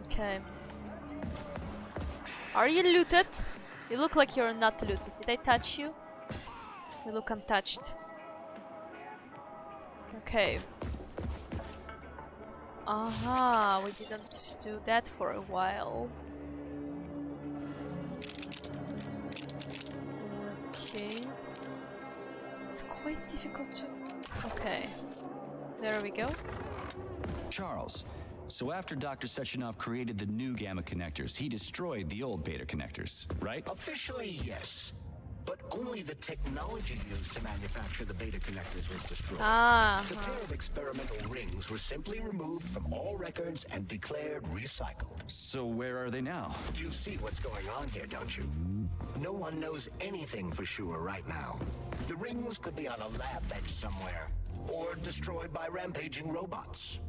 Okay. Are you looted? You look like you're not looted. Did I touch you? You look untouched. Okay. Aha, we didn't do that for a while. Okay. It's quite difficult to... Okay. There we go. Charles, so after Dr. Sechenov created the new gamma connectors, he destroyed the old beta connectors, right? Officially, yes. But only the technology used to manufacture the beta connectors was destroyed. The pair of experimental rings were simply removed from all records and declared recycled. So where are they now? You see what's going on here, don't you? No one knows anything for sure right now. The rings could be on a lab bench somewhere, or destroyed by rampaging robots.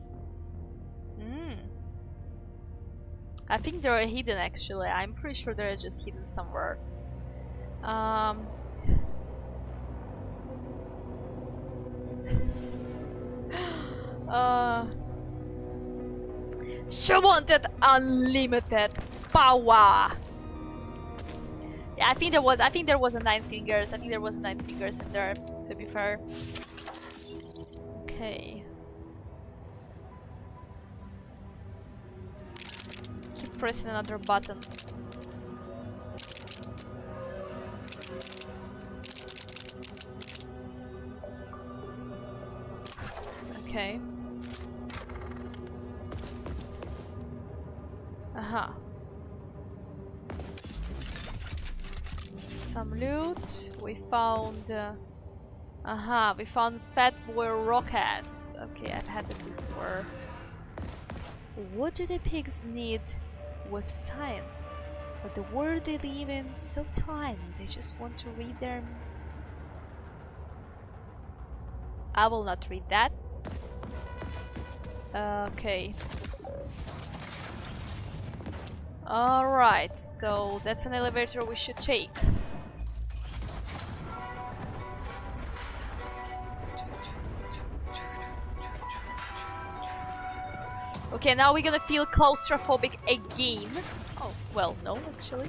I think they're hidden actually. I'm pretty sure they're just hidden somewhere. She wanted unlimited power. Yeah, I think there was a 9 fingers. I think there was 9 fingers in there, to be fair. Okay. Keep pressing another button. Okay. Aha. Some loot. We found... we found Fat Boy rockets. Okay, I've had them before. What do the pigs need with science? But the world they live in is so tiny, they just want to read their... I will not read that. Okay. Alright, so that's an elevator we should take. Okay, now we're gonna feel claustrophobic again. Oh, well, no, actually.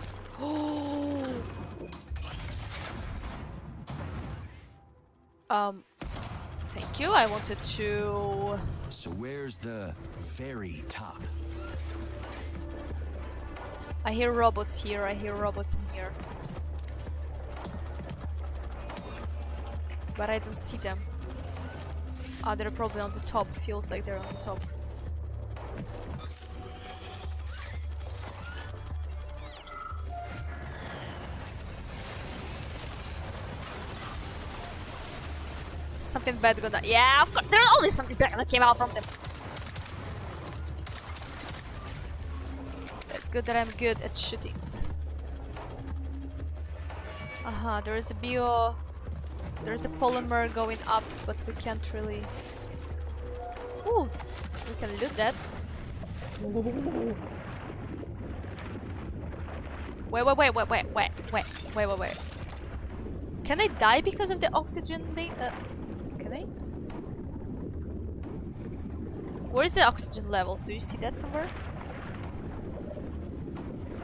Thank you, I wanted to... So where's the very top? I hear robots here, I hear robots in here. But I don't see them. Ah, they're probably on the top, feels like they're on the top. Something bad gonna... Yeah, of course, there's always something bad that came out from them. It's good that I'm good at shooting. Aha, there is a bio... There's a polymer going up, but we can't really... Ooh, we can loot that. Wait. Can I die because of the oxygen thing? Can I? Where is the oxygen levels? Do you see that somewhere?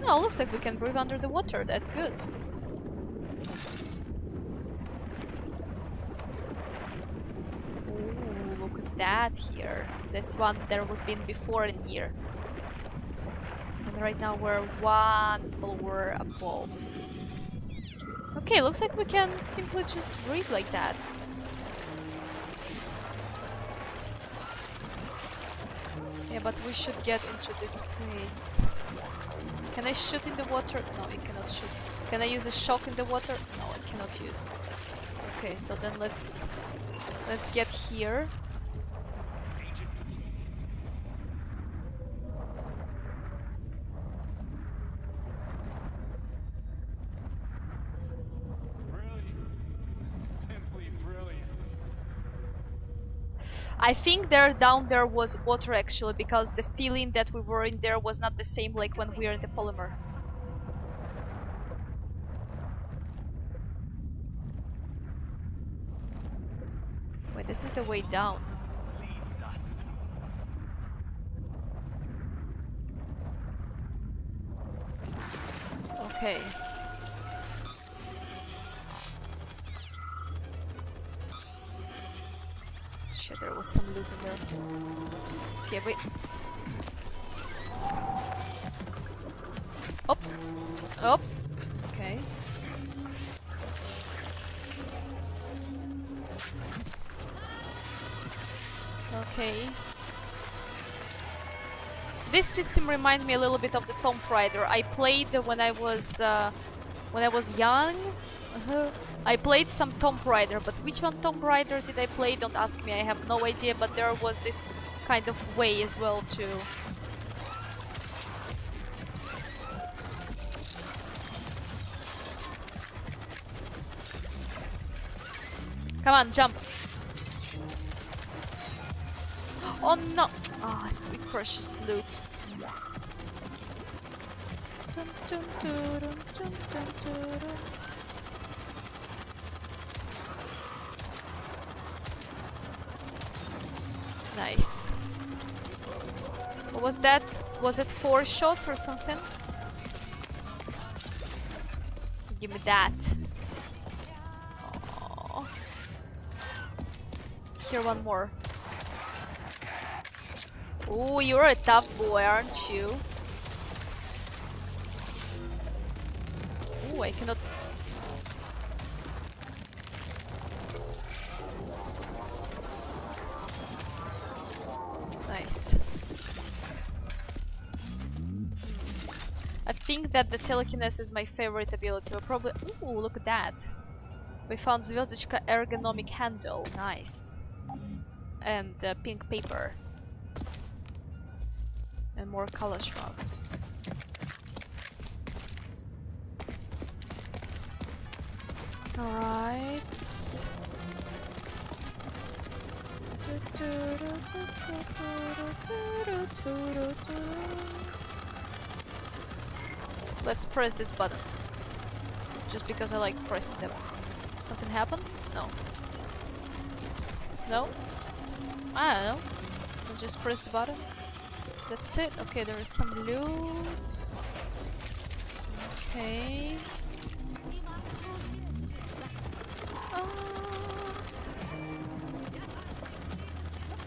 Oh, looks like we can breathe under the water. That's good. Ooh, look at that here. This one there would been before in here. And right now we're one floor above. Okay, looks like we can simply just breathe like that. Yeah, but we should get into this place. Can I shoot in the water? No, I cannot shoot. Can I use a shock in the water? No, I cannot use. Okay, so then let's get here. I think down there was water actually, because the feeling that we were in there was not the same like when we were in the polymer. Wait, this is the way down. Okay. Shit, there was some loot in there. Okay, wait. Up. Up. Okay. Okay. This system reminds me a little bit of the Tomb Raider. I played when I was young. I played some Tomb Raider, but which one Tomb Raider did I play? Don't ask me, I have no idea, but there was this kind of way as well too. Come on, jump! Oh no! Ah, sweet precious loot. Dun, dun, dun, dun, dun, dun, dun. Nice. What was that? Was it 4 shots or something? Give me that. Aww. Here, one more. Ooh, you're a tough boy, aren't you? Ooh, I cannot... I think that the telekinesis is my favorite ability. We'll probably... Ooh, look at that. We found звездочка ergonomic handle. Nice. And pink paper. And more color shrouds. Alright. Let's press this button. Just because I like pressing them. Something happens? No. No? I don't know. I'll just press the button. That's it. Okay, there is some loot. Okay.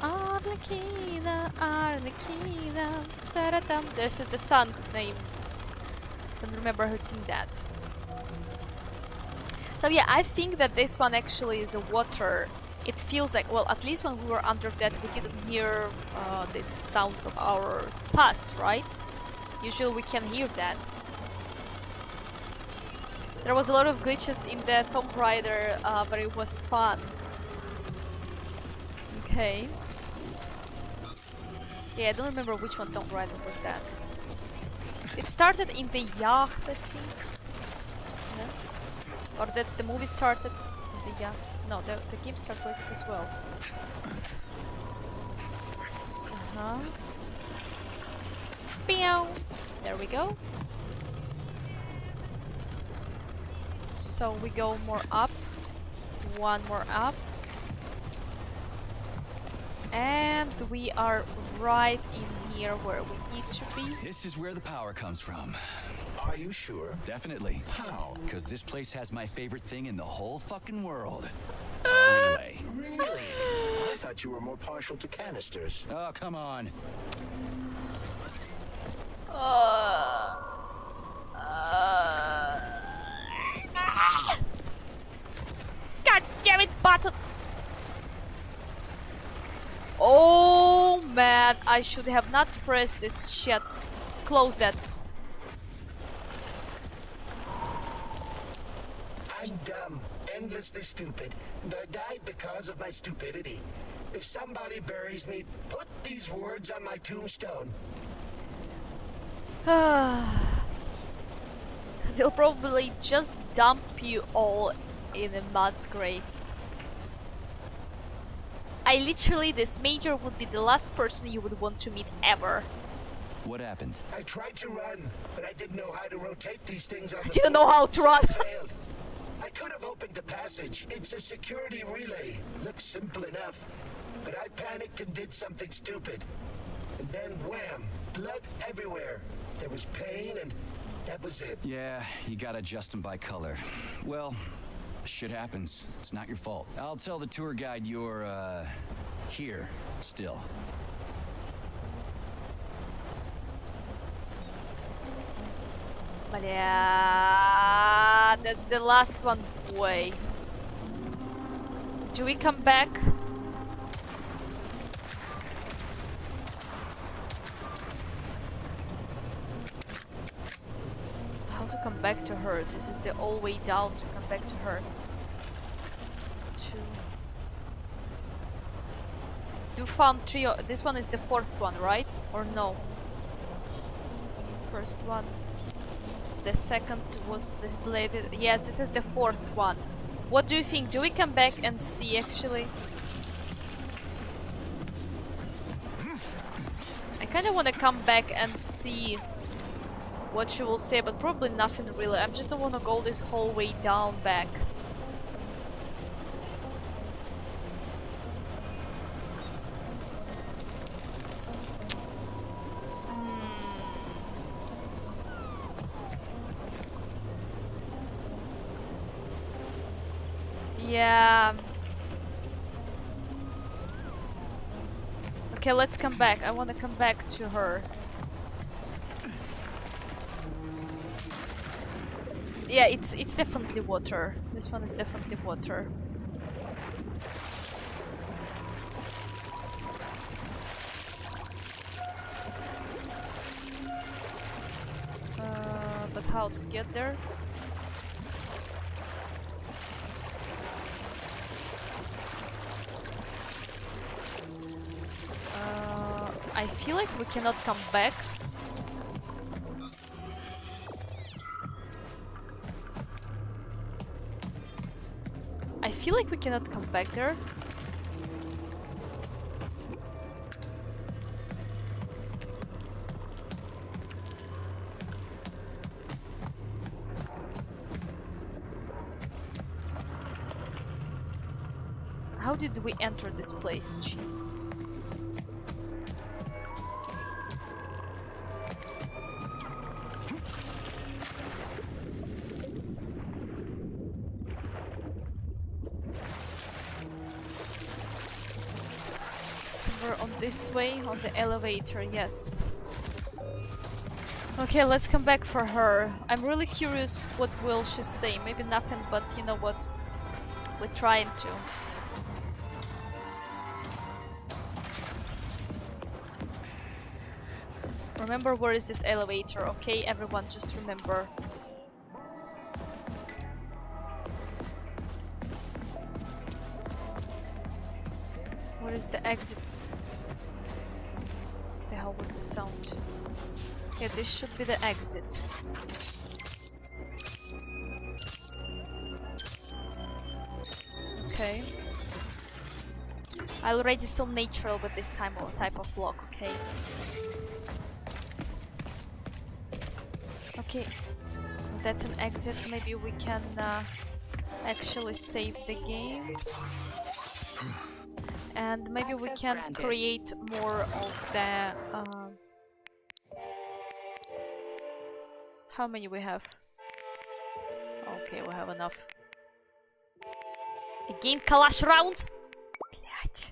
Arlequina, Arlequina. Da-da-dum. There's the son name. Don't remember who sing that. So yeah, I think that this one actually is a water. It feels like, well, at least when we were under that, we didn't hear the sounds of our past, right? Usually we can hear that. There was a lot of glitches in the Tomb Raider, but it was fun. Okay. Yeah, I don't remember which one Tomb Raider was that. It started in the yacht, I think. No? Or that's the movie started in the yacht. No, the game started with it as well. Pew! There we go. So we go more up. One more up. And we are right in here where we need to be. This is where the power comes from. Are you sure? Definitely. How? Because this place has my favorite thing in the whole fucking world. A relay. Really? I thought you were more partial to canisters. Oh, come on. God damn it, button! Oh man, I should have not pressed this shit. Close that. I'm dumb, endlessly stupid, and I died because of my stupidity. If somebody buries me, put these words on my tombstone. They'll probably just dump you all in a mass grave. This major would be the last person you would want to meet ever. What happened? I tried to run, but I didn't know how to rotate these things on the Didn't know how to run. I failed. I could have opened the passage. It's a security relay. Looks simple enough. But I panicked and did something stupid. And then wham! Blood everywhere. There was pain and that was it. Yeah, you gotta adjust them by color. Well, shit happens. It's not your fault. I'll tell the tour guide you're, here, still. Yeah, that's the last one, boy. Do we come back? How to come back to her? This is the all way down to come back to her. You found three. This one is the fourth one, right? Or no? First one. The second was this lady. Yes, this is the fourth one. What do you think? Do we come back and see actually? I kind of want to come back and see what she will say, but probably nothing really. I just don't want to go this whole way down back. Yeah. Okay, let's come back. I want to come back to her. Yeah, it's definitely water. This one is definitely water. But how to get there? I feel like we cannot come back. I feel like we cannot come back there. How did we enter this place? Jesus. Somewhere on this way, on the elevator, yes. Okay, let's come back for her. I'm really curious what will she say. Maybe nothing, but you know what? We're trying to. Remember where is this elevator, okay? Everyone just remember. Where is the exit? What the hell was the sound? Okay, this should be the exit. Okay. I already saw natural with this type of lock, okay? Okay, that's an exit. Maybe we can actually save the game. And maybe we can create more of the... How many we have? Okay, we have enough. Again, Kalash rounds! Блять.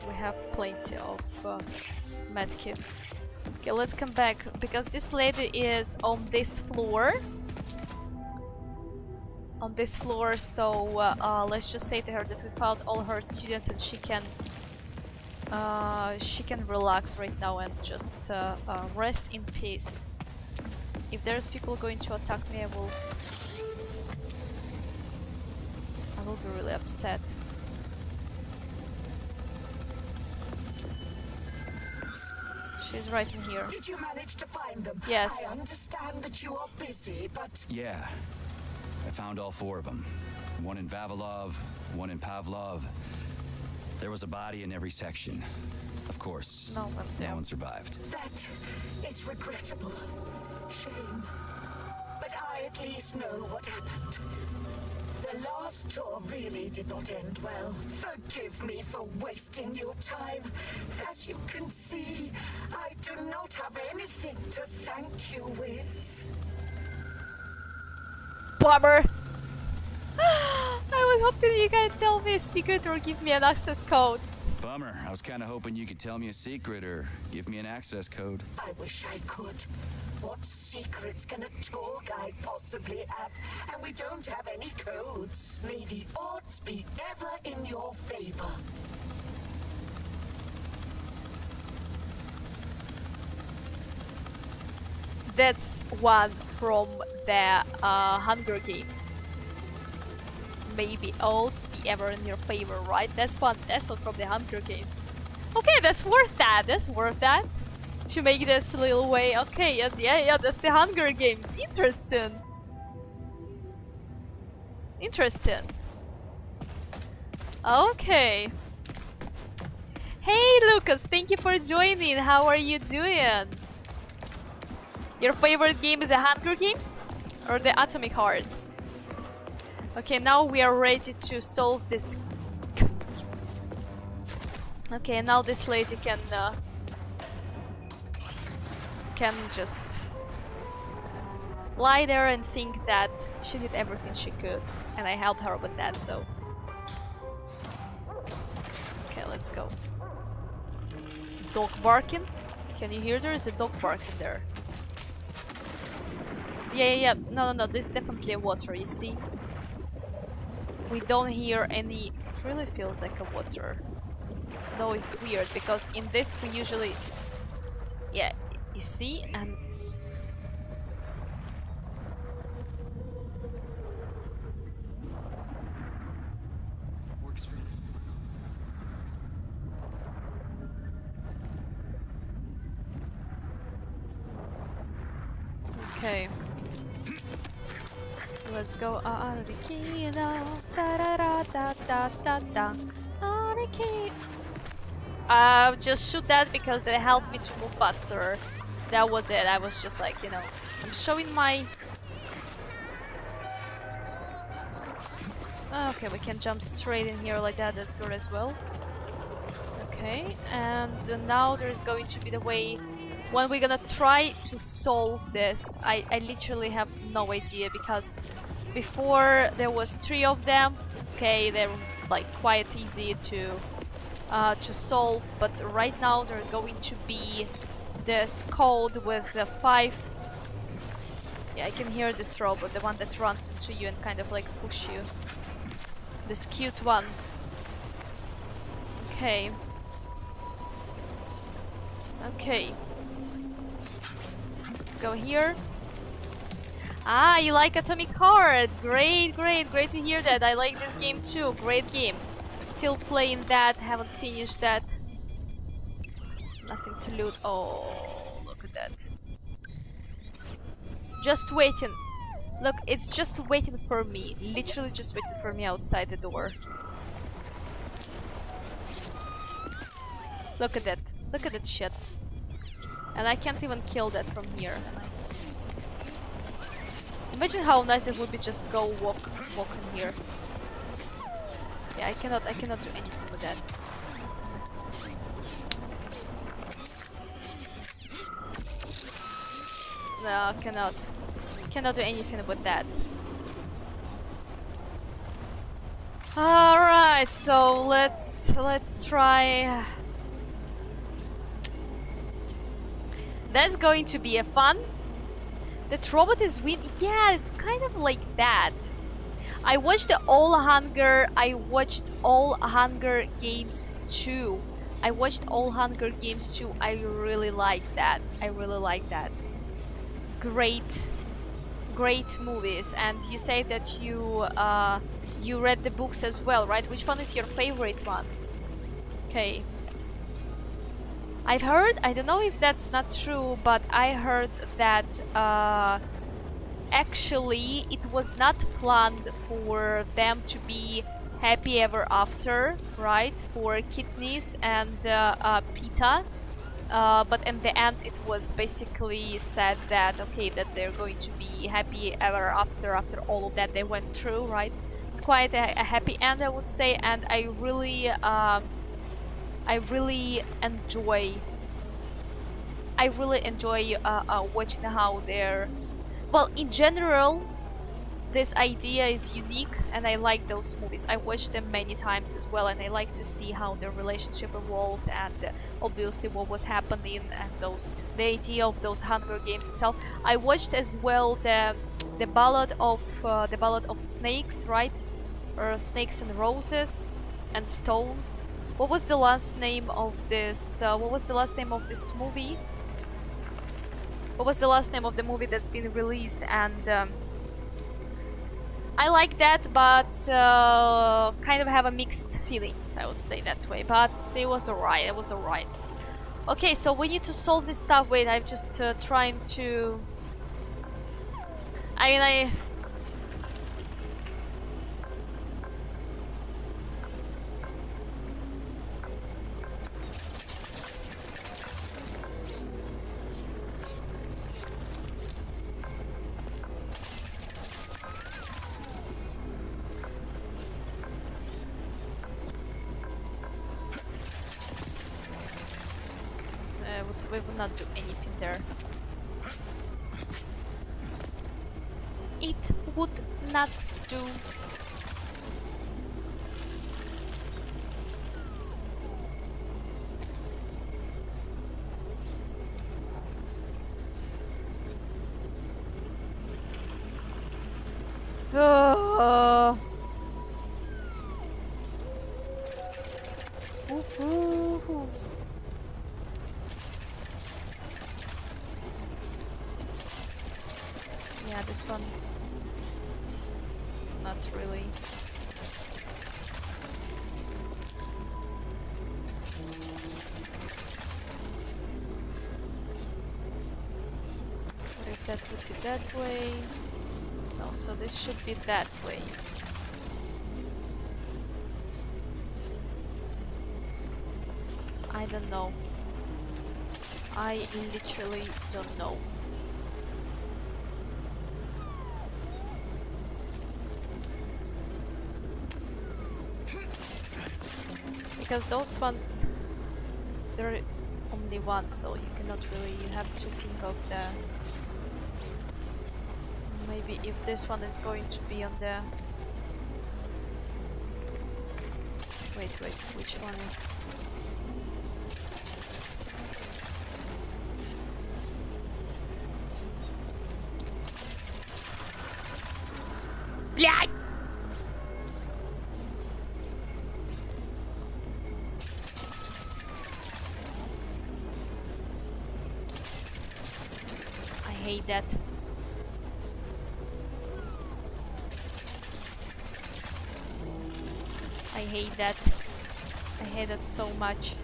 We have plenty of medkits. Okay, let's come back because this lady is on this floor. On this floor, so let's just say to her that we found all her students and she can relax right now and just rest in peace. If there's people going to attack me, I will be really upset. She's right in here. Did you manage to find them? Yes. I understand that you are busy, but... Yeah. I found all 4 of them. One in Vavilov, one in Pavlov. There was a body in every section. Of course, no one survived. That is regrettable. Shame. But I at least know what happened. The last tour really did not end well. Forgive me for wasting your time. As you can see, I do not have anything to thank you with. Bummer! I was hoping you guys tell me a secret or give me an access code. Bummer. I was kind of hoping you could tell me a secret or give me an access code. I wish I could. What secrets can a tour guide possibly have? And we don't have any codes. May the odds be ever in your favor. That's one from the Hunger Games. Maybe odds be ever in your favor, right? That's one from the Hunger Games. Okay, that's worth that. That's worth that. To make this little way. Okay, yeah, that's the Hunger Games. Interesting. Interesting. Okay. Hey Lucas, thank you for joining. How are you doing? Your favorite game is the Hunger Games? Or the Atomic Heart? Okay, now we are ready to solve this. Okay, now this lady can just lie there and think that she did everything she could, and I helped her with that, so. Okay, let's go. Dog barking? Can you hear there is a dog barking there? Yeah. No, this is definitely water, you see? We don't hear any... It really feels like a water. Though it's weird because in this we usually, yeah, you see, and okay. Let's go Arikino. Da da da da da da da. Ariki. Just shoot that because it helped me to move faster. That was it. I was just like, you know, I'm showing my. Okay, we can jump straight in here like that. That's good as well. Okay, and now there's going to be the way when we're gonna try to solve this. I literally have no idea because before there was 3 of them. Okay, they're like quite easy to solve, but right now there's going to be this code with the 5. Yeah, I can hear this robot, the one that runs into you and kind of like push you. This cute one. Okay. Okay. Let's go here. Ah, you like Atomic Heart! Great, great, great to hear that. I like this game too. Great game. Still playing that, haven't finished that. Nothing to loot. Oh, look at that. Just waiting. Look, it's just waiting for me. Literally just waiting for me outside the door. Look at that. Look at that shit. And I can't even kill that from here. Imagine how nice it would be just go walk in here. Yeah, I cannot do anything with that. No, cannot do anything with that. All right, so let's try. That's going to be a fun. That robot is winning. Yeah, it's kind of like that. I watched all Hunger Games 2. I watched all Hunger Games 2. I really like that. Great movies. And you say that you read the books as well, right? Which one is your favorite one? Okay. I've heard, I don't know if that's not true, but I heard that actually it was not planned for them to be happy ever after, right? For Katniss and Peeta. But in the end it was basically said that, okay, that they're going to be happy ever after all of that they went through, right? It's quite a happy end, I would say, and I really enjoy watching how they're... Well, in general, this idea is unique, and I like those movies. I watched them many times as well, and I like to see how their relationship evolved, and obviously what was happening, and the idea of those Hunger Games itself. I watched as well the Ballad of Snakes, right? Or Snakes and Roses and Stones. What was the last name of this? What was the last name of this movie? What was the last name of the movie that's been released? And I like that, but kind of have a mixed feelings, I would say that way. But it was alright. It was alright. Okay, so we need to solve this stuff. Wait, I'm just trying to. I we will not do anything there. It would not do. Ooh. Yeah, this one. Not really. What if that would be that way? No, so this should be that way. I don't know. I literally don't know. Because those ones, they're only one, so you cannot really, you have to think of the... Maybe if this one is going to be on the... Wait, which one is... Блядь! I hate that. I hate that. I hate it so much.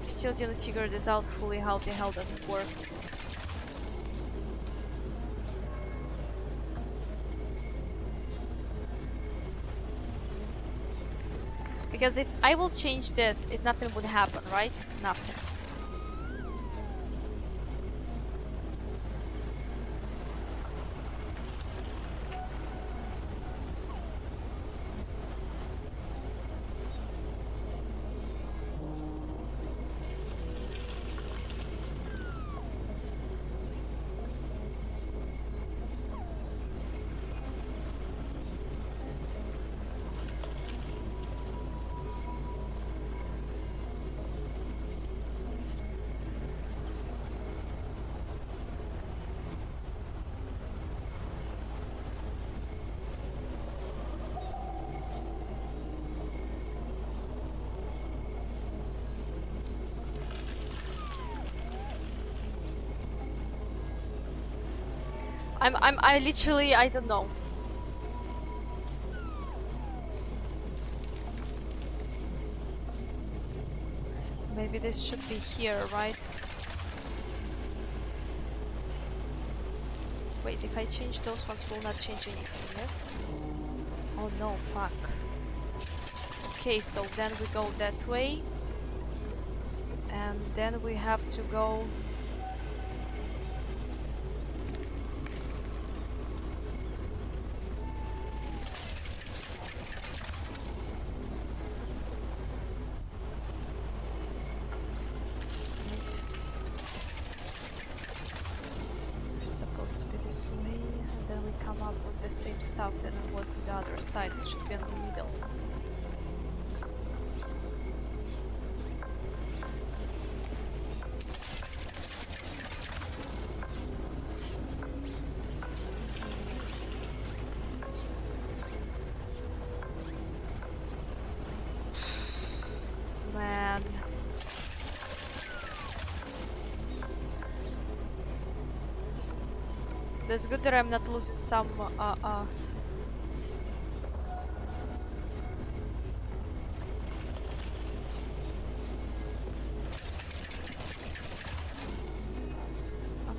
Still didn't figure this out fully. How the hell does it work? Because if I will change this, nothing would happen, right? Nothing. I literally, I don't know. Maybe this should be here, right? Wait, if I change those ones, will not change anything, yes? Oh no, fuck. Okay, so then we go that way. And then we have to go... stuff than it was on the other side. It should be in the middle. Man. That's good that I'm not losing some I'm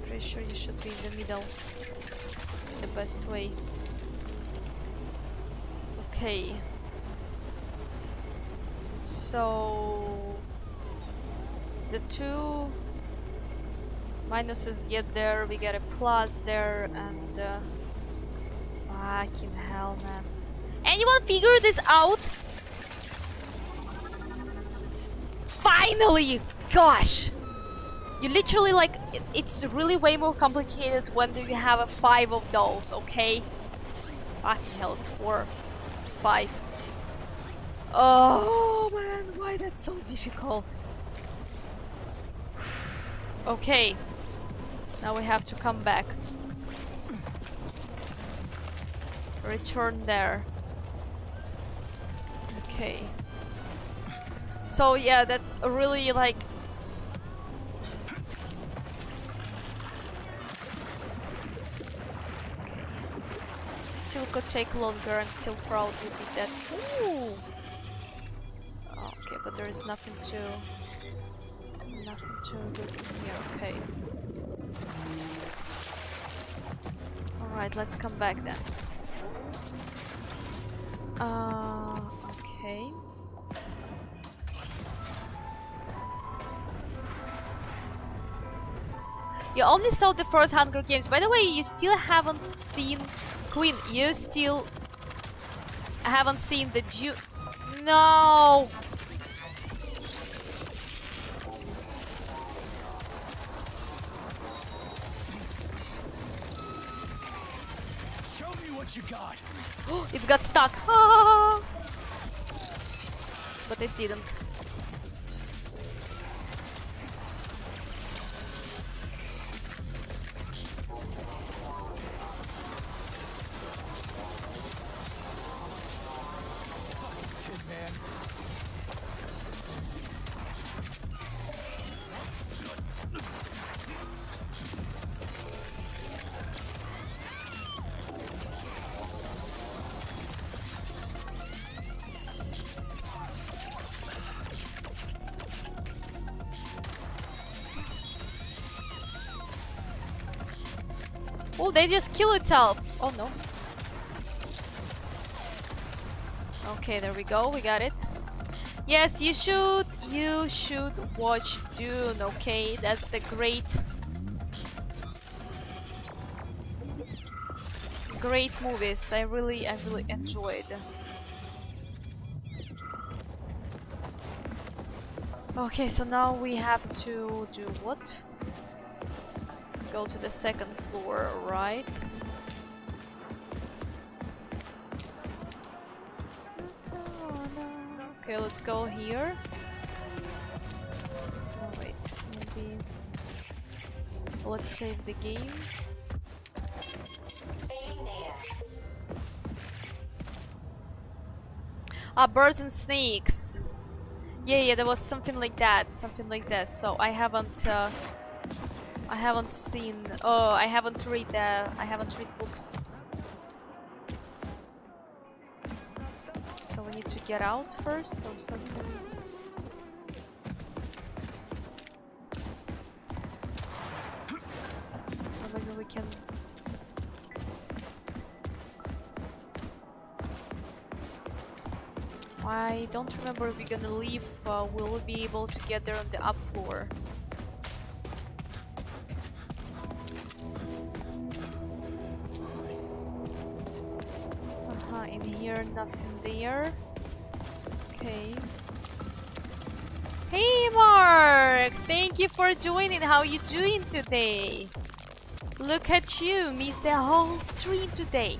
pretty sure you should be in the middle the best way. Okay. So the two minuses get there, we get a plus there, and fucking hell, man. Anyone figure this out? Finally! Gosh! You literally like it's really way more complicated when you have a 5 of those, okay? Fucking hell, it's 4, 5. Oh man, why that's so difficult? Okay. Now we have to come back. Return there. Okay. So yeah, that's really like... Okay. Still could take longer, I'm still proud we did that. Ooh. Okay, but there is nothing to good in here, okay. Alright, let's come back then. Okay. You only saw the first Hunger Games. By the way, you still haven't seen Queen. You still haven't seen the No! Show me what you got. It got stuck. Ah! But it didn't. Oh, they just kill itself. Oh no. Okay, there we go. We got it. Yes, you should watch Dune. Okay, that's the great movies. I really enjoyed. Okay, so now we have to do what? Go to the second floor, right? Okay, let's go here. Oh, wait, maybe let's save the game. Ah, birds and snakes. Yeah, there was something like that. So I haven't seen. Oh, I haven't read books. So we need to get out first or something. Or maybe we can. I don't remember if we're gonna leave. Will we be able to get there on the up floor? In here, nothing there. Okay. Hey Mark! Thank you for joining. How you doing today? Look at you, missed the whole stream today.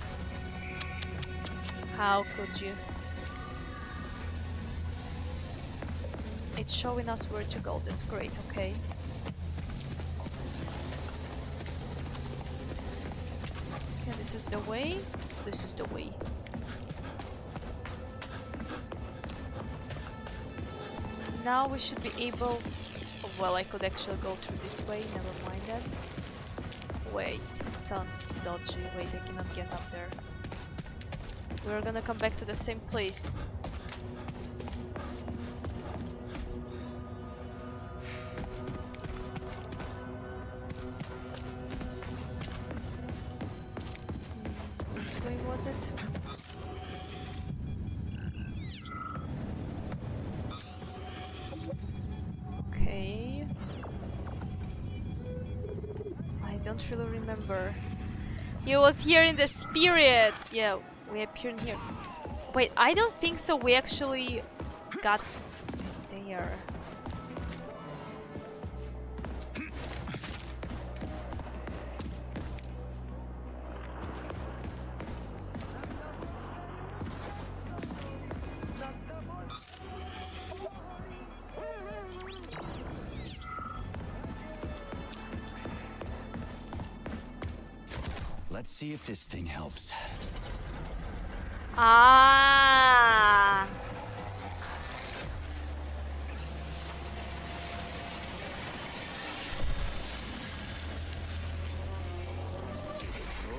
How could you? It's showing us where to go. That's great. Okay. Okay, this is the way. This is the way. Now we should be able... Oh, well, I could actually go through this way. Never mind that. Wait, it sounds dodgy. Wait, I cannot get up there. We're gonna come back to the same place. This way was it? Okay. I don't really remember. He was here in the spirit! Yeah, we appeared here. Wait, I don't think so. We actually got there. Let's see if this thing helps. Ah.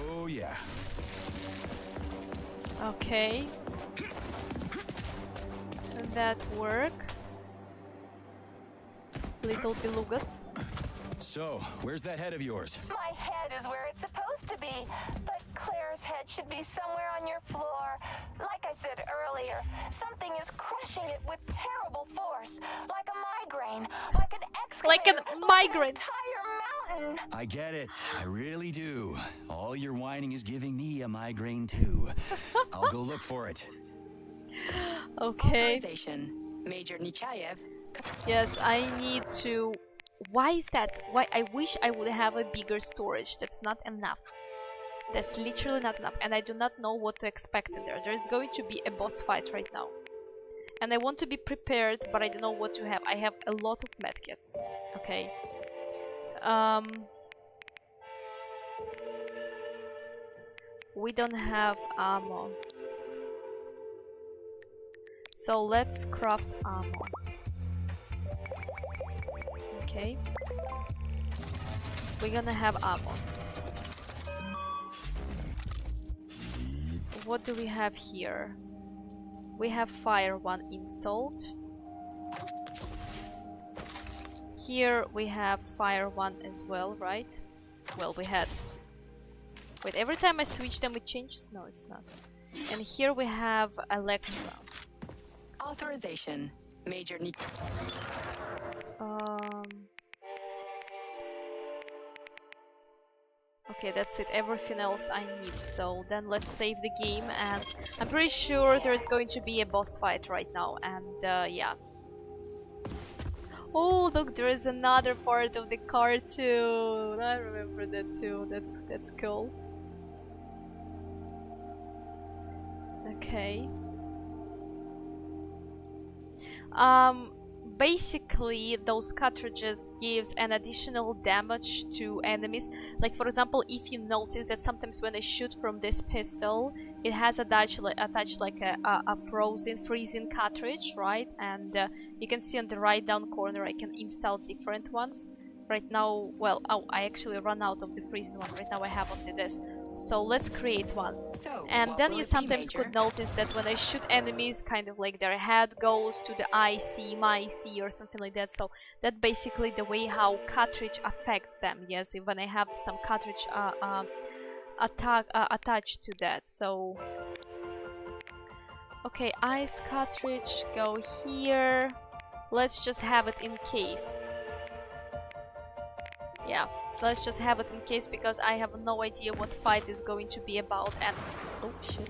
Oh, yeah. Okay. Can that work? Little belugas. So, where's that head of yours? My head is where it's supposed to be, but Claire's head should be somewhere on your floor. Like I said earlier, something is crushing it with terrible force, like a migraine, like an excavator, Like a migraine. an entire mountain. I get it. I really do. All your whining is giving me a migraine too. I'll go look for it. Okay. Authorization. Major Nechayev. Yes, I need to... Why is that? Why? I wish I would have a bigger storage. That's not enough. That's literally not enough. And I do not know what to expect in there. There is going to be a boss fight right now. And I want to be prepared, but I don't know what to have. I have a lot of medkits. Okay. We don't have ammo. So let's craft ammo. Okay. We're gonna have ammo. What do we have here? We have Fire 1 installed. Here we have Fire 1 as well, right? Well, we had... Wait, every time I switch them it changes? No, it's not. And here we have Electra. Authorization. Major Okay, that's it. Everything else I need. So then let's save the game, and I'm pretty sure there's going to be a boss fight right now, and yeah. Oh, look, there is another part of the cartoon. I remember that too. That's cool. Okay. Basically those cartridges gives an additional damage to enemies. Like for example, if you notice that sometimes when I shoot from this pistol, it has attached like a freezing cartridge, right? And you can see on the right down corner I can install different ones. Right now, well, oh, I actually run out of the freezing one. Right now I have only this. So let's create one. And then you sometimes could notice that when I shoot enemies, kind of like their head goes to the IC, my IC or something like that. So that's basically the way how cartridge affects them. Yes, when I have some cartridge attached to that. So okay, ice cartridge, go here. Let's just have it in case. Yeah. Let's just have it in case, because I have no idea what fight is going to be about, and oh shit.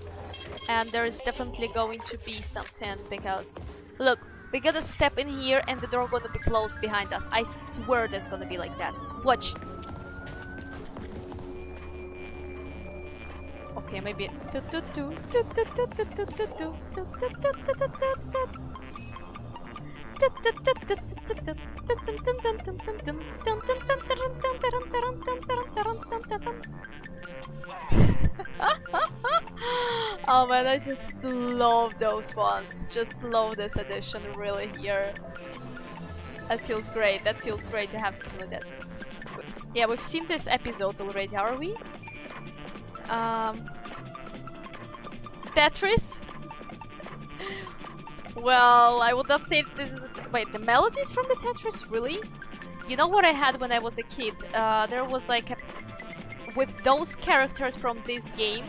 And there is definitely going to be something, because look, we gotta step in here and the door gonna be closed behind us. I swear there's gonna be like that. Watch. Okay, maybe oh man, I just love those ones. Just love this edition really here. That feels great. That feels great to have something like that. Yeah, we've seen this episode already, are we? Tetris? Well, I would not say this is wait, the melodies from the Tetris? Really? You know what I had when I was a kid? There was like with those characters from this game,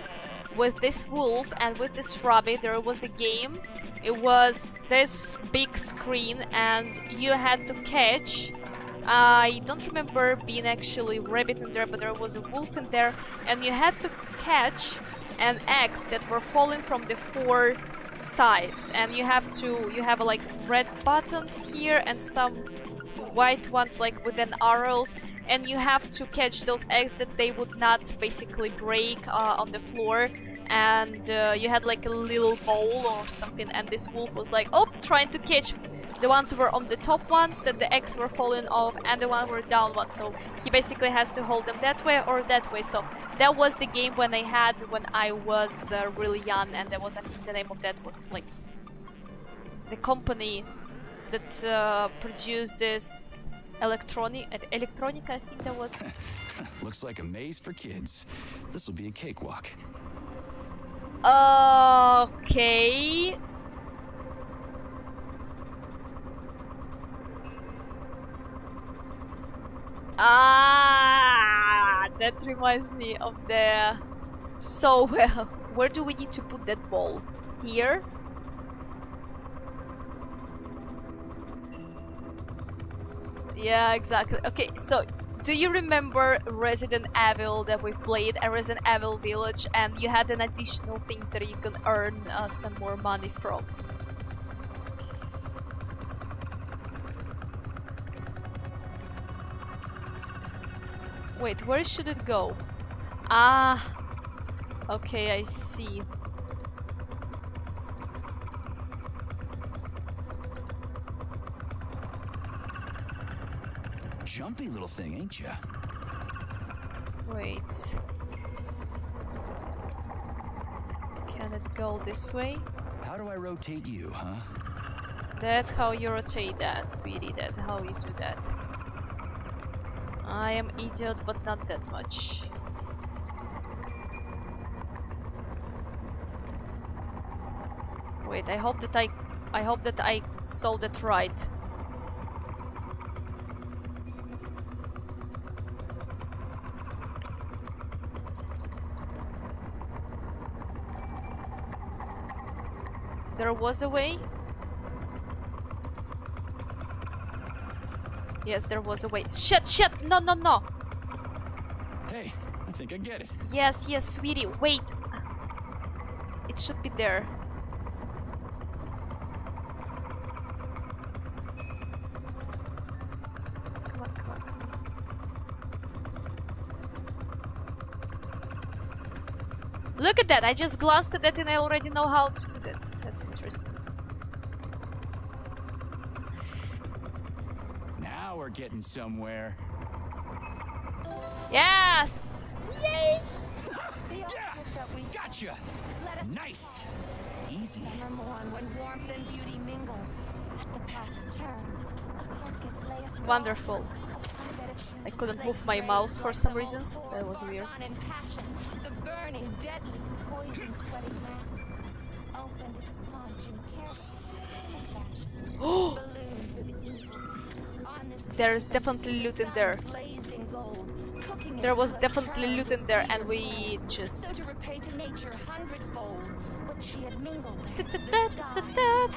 with this wolf and with this rabbit, there was a game. It was this big screen and you had to catch. I don't remember being actually rabbit in there, but there was a wolf in there, and you had to catch an eggs that were falling from the 4 sides, and you have like red buttons here and some white ones like with an arrows, and you have to catch those eggs that they would not basically break on the floor. And you had like a little bowl or something, and this wolf was like, oh, trying to catch the ones were on the top ones, then the eggs were falling off, and the one were down ones. So he basically has to hold them that way or that way. So that was the game when I had when I was really young, and that was, I think the name of that was like the company that produces electronic, I think that was. Looks like a maze for kids. This will be a cakewalk. Okay. Ah, that reminds me of the... So, well, where do we need to put that ball? Here? Yeah, exactly. Okay, so do you remember Resident Evil that we've played, a Resident Evil Village, and you had an additional things that you can earn some more money from? Wait, where should it go? Ah, okay, I see. Jumpy little thing, ain't ya? Wait. Can it go this way? How do I rotate you, huh? That's how you rotate that, sweetie. That's how you do that. I am idiot, but not that much. Wait, I hope that I solved it right. There was a way? Yes, there was a way. Shit, shit! No, no, no! Hey, I think I get it. Yes, yes, sweetie, wait! It should be there. Come on, come on, come on. Look at that! I just glanced at that and I already know how to do that. That's interesting. Now we're getting somewhere. Yes! Yay! Gotcha! Nice! Easy. Remember when warmth and beauty mingle. At the past turn, a carcass lay a sprawl. Wonderful. I couldn't move my mouse for some reasons. That was weird. In passion, the burning, deadly, poison sweating mass opened its paunch and carefully ballooned with ease. On this There is definitely loot in there. blazed in gold, cooking There it was till it definitely turned loot in there, and we So just... to repay to nature hundredfold what she had mingled there, the sky,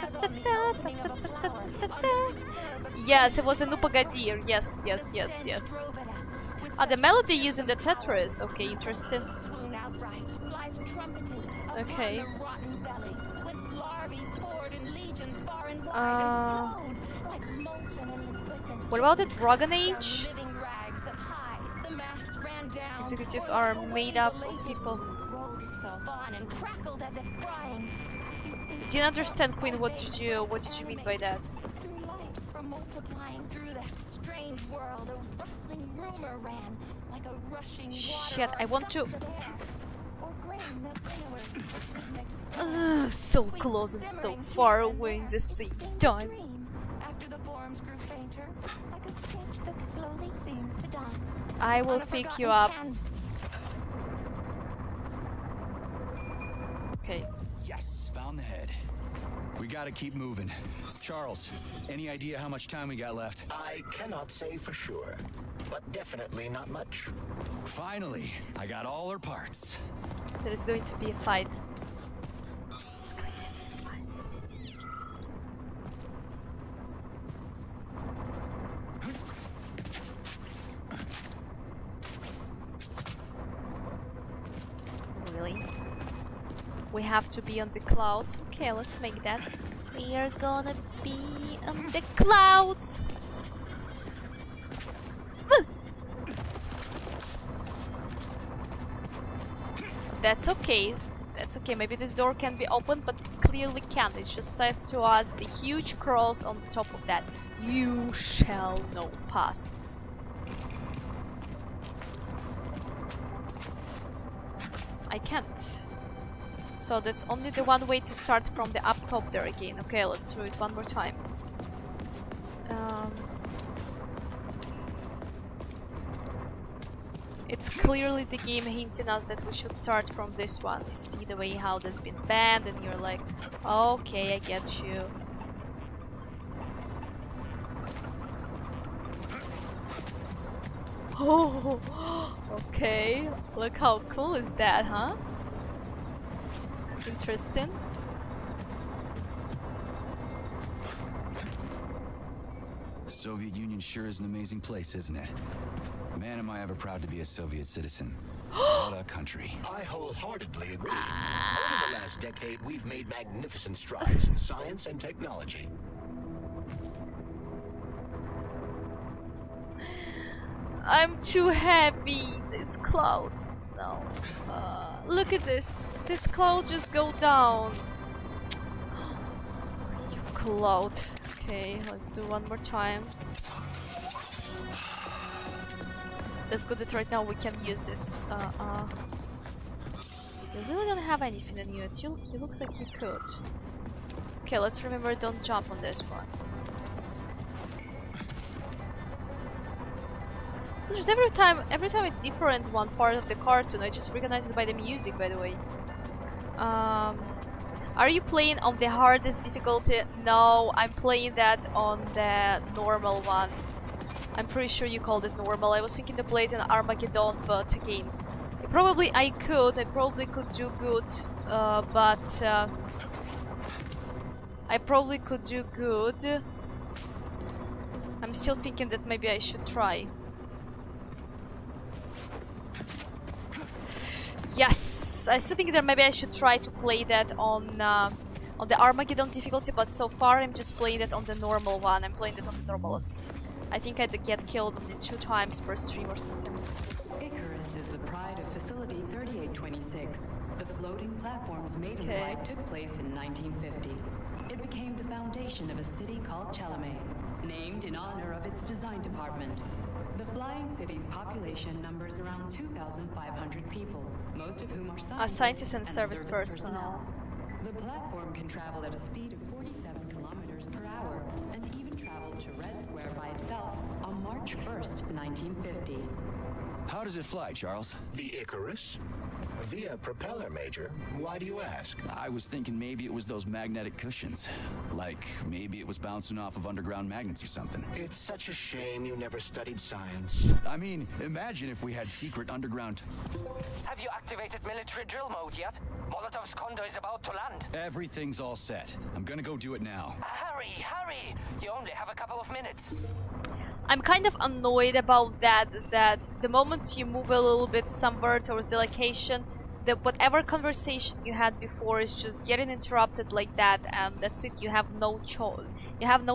as on the opening of a flower, on the superb Yes, it was a Ну Погоди. Yes, yes, yes, yes. Ah, the melody using the Tetris. Okay, interesting. Swoon outright, lies trumpeted Okay. upon the rotten belly, whence larvae poured in legions far and wide and flowed like molten and liquescent. What about the Dragon Down Age? living rags up high, the mass ran down. Executive or are like a made wave up of elated, people. rolled itself on and crackled as if crying. Didn't understand, Queen. What did you mean by that? Through life, from multiplying through that strange world, a rustling rumor ran like a rushing water. Shit, or I a want to... gust of air, or grain that winnowed. So close and so far away at the same time. After the forms grew fainter, like a sketch that slowly seems to die. I will On a pick you forgotten up. canvas. Okay. Yes, found the head. We gotta keep moving. Charles, any idea how much time we got left? I cannot say for sure, but definitely not much. Finally, I got all her parts. There is going to be a fight. It's going to be a fight. Really? We have to be on the clouds. Okay, let's make that. We are gonna be on the clouds. That's okay. That's okay. Maybe this door can be opened, but clearly can't. It just says to us the huge cross on the top of that. You shall not pass. I can't. So that's only the one way to start from the up top there again. Okay, let's do it one more time. It's clearly the game hinting us that we should start from this one. You see the way how that's been banned and you're like, okay, I get you. Oh, okay. Look how cool is that, huh? Interesting. The Soviet Union sure is an amazing place, isn't it? Man, am I ever proud to be a Soviet citizen. What a country. I wholeheartedly agree. Over the last decade, we've made magnificent strides in science and technology. I'm too heavy. This cloud. No. Look at this. This cloud just go down. You cloud. Okay, let's do one more time. That's good that right now we can use this. You really don't have anything on you. It looks like you could. Okay, let's remember, don't jump on this one. There's every time a different one part of the cartoon. I just recognize it by the music, by the way. Are you playing on the hardest difficulty? No, I'm playing that on the normal one. I'm pretty sure you called it normal. I was thinking to play it in Armageddon, but again, I probably could do good, but I probably could do good. I'm still thinking that maybe I should try. Yes, I still think that maybe I should try to play that on the Armageddon difficulty, but so far I'm just playing it on the normal one. I'm playing it on the normal one. I think I'd get killed only 2 times per stream or something. Icarus is the pride of Facility 3826. The floating platform's maiden flight took place in 1950. It became the foundation of a city called Chelomey, named in honor of its design department. The flying city's population numbers around 2,500 people, most of whom are scientists and service personnel. The platform can travel at a speed of 47 kilometers per hour and even traveled to Red Square by itself on March 1st, 1950. How does it fly, Charles? The Icarus? Via propeller, Major. Why do you ask? I was thinking maybe it was those magnetic cushions. Like, maybe it was bouncing off of underground magnets or something. It's such a shame you never studied science. I mean, imagine if we had secret underground... Have you activated military drill mode yet? Molotov's condo is about to land. Everything's all set. I'm gonna go do it now. Hurry, hurry! You only have a couple of minutes. I'm kind of annoyed about that the moment you move a little bit somewhere towards the location, that whatever conversation you had before is just getting interrupted like that, and that's it. You have no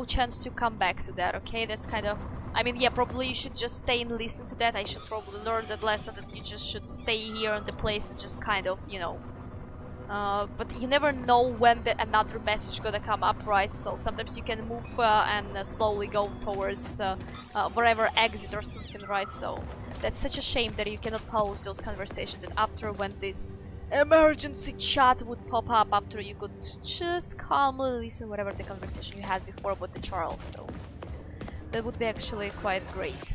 chance to come back to that. Okay, that's kind of, I mean, yeah, probably you should just stay and listen to that. I should probably learn that lesson, that you just should stay here in the place and just kind of, you know, but you never know when another message gonna come up, right? So sometimes you can move and slowly go towards wherever exit or something, right? So that's such a shame that you cannot pause those conversations, that after when this emergency chat would pop up, after you could just calmly listen whatever the conversation you had before with the Charles. So that would be actually quite great.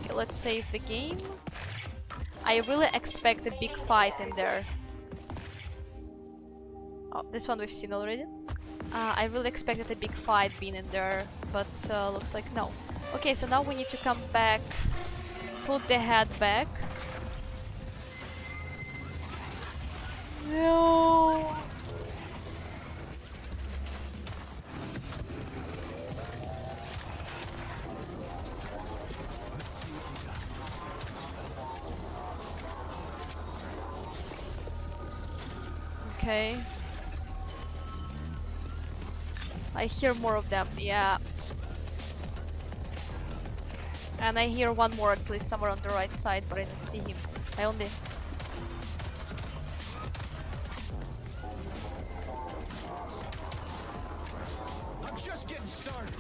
Okay, let's save the game. I really expect a big fight in there. Oh, this one we've seen already. I really expected a big fight being in there, but looks like no. Okay, so now we need to come back, put the head back. No. Okay. I hear more of them, yeah. And I hear one more at least somewhere on the right side, but I don't see him. I only... started.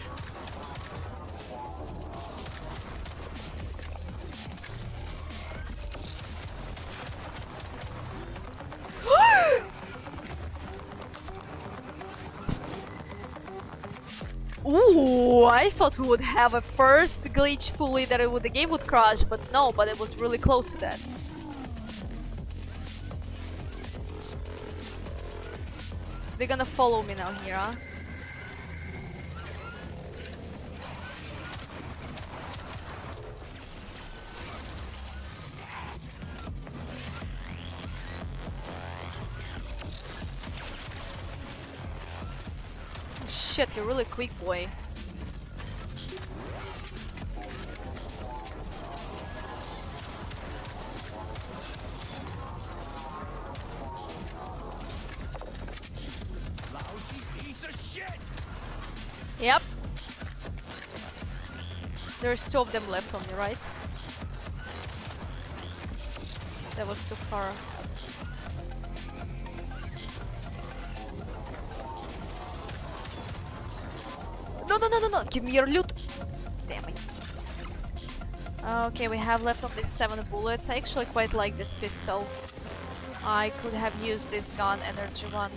Ooh, I thought we would have a first glitch fully that the game would crash, but no, but it was really close to that. They're gonna follow me now here, huh? Shit, you're really quick, boy. Lousy piece of shit! Yep. There's 2 of them left on the right. That was too far. No, give me your loot. Damn it. Okay, we have left only 7 bullets. I actually quite like this pistol. I could have used this gun, energy one.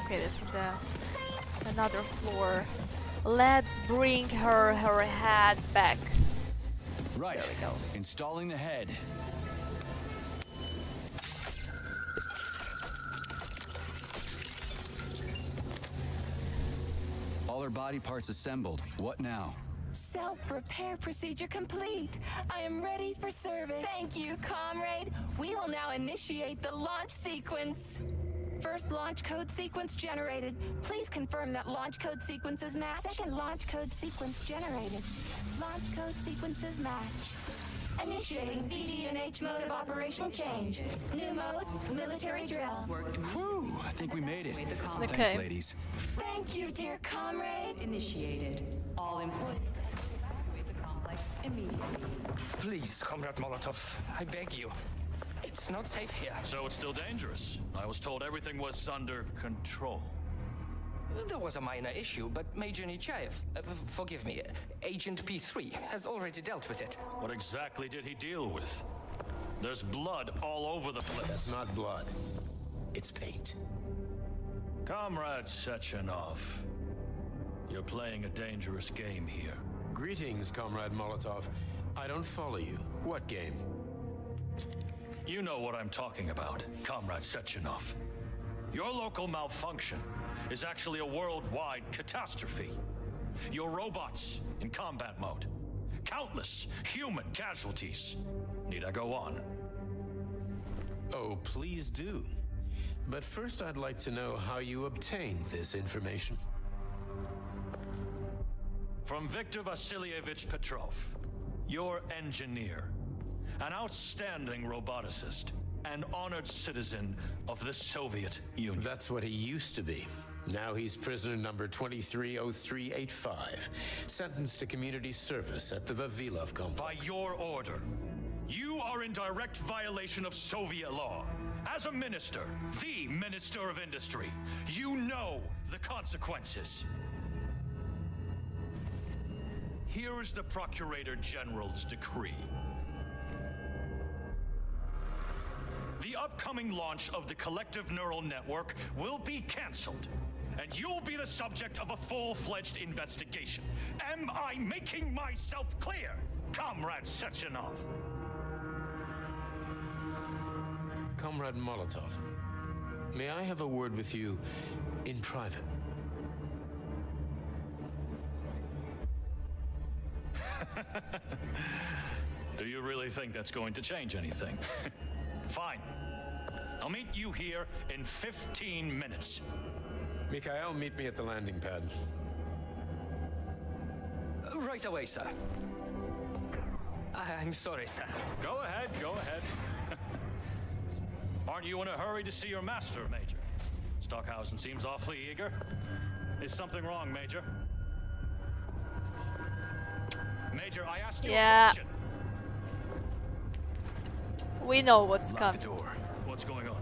Okay, this is another floor. Let's bring her head back. Right. There we go. Installing the head. All her body parts assembled. What now? Self-repair procedure complete. I am ready for service. Thank you, comrade. We will now initiate the launch sequence. First launch code sequence generated. Please confirm that launch code sequences match. Second launch code sequence generated. Launch code sequences match. Initiating BD&H mode of operation change. New mode, military drill. Whew, I think we made it. Okay. Thanks, ladies. Thank you, dear comrade. Initiated. All employees evacuate the complex immediately. Please, Comrade Molotov, I beg you. It's not safe here. So it's still dangerous. I was told everything was under control. There was a minor issue, but Major Nechayev, forgive me, Agent P3 has already dealt with it. What exactly did he deal with? There's blood all over the place. That's not blood. It's paint. Comrade Sechenov, you're playing a dangerous game here. Greetings, Comrade Molotov. I don't follow you. What game? You know what I'm talking about, Comrade Sechenov. Your local malfunction is actually a worldwide catastrophe. Your robots in combat mode. Countless human casualties. Need I go on? Oh, please do. But first I'd like to know how you obtained this information. From Viktor Vasilievich Petrov, your engineer, an outstanding roboticist, an honored citizen of the Soviet Union. That's what he used to be. Now he's prisoner number 230385, sentenced to community service at the Vavilov complex. By your order, you are in direct violation of Soviet law. As a minister, the Minister of Industry, you know the consequences. Here is the Procurator General's decree. The upcoming launch of the collective neural network will be canceled, and you'll be the subject of a full-fledged investigation. Am I making myself clear, Comrade Sechenov? Comrade Molotov, may I have a word with you in private? Do you really think that's going to change anything? Fine. I'll meet you here in 15 minutes. Mikhail, meet me at the landing pad. Right away, sir. I'm sorry, sir. Go ahead, go ahead. Aren't you in a hurry to see your master, Major? Stockhausen seems awfully eager. Is something wrong, Major? Major, I asked you a question. We know what's Lock coming. the door. What's going on?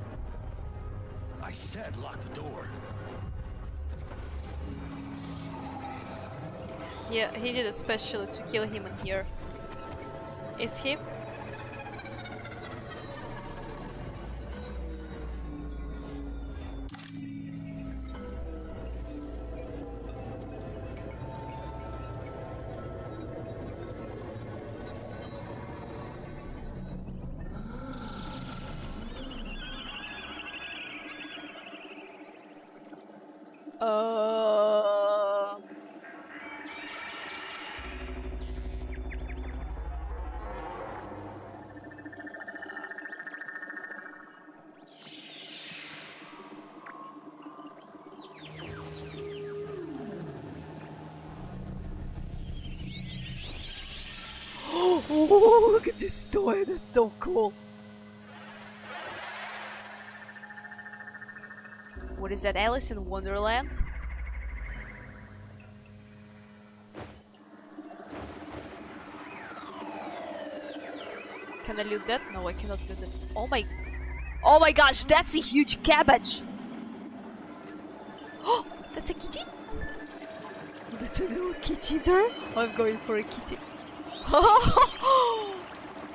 I said lock the door. Yeah, he did it specially to kill him in here. Is he? Oh, look at this toy, that's so cool. What is that, Alice in Wonderland? Can I loot that? No, I cannot loot it. Oh my gosh, that's a huge cabbage! Oh, that's a kitty? That's a little kitty there? I'm going for a kitty.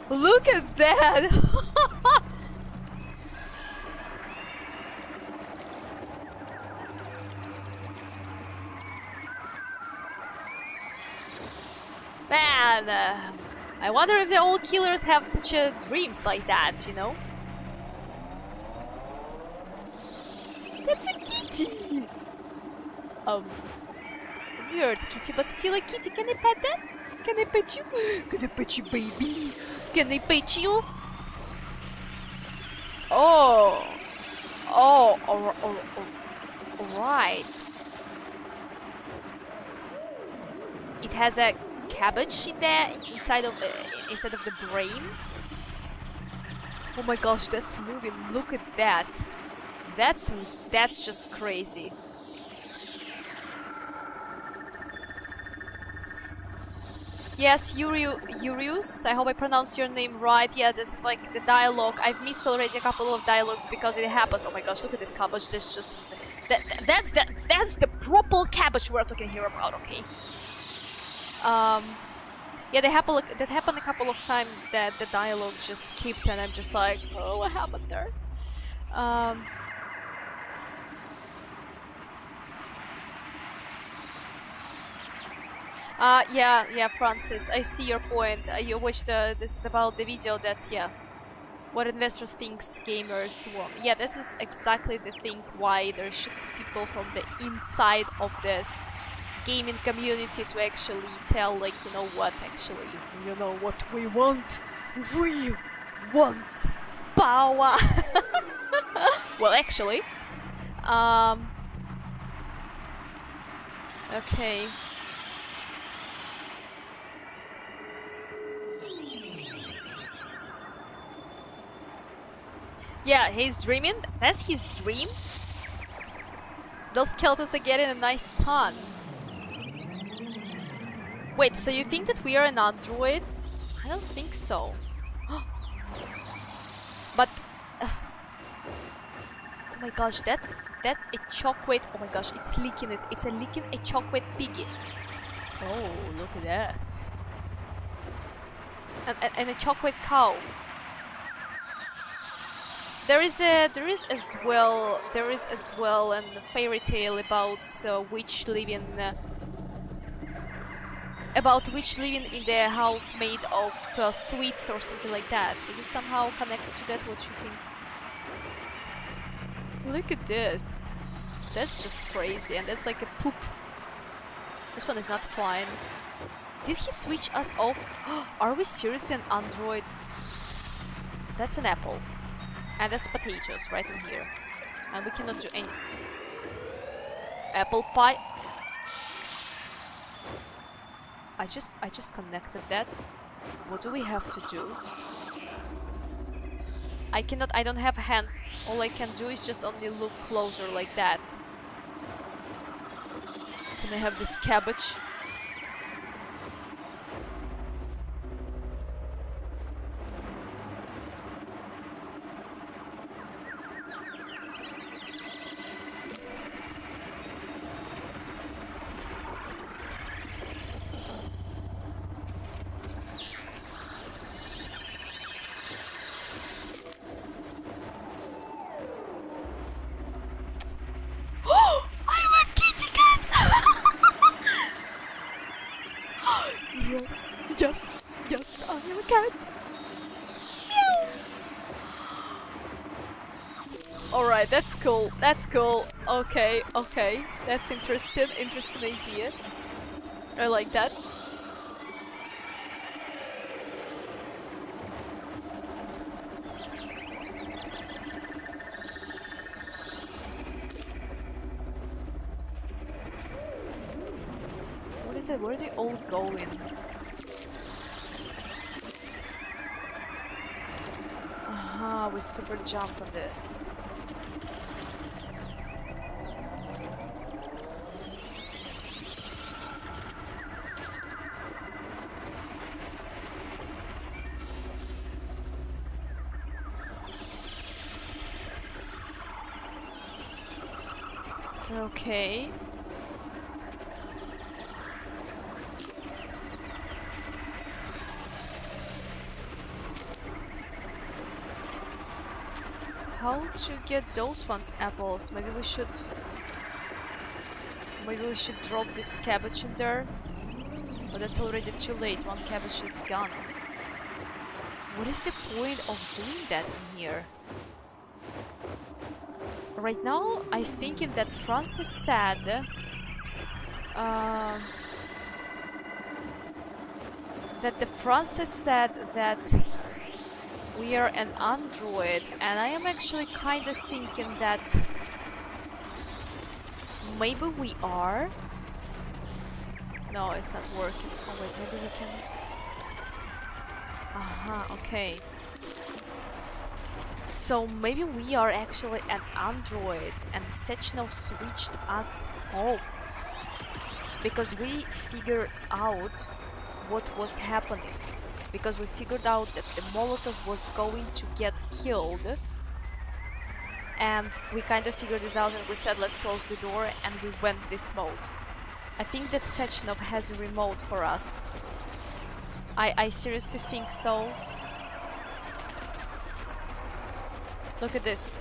Look at that! Man, I wonder if the old killers have such dreams like that, you know? That's a kitty! Weird kitty, but still a kitty. Can I pet that? Can I pet you? Can I pet you, baby? Can I pet you? Oh. Oh, alright. It has a cabbage in there, inside of the brain. Oh my gosh, that's moving. Look at that. That's just crazy. Yes, Urius, I hope I pronounced your name right. Yeah, this is like the dialogue. I've missed already a couple of dialogues because it happens. Oh my gosh, look at this cabbage. This just that's the proper cabbage we're talking here about, okay? Yeah, that happened a couple of times that the dialogue just skipped and I'm just like, oh, what happened there? Yeah, Francis, I see your point. You watched this is about the video that, yeah, what investors think gamers want. Yeah, this is exactly the thing why there should be people from the inside of this gaming community to actually tell, like, you know what, actually, you know what we want? We want power! Well, actually, okay. Yeah, he's dreaming. That's his dream. Those skeletons are getting a nice ton. Wait, so you think that we are an android? I don't think so. But oh my gosh, that's a chocolate. Oh my gosh, it's licking it. It's licking a chocolate piggy. Oh, look at that. And a chocolate cow. There is as well a fairy tale about witch living in the house made of sweets or something like that. Is it somehow connected to that? What do you think? Look at this. That's just crazy, and that's like a poop. This one is not flying. Did he switch us off? Are we seriously an android? That's an apple. And that's potatoes right in here. And we cannot do any... Apple pie. I just connected that. What do we have to do? I don't have hands. All I can do is just only look closer like that. Can I have this cabbage? that's cool. That's cool. Okay, okay. That's interesting. Interesting idea. I like that. What is it? Where are they all going? Aha, we super jump on this. Okay. How to get those ones apples? Maybe we should drop this cabbage in there. But that's already too late. One cabbage is gone. What is the point of doing that in here? Right now, I'm thinking that Francis said that we are an android, and I am actually kind of thinking that maybe we are. No, it's not working. Oh wait, maybe we can. Aha, okay. So maybe we are actually an android and Sechenov switched us off because we figured out what was happening. Because we figured out that the Molotov was going to get killed, and we kind of figured this out and we said let's close the door, and we went this mode. I think that Sechenov has a remote for us. I seriously think so. Look at this.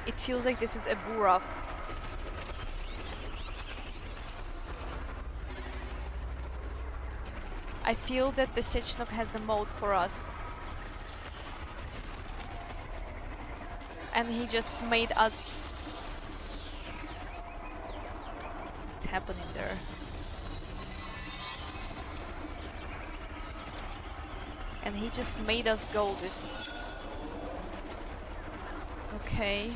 It feels like this is a Buraf. I feel that the Sechenov has a mode for us. And he just made us... What's happening there? And he just made us go this. Okay.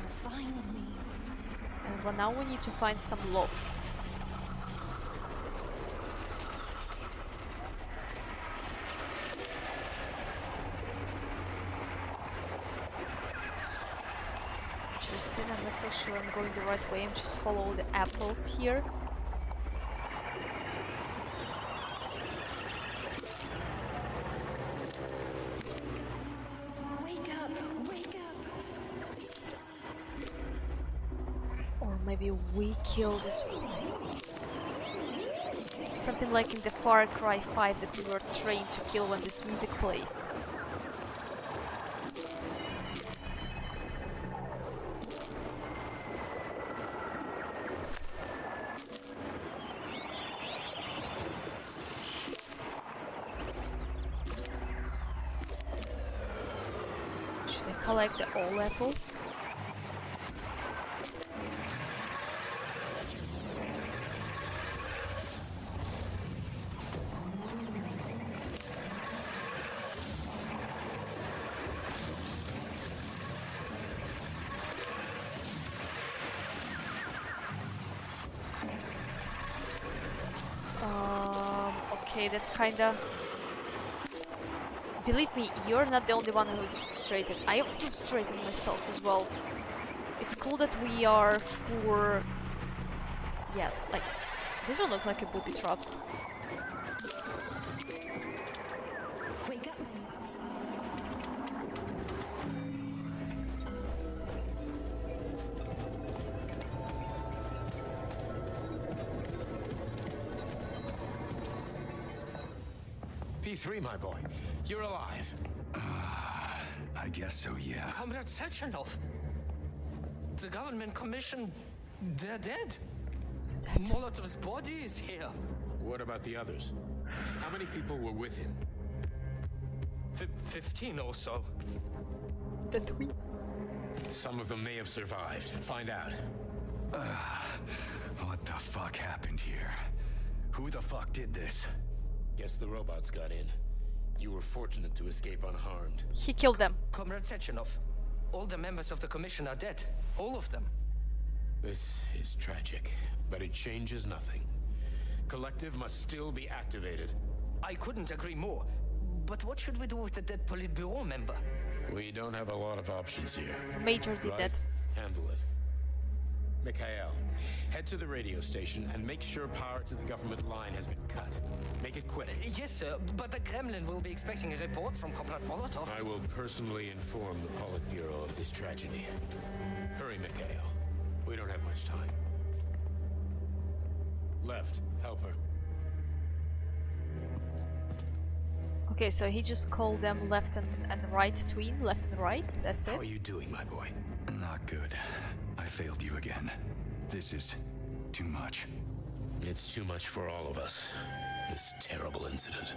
Find me. Well, now we need to find some love. Interesting, I'm not so sure I'm going the right way. I'm just follow the apples here. Wake up! Wake up! Or maybe we kill this one. Something like in the Far Cry 5 that we were trained to kill when this music plays. Should I collect the all apples? Okay, that's kinda... Believe me, you're not the only one who's frustrated. I am frustrated myself as well. It's cool that we are for... Yeah, like... This one looks like a booby trap. Wake up, my love. P3, my boy. You're alive. I guess so, yeah. Comrade Sechenov! The government commission, they're dead. Molotov's body is here. What about the others? How many people were with him? 15 or so. The tweets. Some of them may have survived. Find out. What the fuck happened here? Who the fuck did this? Guess the robots got in. You were fortunate to escape unharmed. He killed them. Comrade Sechenov, all the members of the commission are dead. All of them. This is tragic, but it changes nothing. Collective must still be activated. I couldn't agree more. But what should we do with the dead Politburo member? We don't have a lot of options here. Major did Right? that. Handle it. Mikhail, head to the radio station and make sure power to the government line has been cut. Make it quick. Yes, sir, but the Kremlin will be expecting a report from Comrade Molotov. I will personally inform the Politburo of this tragedy. Hurry, Mikhail. We don't have much time. Left, help her. Okay, so he just called them left and right tween, left and right. That's it. How are you doing, my boy? Not good. I failed you again. This is too much. It's too much for all of us. This terrible incident.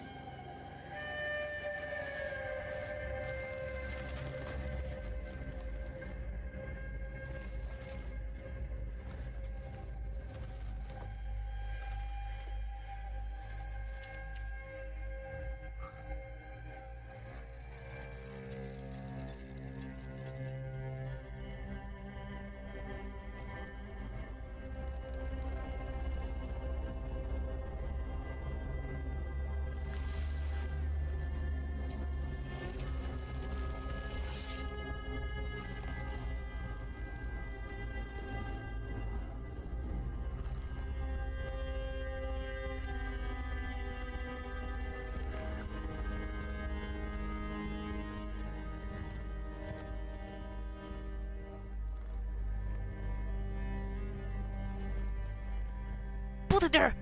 Put it there!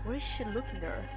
Where is she looking there?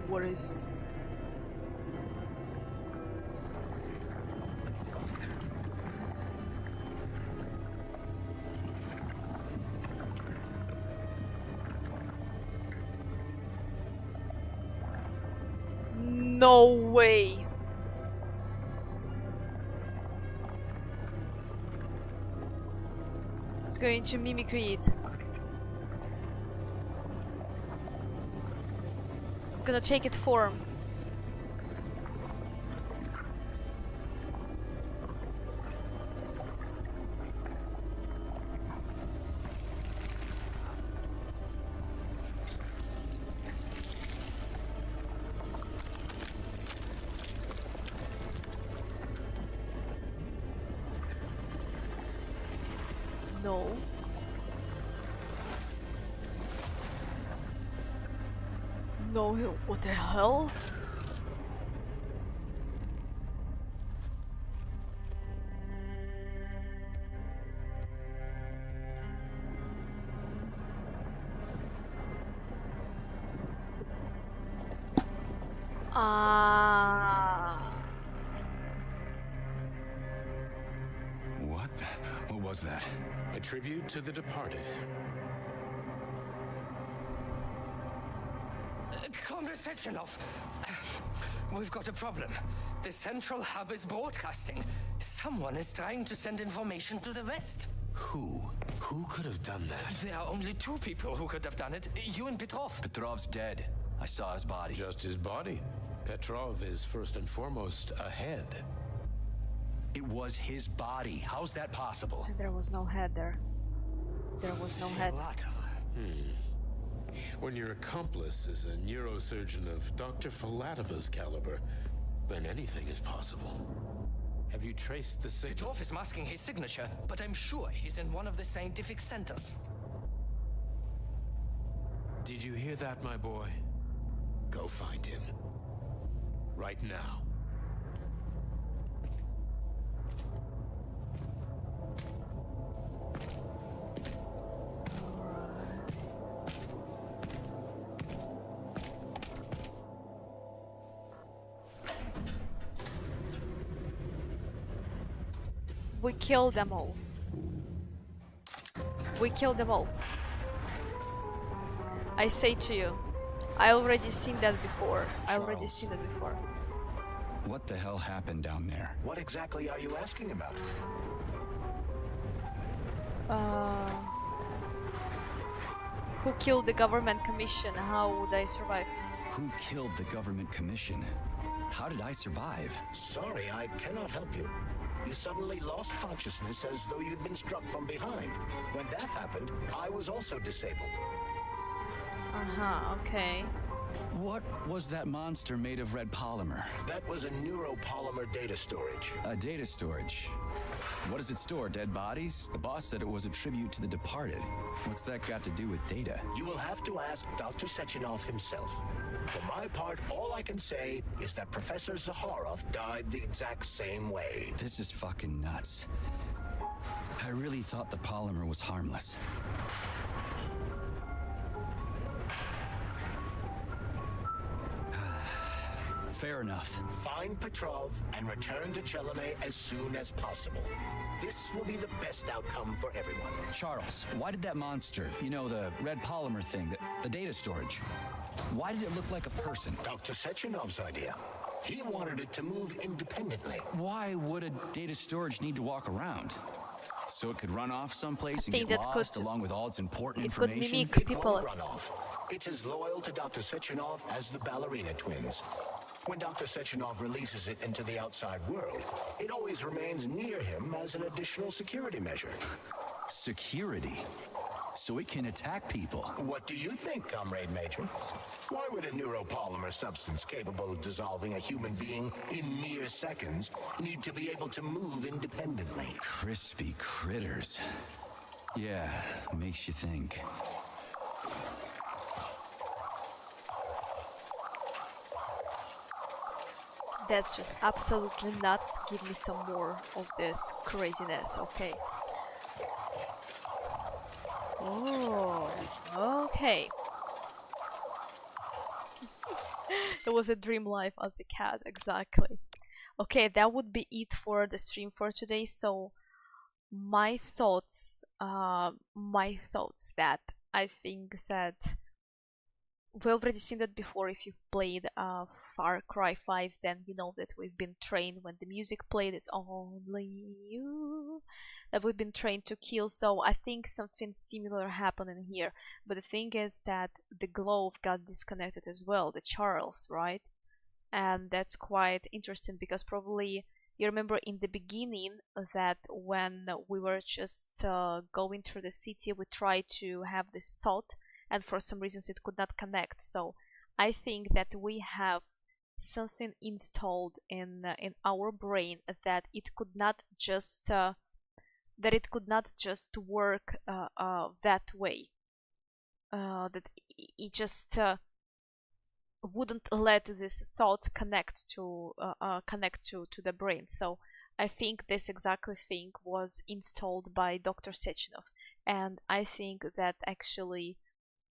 What is... No way! It's going to mimicry it. I'm gonna take it form. No. No, what the hell? Ah. What? What was that? A tribute to the departed. Comrade Sechenov, we've got a problem. The central hub is broadcasting. Someone is trying to send information to the west. Who? Who could have done that? There are only two people who could have done it. You and Petrov. Petrov's dead. I saw his body. Just his body. Petrov is first and foremost a head. It was his body. How's that possible? And there was no head there. There was no head. When your accomplice is a neurosurgeon of Dr. Filatova's caliber, then anything is possible. Have you traced the signal? Petrov is masking his signature, but I'm sure he's in one of the scientific centers. Did you hear that, my boy? Go find him. Right now. We killed them all. We killed them all. I say to you, I already seen that before. I already seen that before. What the hell happened down there? What exactly are you asking about? Who killed the government commission? How would I survive? Who killed the government commission? How did I survive? Sorry, I cannot help you. You suddenly lost consciousness as though you'd been struck from behind. When that happened, I was also disabled. Okay. What was that monster made of red polymer? That was a neuropolymer data storage. A data storage? What does it store? Dead bodies? The boss said it was a tribute to the departed. What's that got to do with data? You will have to ask Dr. Sechenov himself. For my part, all I can say is that Professor Zaharov died the exact same way. This is fucking nuts. I really thought the polymer was harmless. Fair enough. Find Petrov and return to Chelome as soon as possible. This will be the best outcome for everyone. Charles, why did that monster, you know, the red polymer thing, the data storage, why did it look like a person? Dr. Sechenov's idea. He wanted it to move independently. Why would a data storage need to walk around? So it could run off someplace and think get that lost could- along with all its important it could information? mimic It people. won't run off. It's as loyal to Dr. Sechenov as the ballerina twins. When Dr. Sechenov releases it into the outside world, it always remains near him as an additional security measure. Security? So it can attack people? What do you think, Comrade Major? Why would a neuropolymer substance capable of dissolving a human being in mere seconds need to be able to move independently? Crispy critters. Yeah, makes you think. That's just absolutely nuts. Give me some more of this craziness, okay? Oh, okay. It was a dream life as a cat, exactly. Okay, that would be it for the stream for today. So, my thoughts that I think that we've already seen that before. If you've played Far Cry 5, then you know that we've been trained when the music played is only you, that we've been trained to kill. So I think something similar happened in here. But the thing is that the glove got disconnected as well, the Charles, right? And that's quite interesting because probably you remember in the beginning that when we were just going through the city, we tried to have this thought, and for some reasons it could not connect. So I think that we have something installed in our brain that it could not just work that way. That it just wouldn't let this thought connect to the brain. So I think this exactly thing was installed by Dr. Sechenov, and I think that actually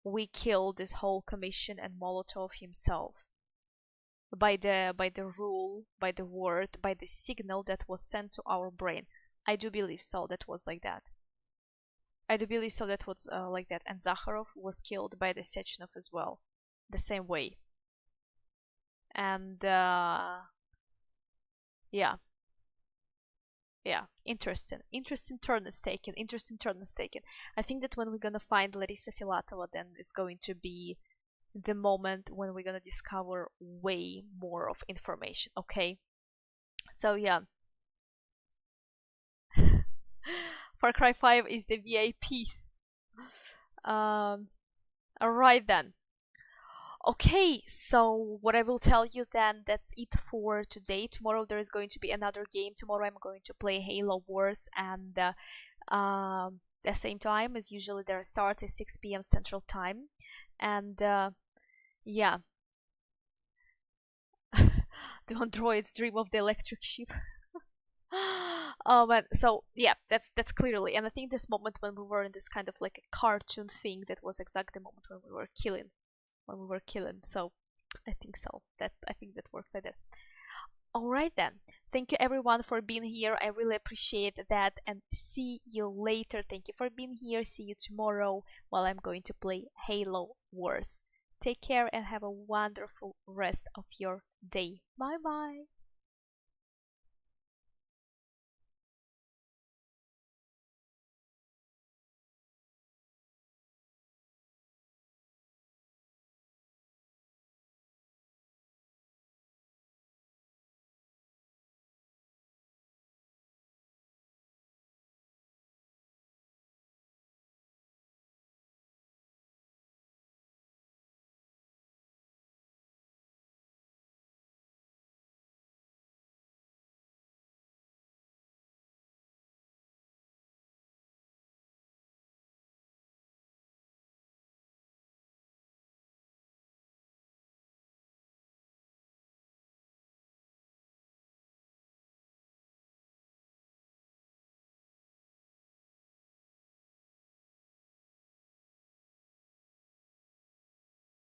we killed this whole commission and Molotov himself. by the rule, by the word, by the signal that was sent to our brain. I do believe so. That was like that. I do believe so. That was like that. And Zakharov was killed by the Sechenov as well, the same way. And yeah, interesting turn is taken. I think that when we're gonna find Larissa Filatova, then it's going to be the moment when we're gonna discover way more of information. Okay, so yeah. Far Cry 5 is the VIP. Alright then. Okay, so what I will tell you then, that's it for today. Tomorrow there is going to be another game. Tomorrow I'm going to play Halo Wars, and the same time as usually their start is 6 p.m. Central Time. And yeah. Do androids dream of the electric sheep? But so yeah, that's clearly, and I think this moment when we were in this kind of like a cartoon thing, that was exactly the moment when we were killing. So I think that works like that. Alright then, thank you everyone for being here. I really appreciate that, and see you later. Thank you for being here. See you tomorrow while I'm going to play Halo Wars. Take care and have a wonderful rest of your day. Bye bye.